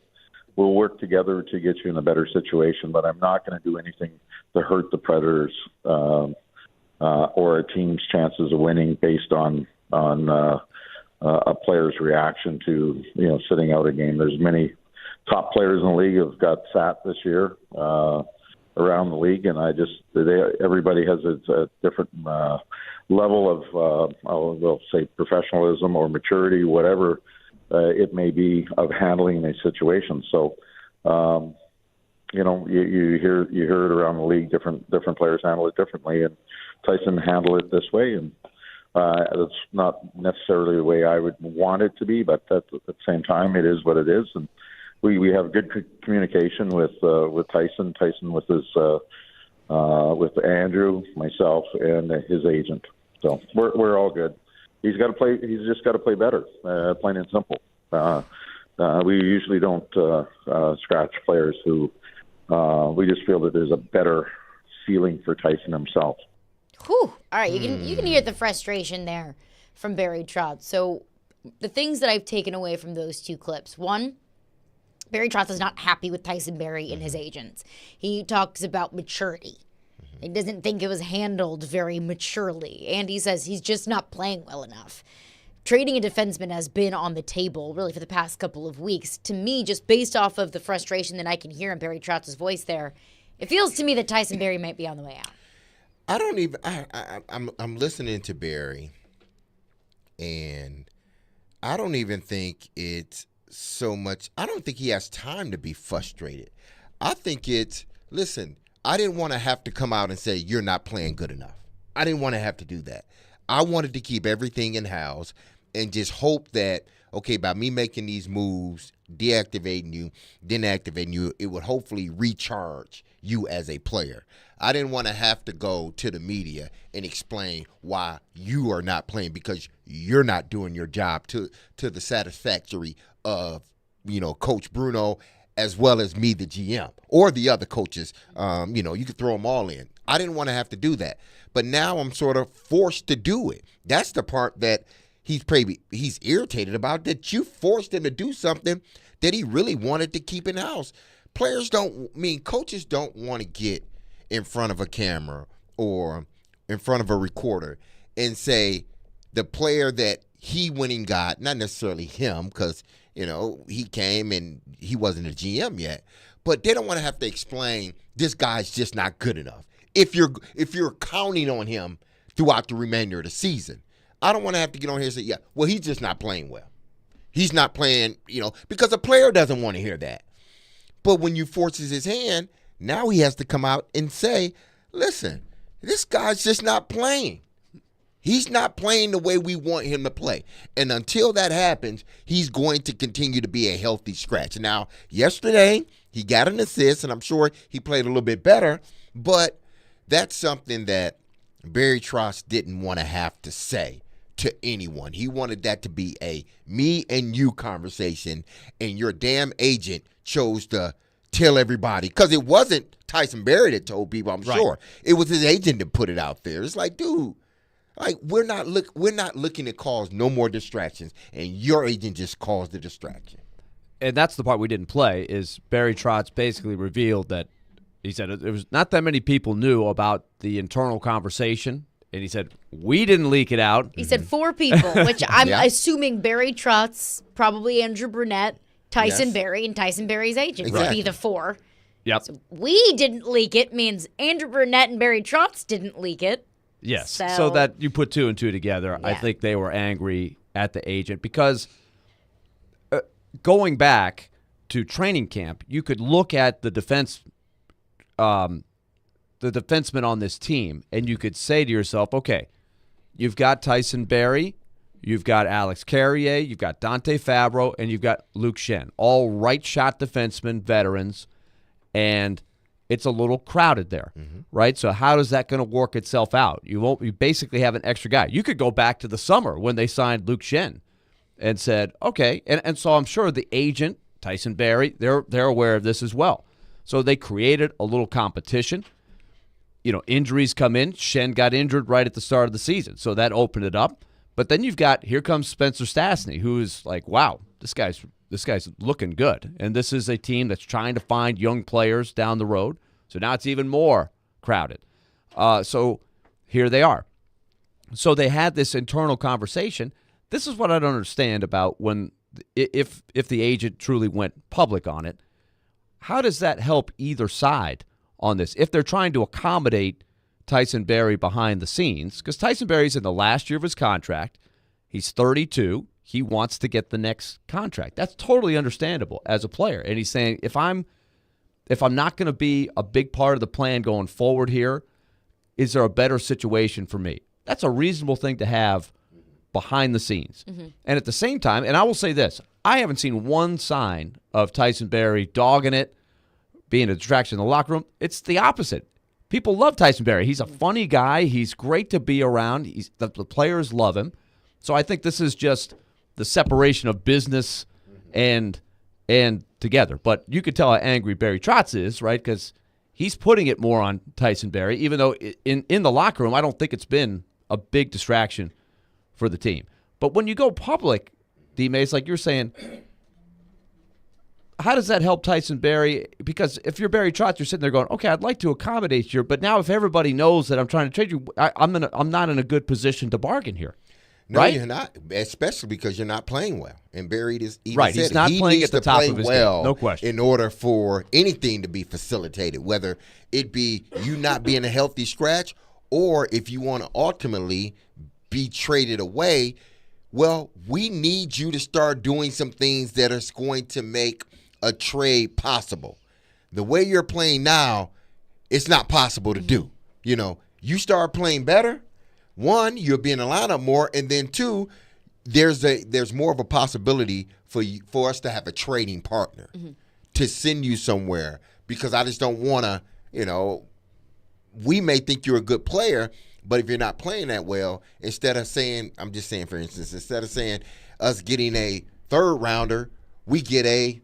we'll work together to get you in a better situation. But I'm not going to do anything to hurt the Predators or a team's chances of winning based on a player's reaction to sitting out a game. There's many top players in the league who've got sat this year around the league, and everybody has a different level of we'll say professionalism or maturity, whatever it may be, of handling a situation. So you hear it around the league. Different players handle it differently, and Tyson handled it this way, and it's not necessarily the way I would want it to be, but at the same time, it is what it is, and we have good communication with Tyson with his with Andrew, myself, and his agent. So we're all good. He's just got to play better, plain and simple. We usually don't scratch players who we just feel that there's a better ceiling for Tyson himself. Whew. All right, you can hear the frustration there from Barry Trotz. So the things that I've taken away from those two clips: one, Barry Trotz is not happy with Tyson Barrie and his agents. He talks about maturity. He doesn't think it was handled very maturely, and he says he's just not playing well enough. Trading a defenseman has been on the table really for the past couple of weeks. To me, just based off of the frustration that I can hear in Barry Trotz's voice there, it feels to me that Tyson Barrie might be on the way out. I don't even. I'm listening to Barry, and I don't even think it's so much. I don't think he has time to be frustrated. I think it's, listen, I didn't want to have to come out and say you're not playing good enough. I didn't want to have to do that. I wanted to keep everything in house and just hope that, okay, by me making these moves, deactivating you, then activating you, it would hopefully recharge you as a player. I didn't want to have to go to the media and explain why you are not playing because you're not doing your job to the satisfactory of, Coach Bruno as well as me, the GM, or the other coaches. You could throw them all in. I didn't want to have to do that. But now I'm sort of forced to do it. That's the part that he's irritated about, that you forced him to do something that he really wanted to keep in house. Coaches don't want to get in front of a camera or in front of a recorder and say the player that he went and got, not necessarily him, because he came and he wasn't a GM yet, but they don't want to have to explain this guy's just not good enough. If you're counting on him throughout the remainder of the season, I don't want to have to get on here and say, yeah, well, he's just not playing well. He's not playing, because a player doesn't want to hear that. But when you forces his hand, now he has to come out and say, listen, this guy's just not playing. He's not playing the way we want him to play. And until that happens, he's going to continue to be a healthy scratch. Now, yesterday, he got an assist, and I'm sure he played a little bit better, but that's something that Barry Trotz didn't want to have to say to anyone. He wanted that to be a me and you conversation, and your damn agent chose to tell everybody, because it wasn't Tyson Barrie that told people, I'm sure. It was his agent that put it out there. It's like, dude, we're not looking to cause no more distractions, and your agent just caused the distraction. And that's the part we didn't play, is Barry Trotz basically revealed that he said there was not that many people knew about the internal conversation, and he said, we didn't leak it out. He said 4 people, which I'm assuming Barry Trotz, probably Andrew Brunette, Tyson Barrie, and Tyson Barrie's agent would be the 4. Yep. So we didn't leak it means Andrew Brunette and Barry Trotz didn't leak it. Yes. So that you put 2 and 2 together, I think they were angry at the agent because going back to training camp, you could look at the defensemen on this team, and you could say to yourself, okay, you've got Tyson Barrie, you've got Alex Carrier, you've got Dante Fabro, and you've got Luke Shen, all right-shot defensemen, veterans, and it's a little crowded there, right? So how is that going to work itself out? You basically have an extra guy. You could go back to the summer when they signed Luke Shen and said, okay, and so I'm sure the agent, Tyson Barrie, they're aware of this as well. So they created a little competition. injuries come in. Shen got injured right at the start of the season, so that opened it up. But then here comes Spencer Stastny, who is like, wow, this guy's looking good. And this is a team that's trying to find young players down the road. So now it's even more crowded. So here they are. So they had this internal conversation. This is what I don't understand about if the agent truly went public on it. How does that help either side on this? If they're trying to accommodate Tyson Barrie behind the scenes, because Tyson Barrie's in the last year of his contract. He's 32. He wants to get the next contract. That's totally understandable as a player. And he's saying, if I'm not going to be a big part of the plan going forward here, is there a better situation for me? That's a reasonable thing to have behind the scenes. Mm-hmm. And at the same time, and I will say this, I haven't seen one sign of Tyson Barrie dogging it, being a distraction in the locker room. It's the opposite. People love Tyson Barrie. He's a funny guy. He's great to be around. The players love him. So I think this is just the separation of business and together. But you could tell how angry Barry Trotz is, right? Because he's putting it more on Tyson Barrie, even though in the locker room, I don't think it's been a big distraction for the team. But when you go public, D-Mase, like you're saying, how does that help Tyson Barrie? Because if you're Barry Trotz, you're sitting there going, okay, I'd like to accommodate you, but now if everybody knows that I'm trying to trade you, I'm not in a good position to bargain here. No, right? You're not, especially because you're not playing well. And Barry is even right. said He's not playing needs at the to top play of his well game. No question. In order for anything to be facilitated, whether it be you not being a healthy scratch or if you want to ultimately be traded away, well, we need you to start doing some things that are going to make a trade possible. The way you're playing now, it's not possible to do. You start playing better, one, you'll be in the lineup more, and then two, there's more of a possibility for us to have a trading partner to send you somewhere, because I just don't want to, we may think you're a good player, but if you're not playing that well, instead of saying, I'm just saying, for instance, instead of saying us getting a third rounder, we get a,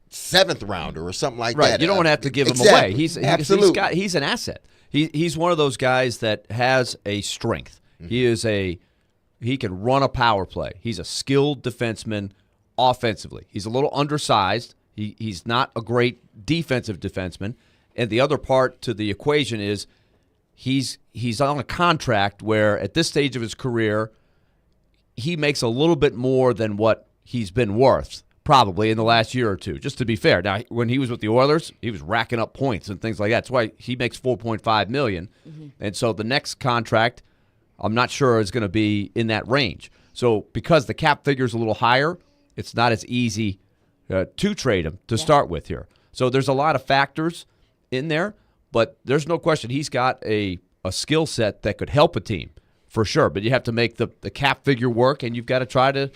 seventh rounder or something like that. Right. You don't want to have to give him exactly. away. Absolutely. He's an asset. He's one of those guys that has a strength. Mm-hmm. He can run a power play. He's a skilled defenseman offensively. He's a little undersized. He's not a great defensive defenseman. And the other part to the equation is he's on a contract where at this stage of his career, he makes a little bit more than what he's been worth probably in the last year or two, just to be fair. Now, when he was with the Oilers, he was racking up points and things like that. That's why he makes $4.5 million. Mm-hmm. And so the next contract, I'm not sure is going to be in that range. So because the cap figure is a little higher, it's not as easy to trade him to start with here. So there's a lot of factors in there, but there's no question he's got a skill set that could help a team for sure. But you have to make the cap figure work, and you've got to try to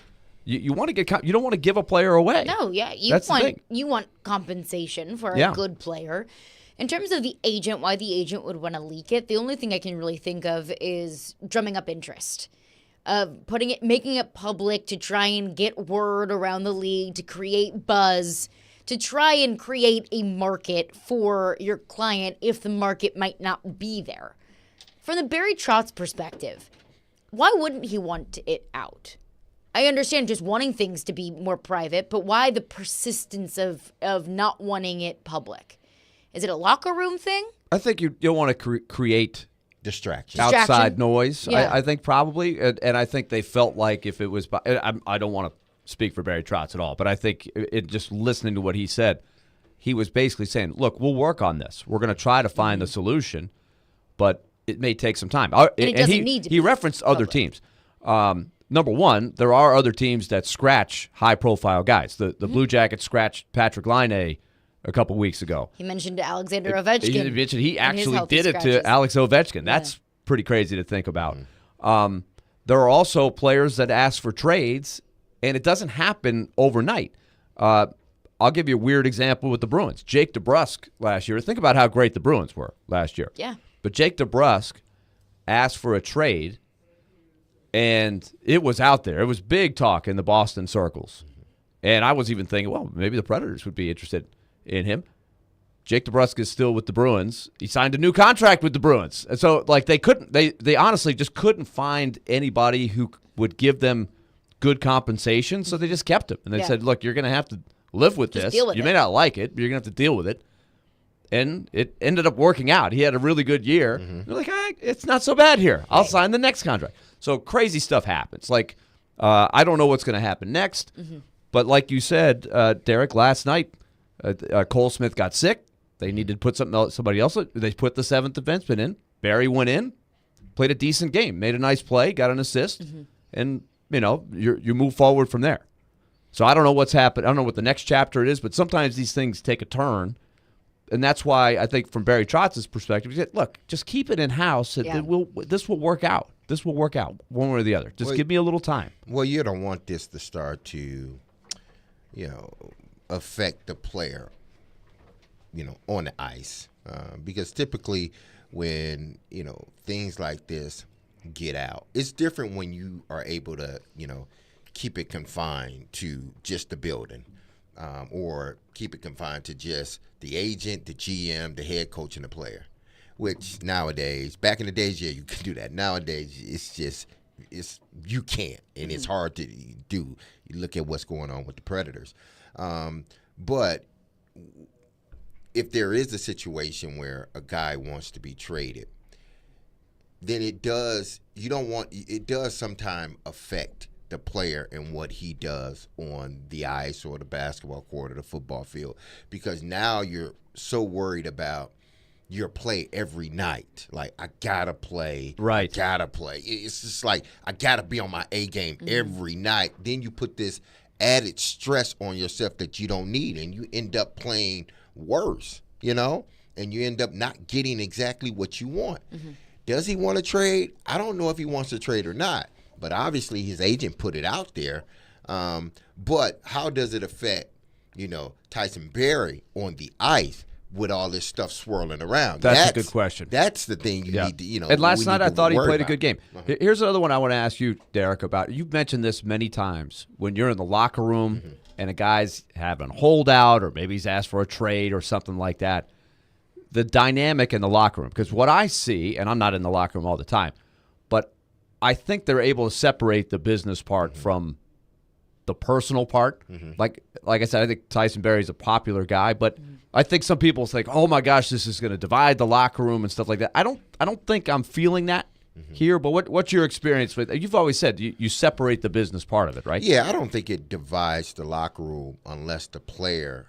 you want to get you don't want to give a player away. No, yeah, you want compensation for a good player. In terms of the agent, why the agent would want to leak it, the only thing I can really think of is drumming up interest. Making it public to try and get word around the league, to create buzz, to try and create a market for your client if the market might not be there. From the Barry Trotz perspective, why wouldn't he want it out? I understand just wanting things to be more private, but why the persistence of not wanting it public? Is it a locker room thing? I think you don't want to create distraction, outside noise. Yeah. I think probably, and I think they felt like if it was, I don't want to speak for Barry Trotz at all, but I think just listening to what he said, he was basically saying, look, we'll work on this. We're going to try to find the solution, but it may take some time. And it doesn't need to be he referenced other teams. Number one, there are other teams that scratch high-profile guys. The Blue Jackets scratched Patrick Laine a couple weeks ago. He mentioned Alexander Ovechkin. He actually did it to Alex Ovechkin. That's pretty crazy to think about. There are also players that ask for trades, and it doesn't happen overnight. I'll give you a weird example with the Bruins. Jake DeBrusk last year. Think about how great the Bruins were last year. Yeah. But Jake DeBrusk asked for a trade, and it was out there. It was big talk in the Boston circles. And I was even thinking, well, maybe the Predators would be interested in him. Jake DeBrusk is still with the Bruins. He signed a new contract with the Bruins. And so, like, they honestly just couldn't find anybody who would give them good compensation, so they just kept him. And they said, look, you're going to have to live with Just this. deal with You it. may not like it, but you're going to have to deal with it. And it ended up working out. He had a really good year. They're like, it's not so bad here. I'll sign the next contract. So crazy stuff happens. Like, I don't know what's going to happen next. But like you said, Derek, last night, Cole Smith got sick. They needed to put somebody else. They put the seventh defenseman in. Barry went in, played a decent game, made a nice play, got an assist, and you move forward from there. So I don't know what's happened. I don't know what the next chapter it is, but sometimes these things take a turn, and that's why I think from Barry Trotz's perspective, he said, "Look, just keep it in house. Yeah. This will work out. This will work out one way or the other. Just give me a little time." Well, you don't want this to start to, affect the player, on the ice, because typically when things like this get out, it's different when you are able to keep it confined to just the building, or keep it confined to just the agent, the GM, the head coach, and the player. Which nowadays, back in the days, you could do that. Nowadays, you can't, and it's hard to do. You look at what's going on with the Predators, but if there is a situation where a guy wants to be traded, then it does sometimes affect the player and what he does on the ice or the basketball court or the football field, because now you're so worried about your play every night. Like, I gotta play. Right. I gotta play. It's just like, I gotta be on my A game every night. Then you put this added stress on yourself that you don't need, and you end up playing worse, and you end up not getting exactly what you want. Does he want to trade? I don't know if he wants to trade or not, but obviously his agent put it out there. But how does it affect, Tyson Barrie on the ice with all this stuff swirling around? That's a good question. That's the thing you need to, And last night I thought he played a about. good game. Here's another one I want to ask you, Derek, about. You've mentioned this many times. When you're in the locker room and a guy's having a holdout, or maybe he's asked for a trade or something like that, the dynamic in the locker room. Because what I see, and I'm not in the locker room all the time, but I think they're able to separate the business part from the personal part. Like I said, I think Tyson Barrie's a popular guy, but I think some people think, "Oh my gosh, this is going to divide the locker room" and stuff like that. I don't think I'm feeling that here. But what's your experience with? You've always said you separate the business part of it, right? Yeah, I don't think it divides the locker room unless the player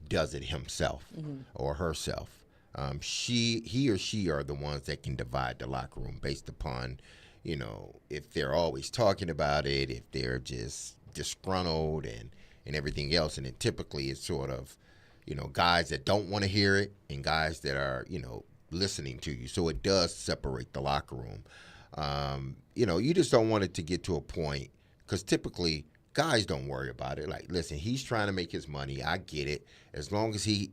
does it himself or herself. He or she are the ones that can divide the locker room based upon, if they're always talking about it, if they're just disgruntled and everything else. And then typically it's sort of, guys that don't want to hear it and guys that are, listening to you. So it does separate the locker room. You just don't want it to get to a point, because typically guys don't worry about it. Like, listen, he's trying to make his money. I get it. As long as he,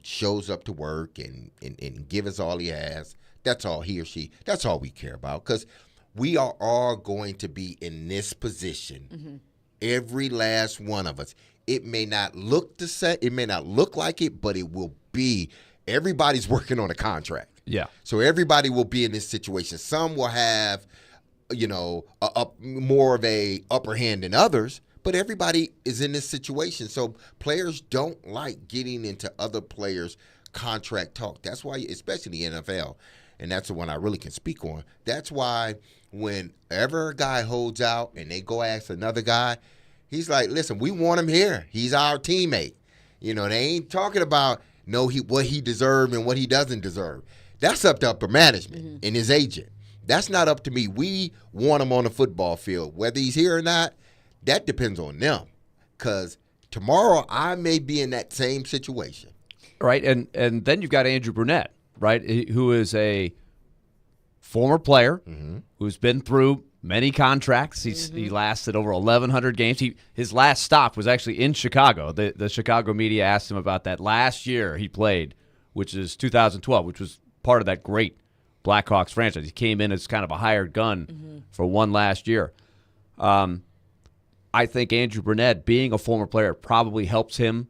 shows up to work and give us all he has, that's all he or she, that's all we care about. Because we are all going to be in this position, every last one of us. It may not look the same, it may not look like it, but it will be. Everybody's working on a contract. Yeah. So everybody will be in this situation. Some will have, more of a upper hand than others, but everybody is in this situation. So players don't like getting into other players' contract talk. That's why, especially the NFL, and that's the one I really can speak on. That's why whenever a guy holds out and they go ask another guy, he's like, listen, we want him here. He's our teammate. They ain't talking about what he deserves and what he doesn't deserve. That's up to upper management and his agent. That's not up to me. We want him on the football field. Whether he's here or not, that depends on them. Because tomorrow I may be in that same situation. Right, and then you've got Andrew Brunette, right, who is a former player who's been through many contracts. He lasted over 1,100 games. His last stop was actually in Chicago. The Chicago media asked him about that last year he played, which is 2012, which was part of that great Blackhawks franchise. He came in as kind of a hired gun for one last year. I think Andrew Brunette, being a former player, probably helps him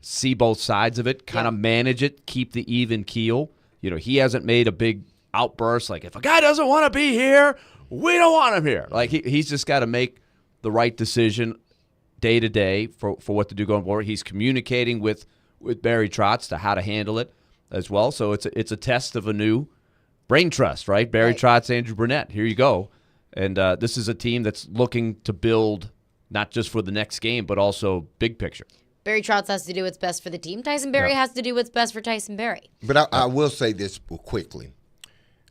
see both sides of it, kind of manage it, keep the even keel. He hasn't made a big outburst like, if a guy doesn't want to be here, we don't want him here. Like he's just got to make the right decision day to day for what to do going forward. He's communicating with Barry Trotz to how to handle it as well. So it's a test of a new brain trust, right? Barry Trotz, Andrew Burnett. Here you go. And this is a team that's looking to build not just for the next game, but also big picture. Barry Trotz has to do what's best for the team. Tyson Berry has to do what's best for Tyson Berry. But I will say this quickly,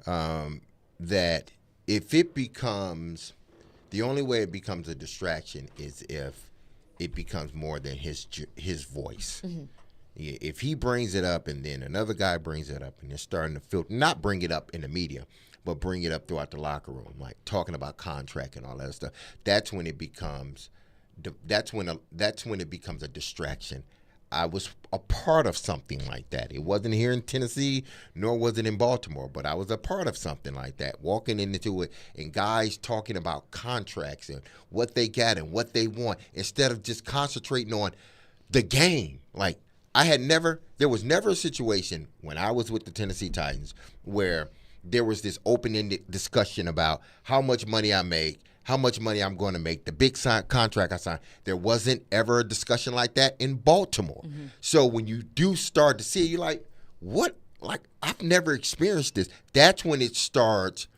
that if it becomes – the only way it becomes a distraction is if it becomes more than his voice. Mm-hmm. If he brings it up and then another guy brings it up and they're starting to filter, not bring it up in the media, but bring it up throughout the locker room, like talking about contract and all that stuff, that's when it becomes a distraction. I was a part of something like that. It wasn't here in Tennessee, nor was it in Baltimore, but I was a part of something like that, walking into it and guys talking about contracts and what they got and what they want instead of just concentrating on the game. Like there was never a situation when I was with the Tennessee Titans where there was this open-ended discussion about how much money I make, how much money I'm going to make, the big contract I signed. There wasn't ever a discussion like that in Baltimore. Mm-hmm. So when you do start to see it, you're like, what? Like, I've never experienced this. That's when it starts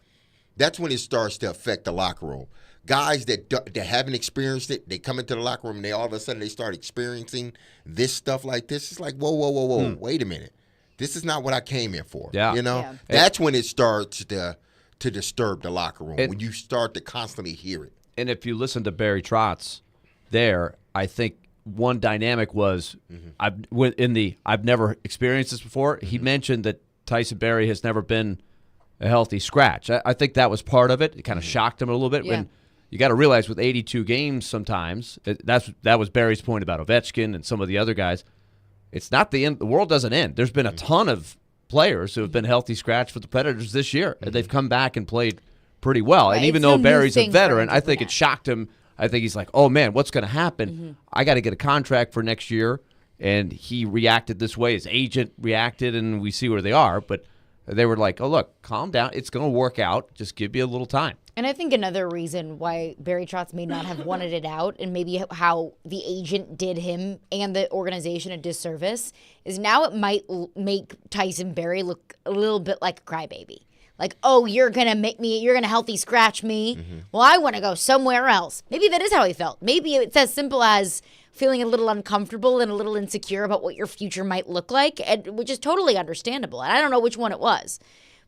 to affect the locker room. Guys that haven't experienced it, they come into the locker room and all of a sudden they start experiencing this stuff like this. It's like, whoa, wait a minute. This is not what I came here for. Yeah. That's when it starts to disturb the locker room, when you start to constantly hear it. And if you listen to Barry Trotz there, I think one dynamic was I've never experienced this before. He mentioned that Tyson Berry has never been a healthy scratch. I think that was part of it. It kind of shocked him a little bit. Yeah. When you got to realize with 82 games sometimes, that was Barry's point about Ovechkin and some of the other guys. It's not the end. The world doesn't end. There's been a ton of players who have been healthy scratch for the Predators this year. And they've come back and played pretty well. Right. And even though Barry's a veteran, I think it shocked him. I think he's like, oh, man, what's going to happen? Mm-hmm. I got to get a contract for next year. And he reacted this way. His agent reacted, and we see where they are. But they were like, oh, look, calm down. It's going to work out. Just give me a little time. And I think another reason why Barry Trotz may not have wanted it out, and maybe how the agent did him and the organization a disservice, is now it might make Tyson Berry look a little bit like a crybaby. Like, oh, you're going to healthy scratch me. Mm-hmm. Well, I want to go somewhere else. Maybe that is how he felt. Maybe it's as simple as feeling a little uncomfortable and a little insecure about what your future might look like, which is totally understandable. And I don't know which one it was.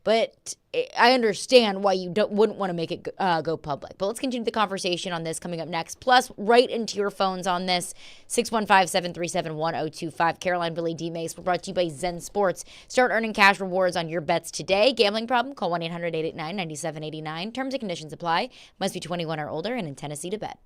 But I understand why you wouldn't want to make it go public. But let's continue the conversation on this coming up next. Plus, right into your phones on this, 615-737-1025. Caroline, Willy, D-Mase. We're brought to you by Zen Sports. Start earning cash rewards on your bets today. Gambling problem? Call 1-800-889-9789. Terms and conditions apply. Must be 21 or older and in Tennessee to bet.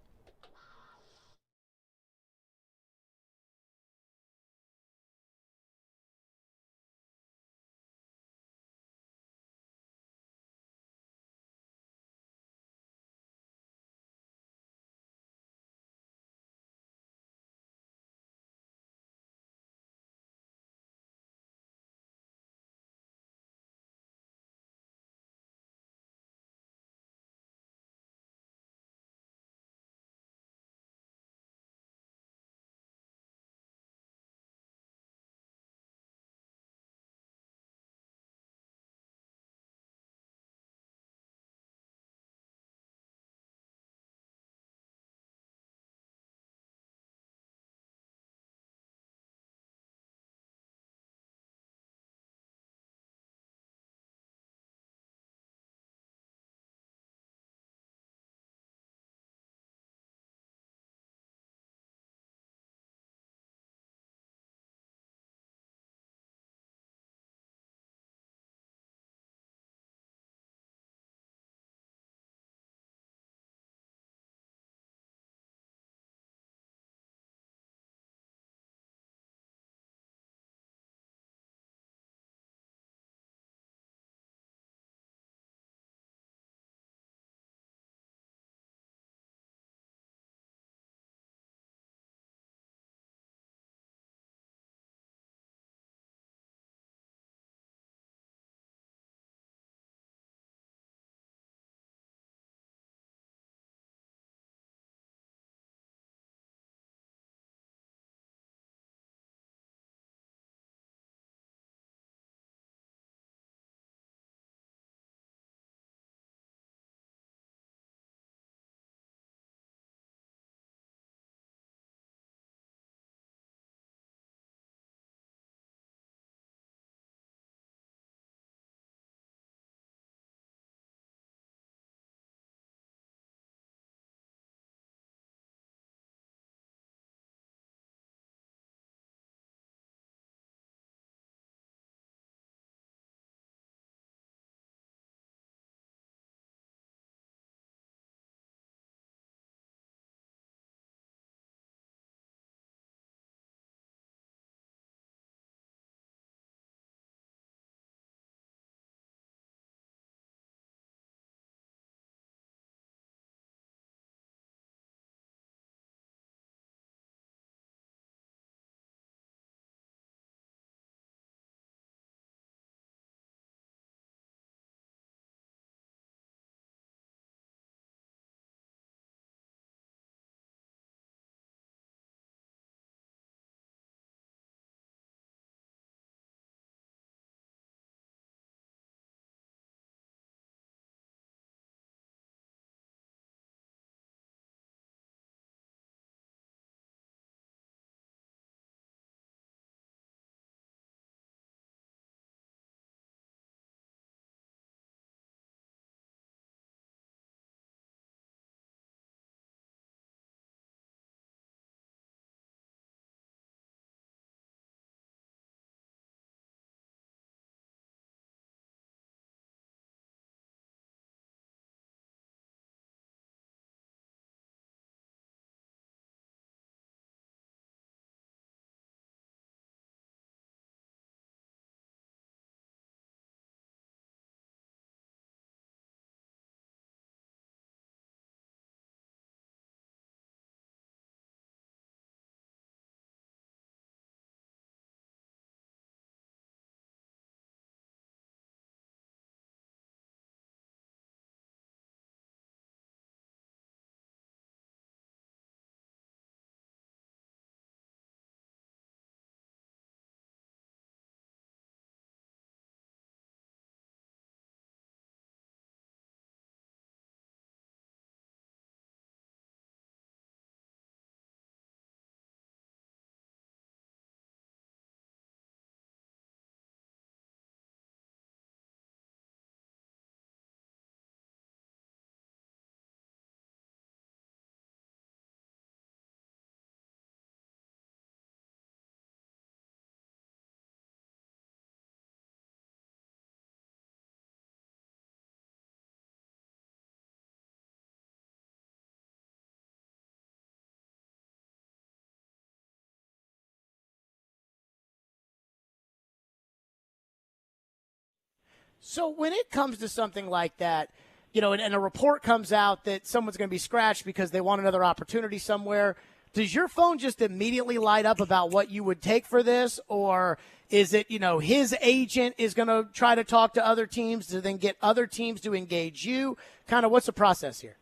So when it comes to something like that, you know, and a report comes out that someone's going to be scratched because they want another opportunity somewhere, does your phone just immediately light up about what you would take for this? Or is it, you know, his agent is going to try to talk to other teams to then get other teams to engage you? Kind of what's the process here?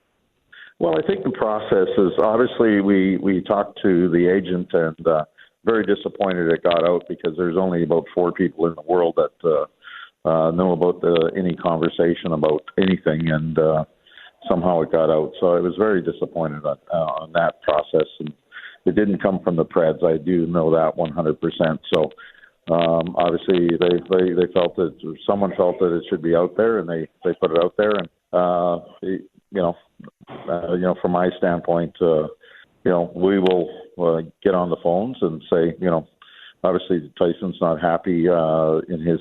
Well, I think the process is obviously we talked to the agent and very disappointed it got out because there's only about 4 people in the world that know about any conversation about anything, and somehow it got out. So I was very disappointed on that process, and it didn't come from the Preds. I do know that 100%. So obviously they felt that someone felt that it should be out there, and they put it out there, and from my standpoint, we will get on the phones and say, obviously Tyson's not happy in his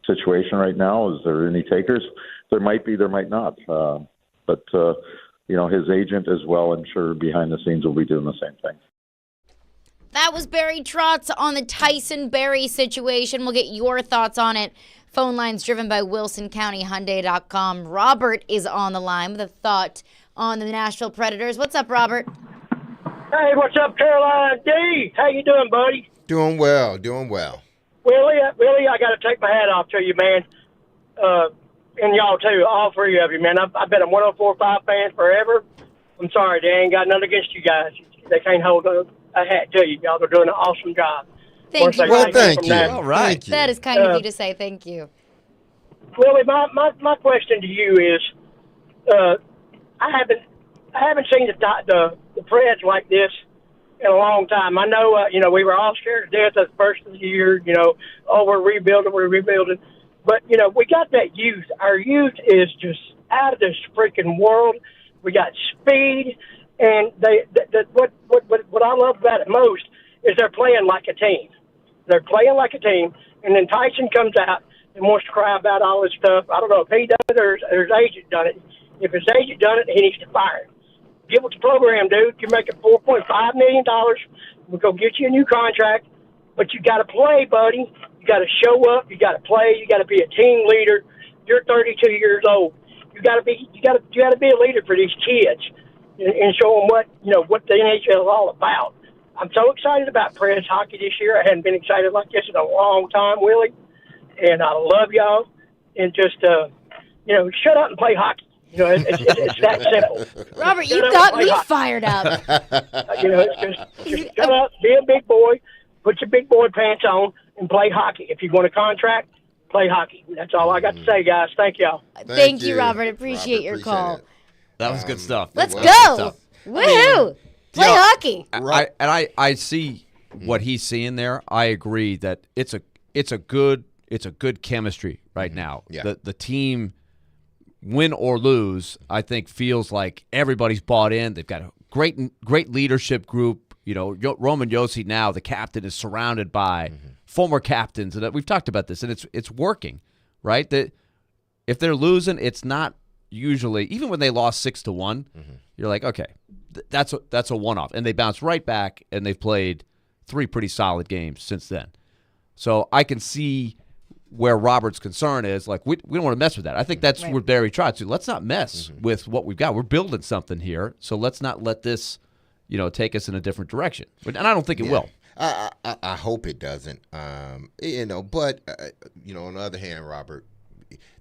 situation right now. Is there any takers? There might be, there might not. But his agent as well, I'm sure behind the scenes will be doing the same thing. That was Barry Trotz on the Tyson Barrie situation. We'll get your thoughts on it. Phone lines driven by WilsonCountyHyundai.com. Robert is on the line with a thought on the Nashville Predators. What's up, Robert? Hey, what's up, Caroline D? How you doing, buddy? Doing well, doing well. Willie, I got to take my hat off to you, man. And y'all, too, all 3 of you, man. I've been a 104.5 fan forever. I'm sorry, they ain't got nothing against you guys. They can't hold a hat to you. Y'all are doing an awesome job. Thank you. Well, thank you. That. All right. That is kind of you to say. Thank you. Willie, my question to you is, I haven't seen the Preds like this in a long time. I know, we were all scared to death at the first of the year. We're rebuilding. But we got that youth. Our youth is just out of this freaking world. We got speed, and what I love about it most is they're playing like a team. They're playing like a team, and then Tyson comes out and wants to cry about all this stuff. I don't know if he done it or his agent done it. If his agent done it, he needs to fire him. Get with the program, dude. You're making $4.5 million. We'll go get you a new contract, but you got to play, buddy. You got to show up. You got to play. You got to be a team leader. You're 32 years old. You got to be a leader for these kids and show them what the NHL is all about. I'm so excited about Preds hockey this year. I hadn't been excited like this in a long time, Willie. And I love y'all. And just shut up and play hockey. It's that simple. Robert, you got me fired up. It's just shut up, be a big boy, put your big boy pants on, and play hockey. If you want a contract, play hockey. That's all I got to say, guys. Thank y'all. Thank you, Robert. Appreciate your call. That was good stuff. Let's go. Woohoo. Play hockey. I see what he's seeing there. I agree that it's a good chemistry right now. Yeah. The team, win or lose, I think feels like everybody's bought in. They've got a great leadership group. Roman Josi now, the captain, is surrounded by former captains, and we've talked about this, and it's working, right? That if they're losing, it's not usually, even when they lost 6-1, you're like, okay, that's a one-off, and they bounce right back, and they've played 3 pretty solid games since then. So I can see where Robert's concern is, like, we don't want to mess with that. I think that's where Barry tries to. Let's not mess with what we've got. We're building something here, so let's not let this, take us in a different direction. And I don't think it will. I hope it doesn't. But on the other hand, Robert,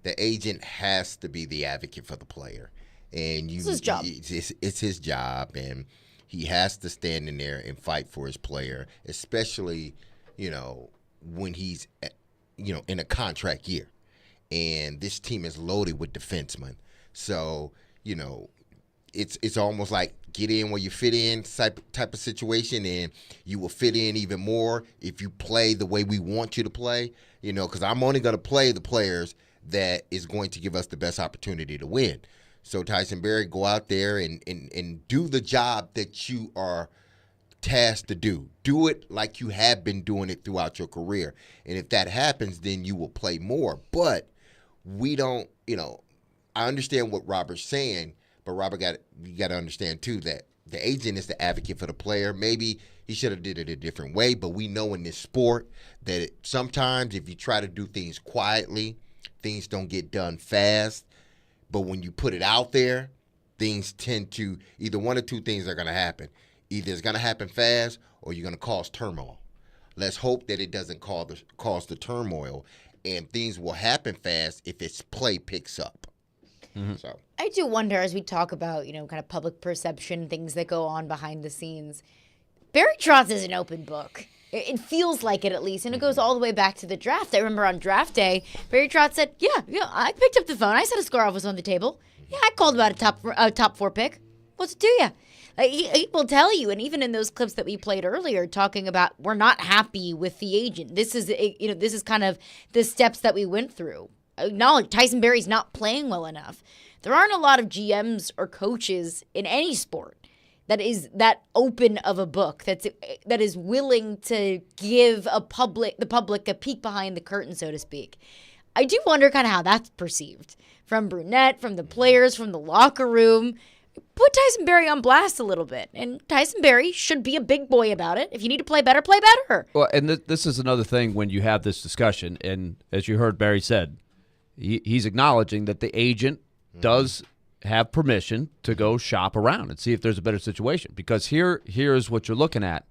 the agent has to be the advocate for the player, and it's his job. It's his job, and he has to stand in there and fight for his player, especially when he's in a contract year, and this team is loaded with defensemen. So it's almost like get in where you fit in type of situation, and you will fit in even more if you play the way we want you to play. Because I'm only going to play the players that is going to give us the best opportunity to win. So Tyson Barrie, go out there and do the job that you are tasked to do. Do it like you have been doing it throughout your career. And if that happens, then you will play more. But we don't, I understand what Robert's saying, but Robert you got to understand too that the agent is the advocate for the player. Maybe he should have did it a different way, but we know in this sport that sometimes if you try to do things quietly things don't get done fast. But when you put it out there, things tend to either one or two things are going to happen. Either it's going to happen fast or you're going to cause turmoil. Let's hope that it doesn't cause the turmoil, and things will happen fast if its play picks up. So I do wonder, as we talk about, kind of public perception, things that go on behind the scenes. Barry Trotz is an open book. It feels like it, at least, and it goes all the way back to the draft. I remember on draft day, Barry Trotz said, "Yeah, I picked up the phone. I said a score-off was on the table. Yeah, I called about a top 4 pick. What's it to you?" He will tell you, and even in those clips that we played earlier, talking about we're not happy with the agent. This is kind of the steps that we went through. Acknowledge Tyson Barry's not playing well enough. There aren't a lot of GMs or coaches in any sport that is that open of a book, that is willing to give the public a peek behind the curtain, so to speak. I do wonder kind of how that's perceived from Brunette, from the players, from the locker room. Put Tyson Barry on blast a little bit, and Tyson Barry should be a big boy about it. If you need to play better, play better. Well, and this is another thing when you have this discussion, and as you heard Barry said, he's acknowledging that the agent does have permission to go shop around and see if there's a better situation. Because here's what you're looking at.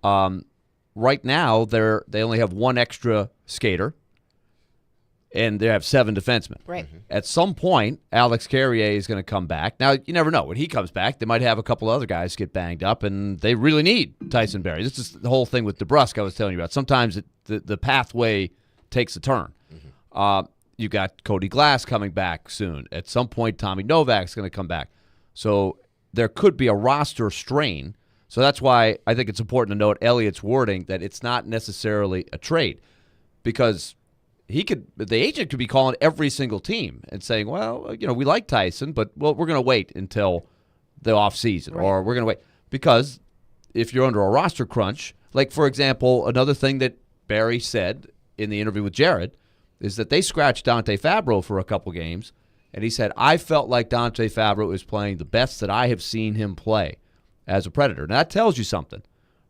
Right now, they only have one extra skater, and they have 7 defensemen. Right. At some point, Alex Carrier is going to come back. Now, you never know. When he comes back, they might have a couple other guys get banged up, and they really need Tyson Barry. This is the whole thing with DeBrusk I was telling you about. Sometimes the pathway takes a turn. You got Cody Glass coming back soon. At some point, Tommy Novak's going to come back. So there could be a roster strain. So that's why I think it's important to note Elliott's wording that it's not necessarily a trade, because the agent could be calling every single team and saying, well, we like Tyson, but we're going to wait until the offseason, or we're going to wait. Because if you're under a roster crunch, like, for example, another thing that Barry said in the interview with Jared is that they scratched Dante Fabro for a couple games, and he said, I felt like Dante Fabro is playing the best that I have seen him play as a Predator. Now, that tells you something,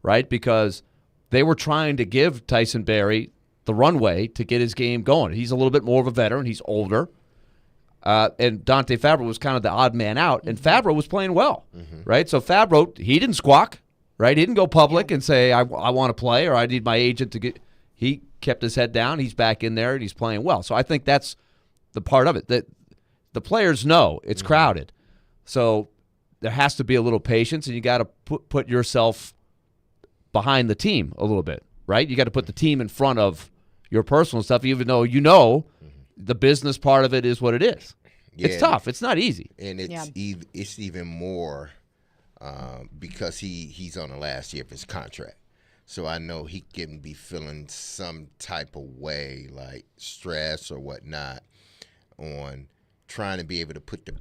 right? Because they were trying to give Tyson Barry the runway to get his game going. He's a little bit more of a veteran. He's older. And Dante Fabro was kind of the odd man out, and Fabro was playing well, right? So Fabro, he didn't squawk, right? He didn't go public and say, I want to play, or I need my agent to get – he kept his head down. He's back in there, and he's playing well. So I think that's the part of it, that the players know it's crowded. So there has to be a little patience, and you got to put yourself behind the team a little bit, right? You got to put the team in front of your personal stuff, even though the business part of it is what it is. Yeah, it's tough. It's not easy. And it's even more because he's on the last year of his contract. So I know he can be feeling some type of way, like stress or whatnot, on trying to be able to put the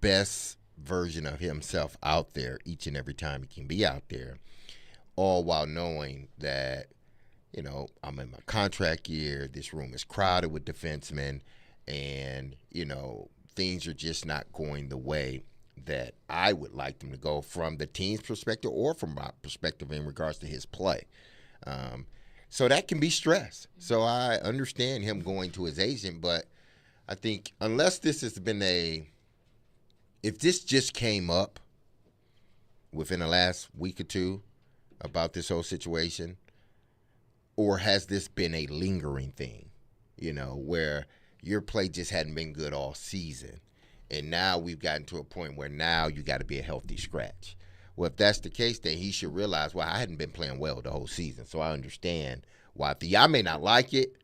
best version of himself out there each and every time he can be out there, all while knowing that, I'm in my contract year, this room is crowded with defensemen, and, things are just not going the way that I would like them to go from the team's perspective or from my perspective in regards to his play. So that can be stress. So I understand him going to his agent, but I think unless this has been if this just came up within the last week or two about this whole situation, or has this been a lingering thing, where your play just hadn't been good all season, and now we've gotten to a point where now you got to be a healthy scratch. Well, if that's the case, then he should realize, well, I hadn't been playing well the whole season, so I understand why. I may not like it.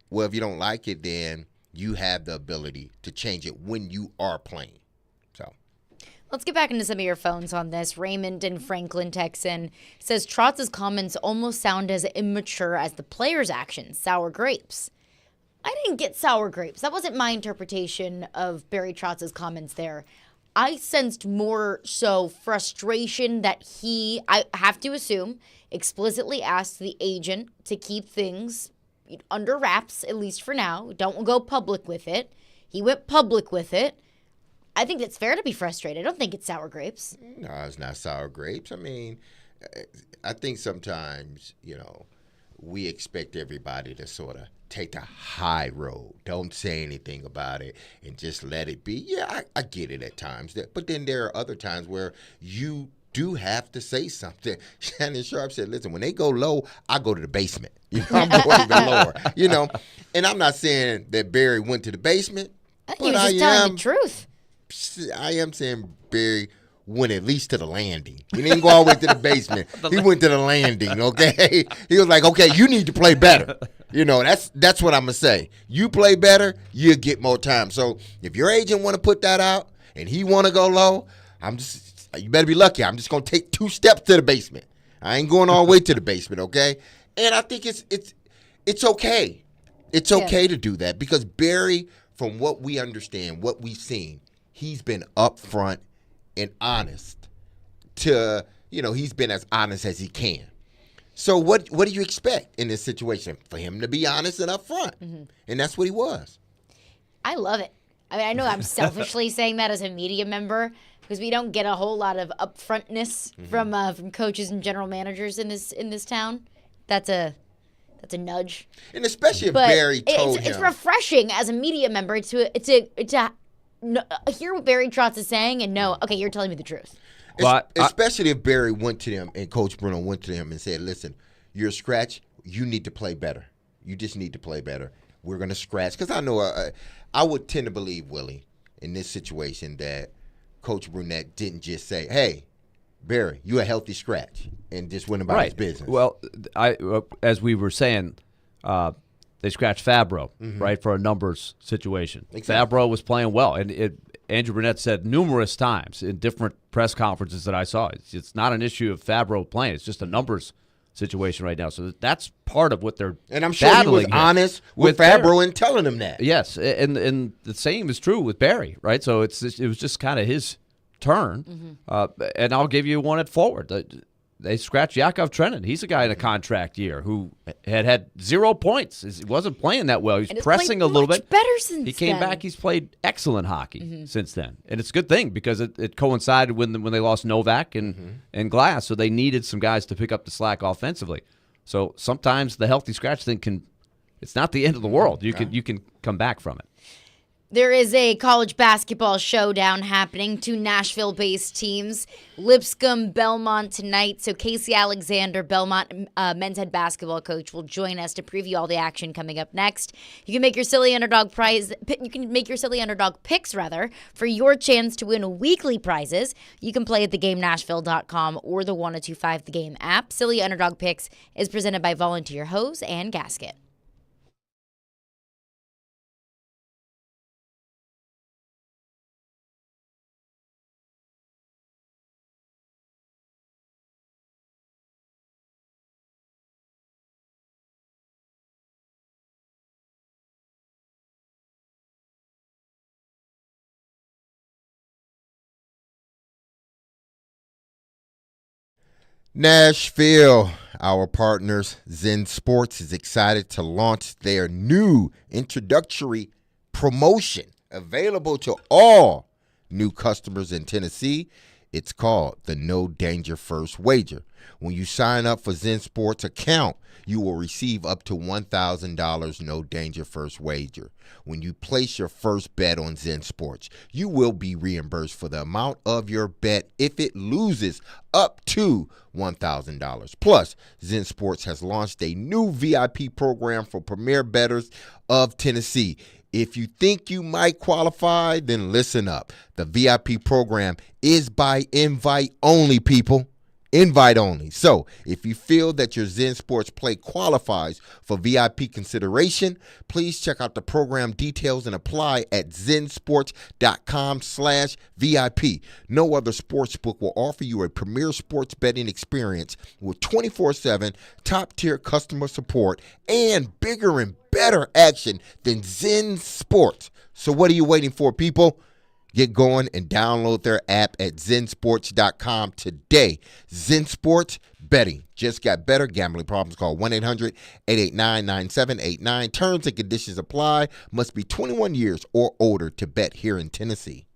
Well, if you don't like it, then you have the ability to change it when you are playing. So let's get back into some of your phones on this. Raymond in Franklin, Texan, says Trotz's comments almost sound as immature as the players' actions. Sour grapes. I didn't get sour grapes. That wasn't my interpretation of Barry Trotz's comments there. I sensed more so frustration that he, I have to assume, explicitly asked the agent to keep things under wraps, at least for now. Don't go public with it. He went public with it. I think it's fair to be frustrated. I don't think it's sour grapes. No, it's not sour grapes. I mean, I think sometimes, we expect everybody to sort of take the high road. Don't say anything about it and just let it be. Yeah, I get it at times. But then there are other times where you do have to say something. Shannon Sharp said, listen, when they go low, I go to the basement. You know, I'm going even lower. You know, and I'm not saying that Barry went to the basement. He was just telling the truth. I am saying Barry went at least to the landing. He didn't go all the way to the basement. He went to the landing, okay? He was like, okay, you need to play better. You know, that's what I'm going to say. You play better, you'll get more time. So if your agent want to put that out and he want to go low, you better be lucky. I'm just going to take 2 steps to the basement. I ain't going all the way to the basement, okay? And I think it's okay. It's okay to do that because Barry, from what we understand, what we've seen, he's been upfront and honest he's been as honest as he can. So what do you expect in this situation? For him to be honest and upfront. Mm-hmm. And that's what he was. I love it. I mean, I know I'm selfishly saying that as a media member because we don't get a whole lot of upfrontness from coaches and general managers in this town. That's a nudge. And especially if Barry told him. It's refreshing as a media member to hear what Barry Trotz is saying and know, okay, you're telling me the truth. Especially if Barry went to them and Coach Bruno went to him and said, listen, you're a scratch. You need to play better. You just need to play better. We're going to scratch. Because I know I would tend to believe, Willie, in this situation that Coach Brunette didn't just say, hey, Barry, you a healthy scratch, and just went about his business. Well, as we were saying, they scratched Fabro, right, for a numbers situation. Exactly. Fabro was playing well, and Andrew Burnett said numerous times in different press conferences that I saw, it's not an issue of Fabro playing. It's just a numbers situation right now. So that's part of what they're and I'm sure he was honest with Fabro and telling him that. Yes, and the same is true with Barry, right? So it was just kind of his turn. And I'll give you one at forward. They scratched Yakov Trenin. He's a guy in a contract year who had 0 points. He wasn't playing that well. He was pressing a little bit. Better since he came back. He's played excellent hockey since then, and it's a good thing because it coincided when they lost Novak and Glass, so they needed some guys to pick up the slack offensively. So sometimes the healthy scratch thing it's not the end of the world. You can come back from it. There is a college basketball showdown happening. 2 Nashville-based teams, Lipscomb, Belmont tonight. So Casey Alexander, Belmont men's head basketball coach, will join us to preview all the action coming up next. You can make your silly underdog picks for your chance to win weekly prizes. You can play at theGameNashville.com or the 1025 The Game app. Silly Underdog Picks is presented by Volunteer Hose and Gasket. Nashville, our partners, Zen Sports, is excited to launch their new introductory promotion available to all new customers in Tennessee. It's called the No Danger First Wager. When you sign up for Zen Sports account, you will receive up to $1,000 No Danger First Wager. When you place your first bet on Zen Sports, you will be reimbursed for the amount of your bet if it loses up to $1,000. Plus, Zen Sports has launched a new VIP program for premier bettors of Tennessee. If you think you might qualify, then listen up. The VIP program is by invite only, people. Invite only. So, if you feel that your Zen Sports play qualifies for VIP consideration, please check out the program details and apply at zensports.com/VIP. No other sportsbook will offer you a premier sports betting experience with 24/7 top-tier customer support and bigger and better action than Zen Sports. So what are you waiting for, people? Get going and download their app at zensports.com today. Zen Sports, betting just got better. Gambling problems, call 1-800-889-9789. Terms and conditions apply. Must be 21 years or older to bet here in Tennessee.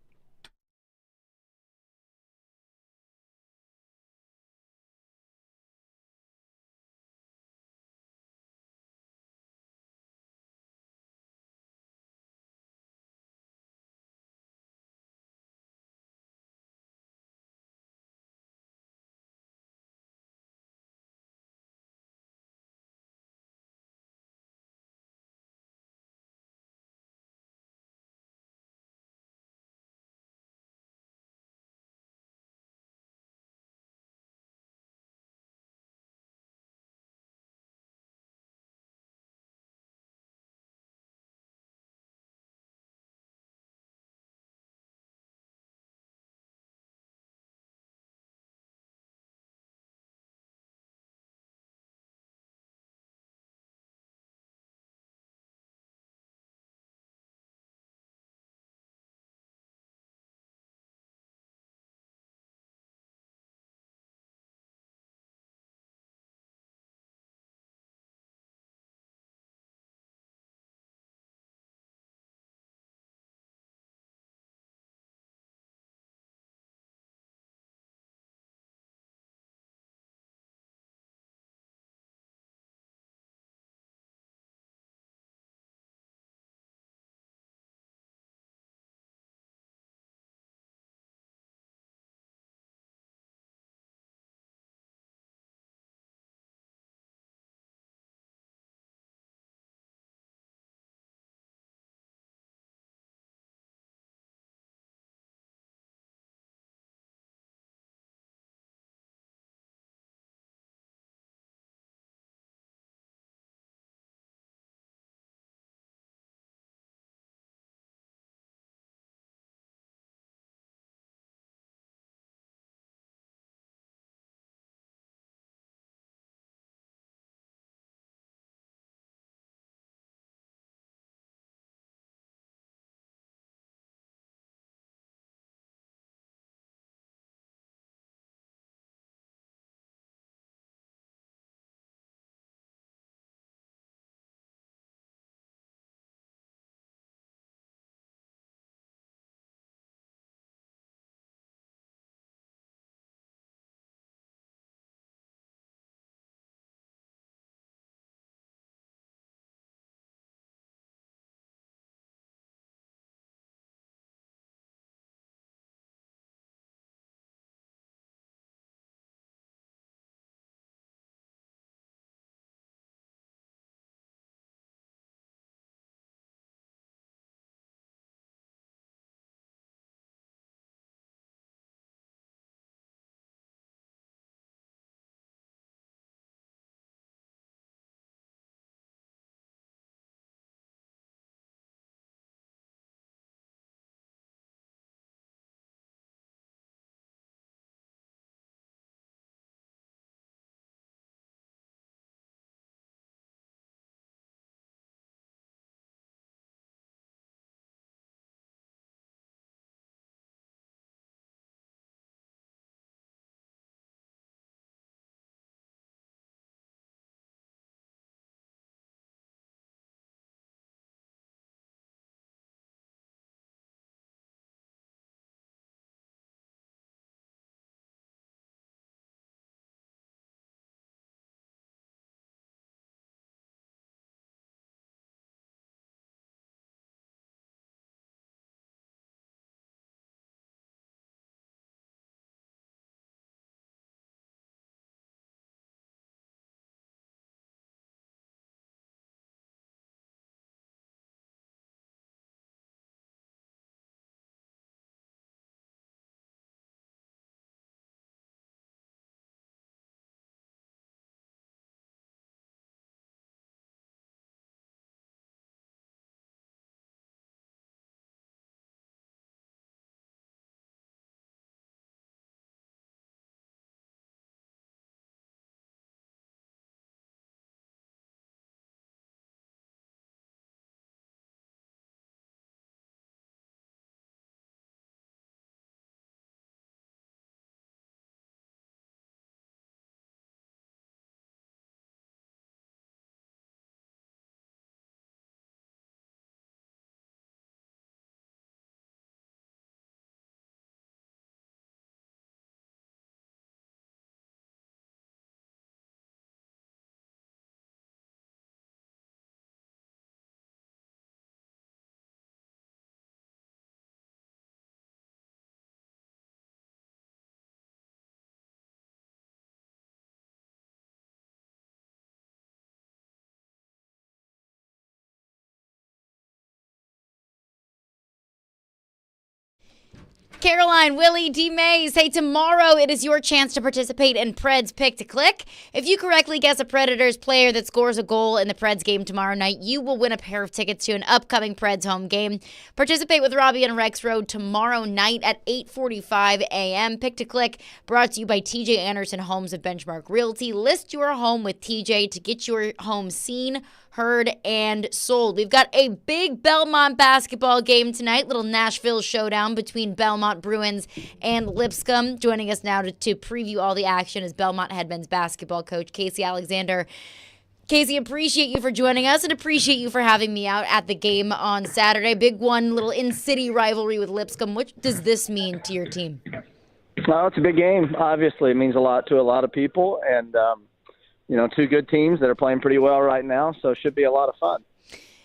Caroline, Willy, D-Mase. Hey, tomorrow it is your chance to participate in Preds Pick to Click. If you correctly guess a Predators player that scores a goal in the Preds game tomorrow night, you will win a pair of tickets to an upcoming Preds home game. Participate with Robbie and Rex Road tomorrow night at 8:45 a.m. Pick to Click brought to you by TJ Anderson Homes of Benchmark Realty. List your home with TJ to get your home seen, heard, and sold. We've got a big Belmont basketball game tonight, little Nashville showdown between Belmont Bruins and Lipscomb. Joining us now to preview all the action is Belmont head men's basketball coach Casey Alexander. Casey, appreciate you for joining us and appreciate you for having me out at the game on Saturday. Big one, little in-city rivalry with Lipscomb. What does this mean to your team? Well, it's a big game. Obviously, it means a lot to a lot of people, and two good teams that are playing pretty well right now, so it should be a lot of fun.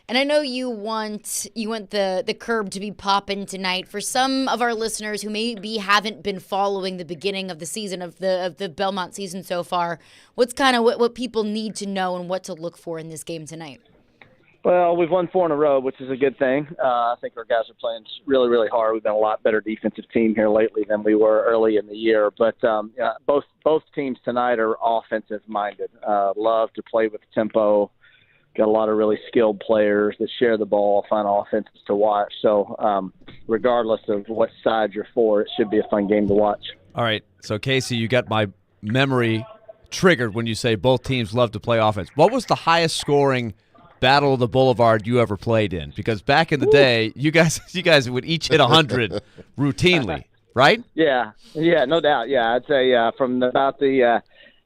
And I know you want the curb to be popping tonight. For some of our listeners who maybe haven't been following the beginning of the season of the Belmont season so far, what's kind of what people need to know and what to look for in this game tonight? Well, we've won 4 in a row, which is a good thing. I think our guys are playing really, really hard. We've been a lot better defensive team here lately than we were early in the year. But both teams tonight are offensive-minded, love to play with tempo, got a lot of really skilled players that share the ball, find offenses to watch. So regardless of what side you're for, it should be a fun game to watch. All right, so Casey, you got my memory triggered when you say both teams love to play offense. What was the highest scoring Battle of the Boulevard you ever played in? Because back in the day, you guys would each hit 100 routinely, right? Yeah, no doubt. Yeah, I'd say from about the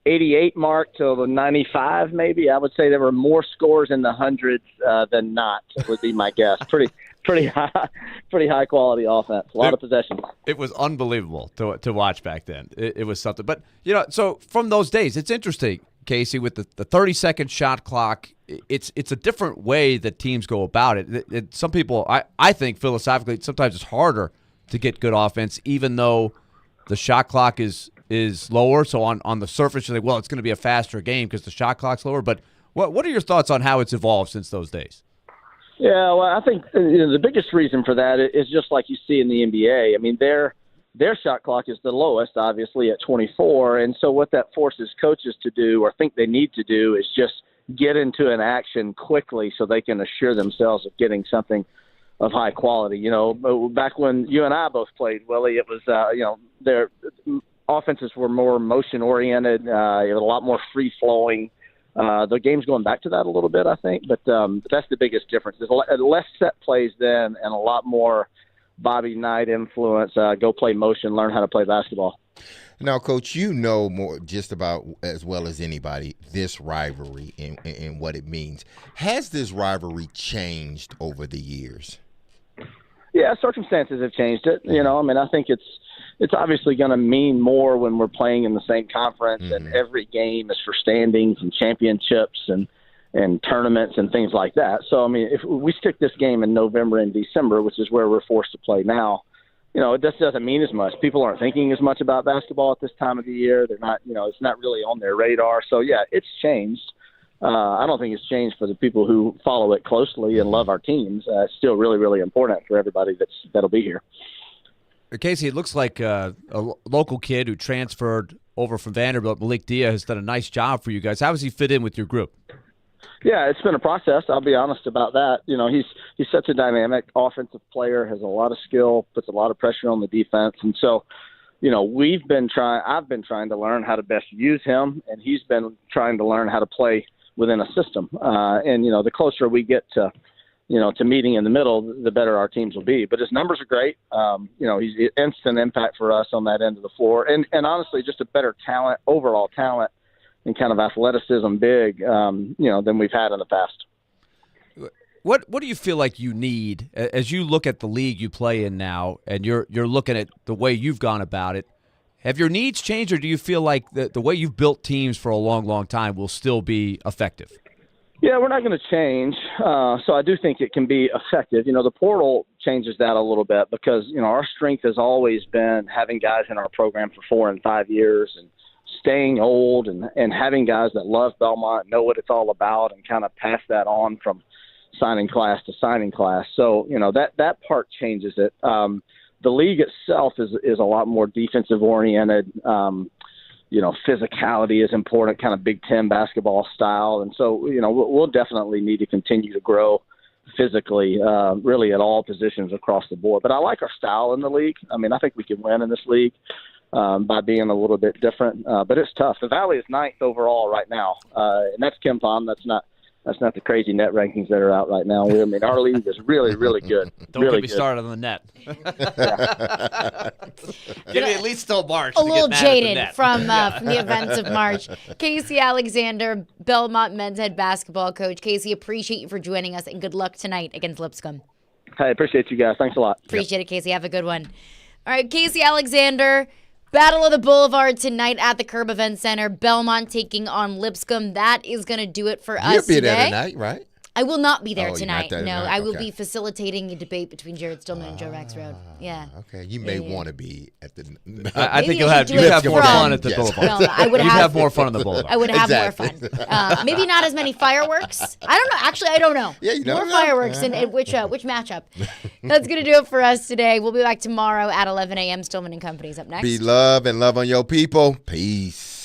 88 mark till the 95, maybe. I would say there were more scores in the hundreds than not. Would be my guess. Pretty high quality offense. A lot of possessions. It was unbelievable to watch back then. It was something. But so from those days, it's interesting, Casey, with the 30-second shot clock. It's a different way that teams go about it. Some people, I think philosophically, sometimes it's harder to get good offense, even though the shot clock is lower. So on the surface, you're like, well, it's going to be a faster game because the shot clock's lower. But what are your thoughts on how it's evolved since those days? Yeah, well, I think the biggest reason for that is just like you see in the NBA. I mean, their shot clock is the lowest, obviously, at 24. And so what that forces coaches to do, or think they need to do, is just get into an action quickly so they can assure themselves of getting something of high quality. Back when you and I both played, Willie, it was, their offenses were more motion-oriented. It was a lot more free-flowing. The game's going back to that a little bit, I think, but that's the biggest difference. There's less set plays then and a lot more Bobby Knight influence. Go play motion, learn how to play basketball. Now, Coach, you know more just about as well as anybody this rivalry and what it means. Has this rivalry changed over the years? Yeah, circumstances have changed it. I think it's obviously going to mean more when we're playing in the same conference, and every game is for standings and championships and tournaments and things like that. So, if we stick this game in November and December, which is where we're forced to play now, it just doesn't mean as much. People aren't thinking as much about basketball at this time of the year. They're not, it's not really on their radar. So, yeah, it's changed. I don't think it's changed for the people who follow it closely and love our teams. It's still really, really important for everybody that'll be here. Casey, it looks like a local kid who transferred over from Vanderbilt, Malik Dia, has done a nice job for you guys. How does he fit in with your group? Yeah, it's been a process. I'll be honest about that. He's such a dynamic offensive player, has a lot of skill, puts a lot of pressure on the defense. And so, I've been trying to learn how to best use him, and he's been trying to learn how to play within a system. The closer we get to meeting in the middle, the better our teams will be. But his numbers are great. He's instant impact for us on that end of the floor. And honestly, just a better talent, overall talent, and kind of athleticism big, than we've had in the past. What do you feel like you need as you look at the league you play in now, and you're looking at the way you've gone about it? Have your needs changed, or do you feel like the way you've built teams for a long, long time will still be effective? Yeah, we're not going to change. So I do think it can be effective. The portal changes that a little bit because, our strength has always been having guys in our program for 4 and 5 years and staying old and having guys that love Belmont, know what it's all about, and kind of pass that on from signing class to signing class. So, that part changes it. the league itself is a lot more defensive oriented. Physicality is important, kind of Big Ten basketball style. And so, we'll definitely need to continue to grow physically, really at all positions across the board. But I like our style in the league. I mean, I think we can win in this league by being a little bit different. But it's tough. The Valley is 9th overall right now. And that's Kim Palm. That's not the crazy net rankings that are out right now. I mean, our league is really, really good. Don't really get me started on the net. Give me at least till March. A little jaded from the events of March. Casey Alexander, Belmont men's head basketball coach. Casey, appreciate you for joining us, and good luck tonight against Lipscomb. Hey, appreciate you guys. Thanks a lot. Appreciate it, Casey. Have a good one. All right, Casey Alexander, Battle of the Boulevard tonight at the Curb Event Center. Belmont taking on Lipscomb. That is going to do it for us You'll be today. there tonight, right? I will not be there Oh, you're tonight. not there No, tonight? I will Okay. be facilitating a debate between Jared Stillman and Joe Rexroad. Yeah. Okay, you may Yeah. want to be at the. I think Maybe you'll I have should do it more from- fun at the Yes. Boulevard. Well, I would You'd have- have more fun on the Boulevard. I would have Exactly. more fun. Maybe not as many fireworks. I don't know. Actually, I don't know. Yeah, you never more know. fireworks in which matchup? That's going to do it for us today. We'll be back tomorrow at 11 a.m. Stillman and Company's up next. Be love and love on your people. Peace.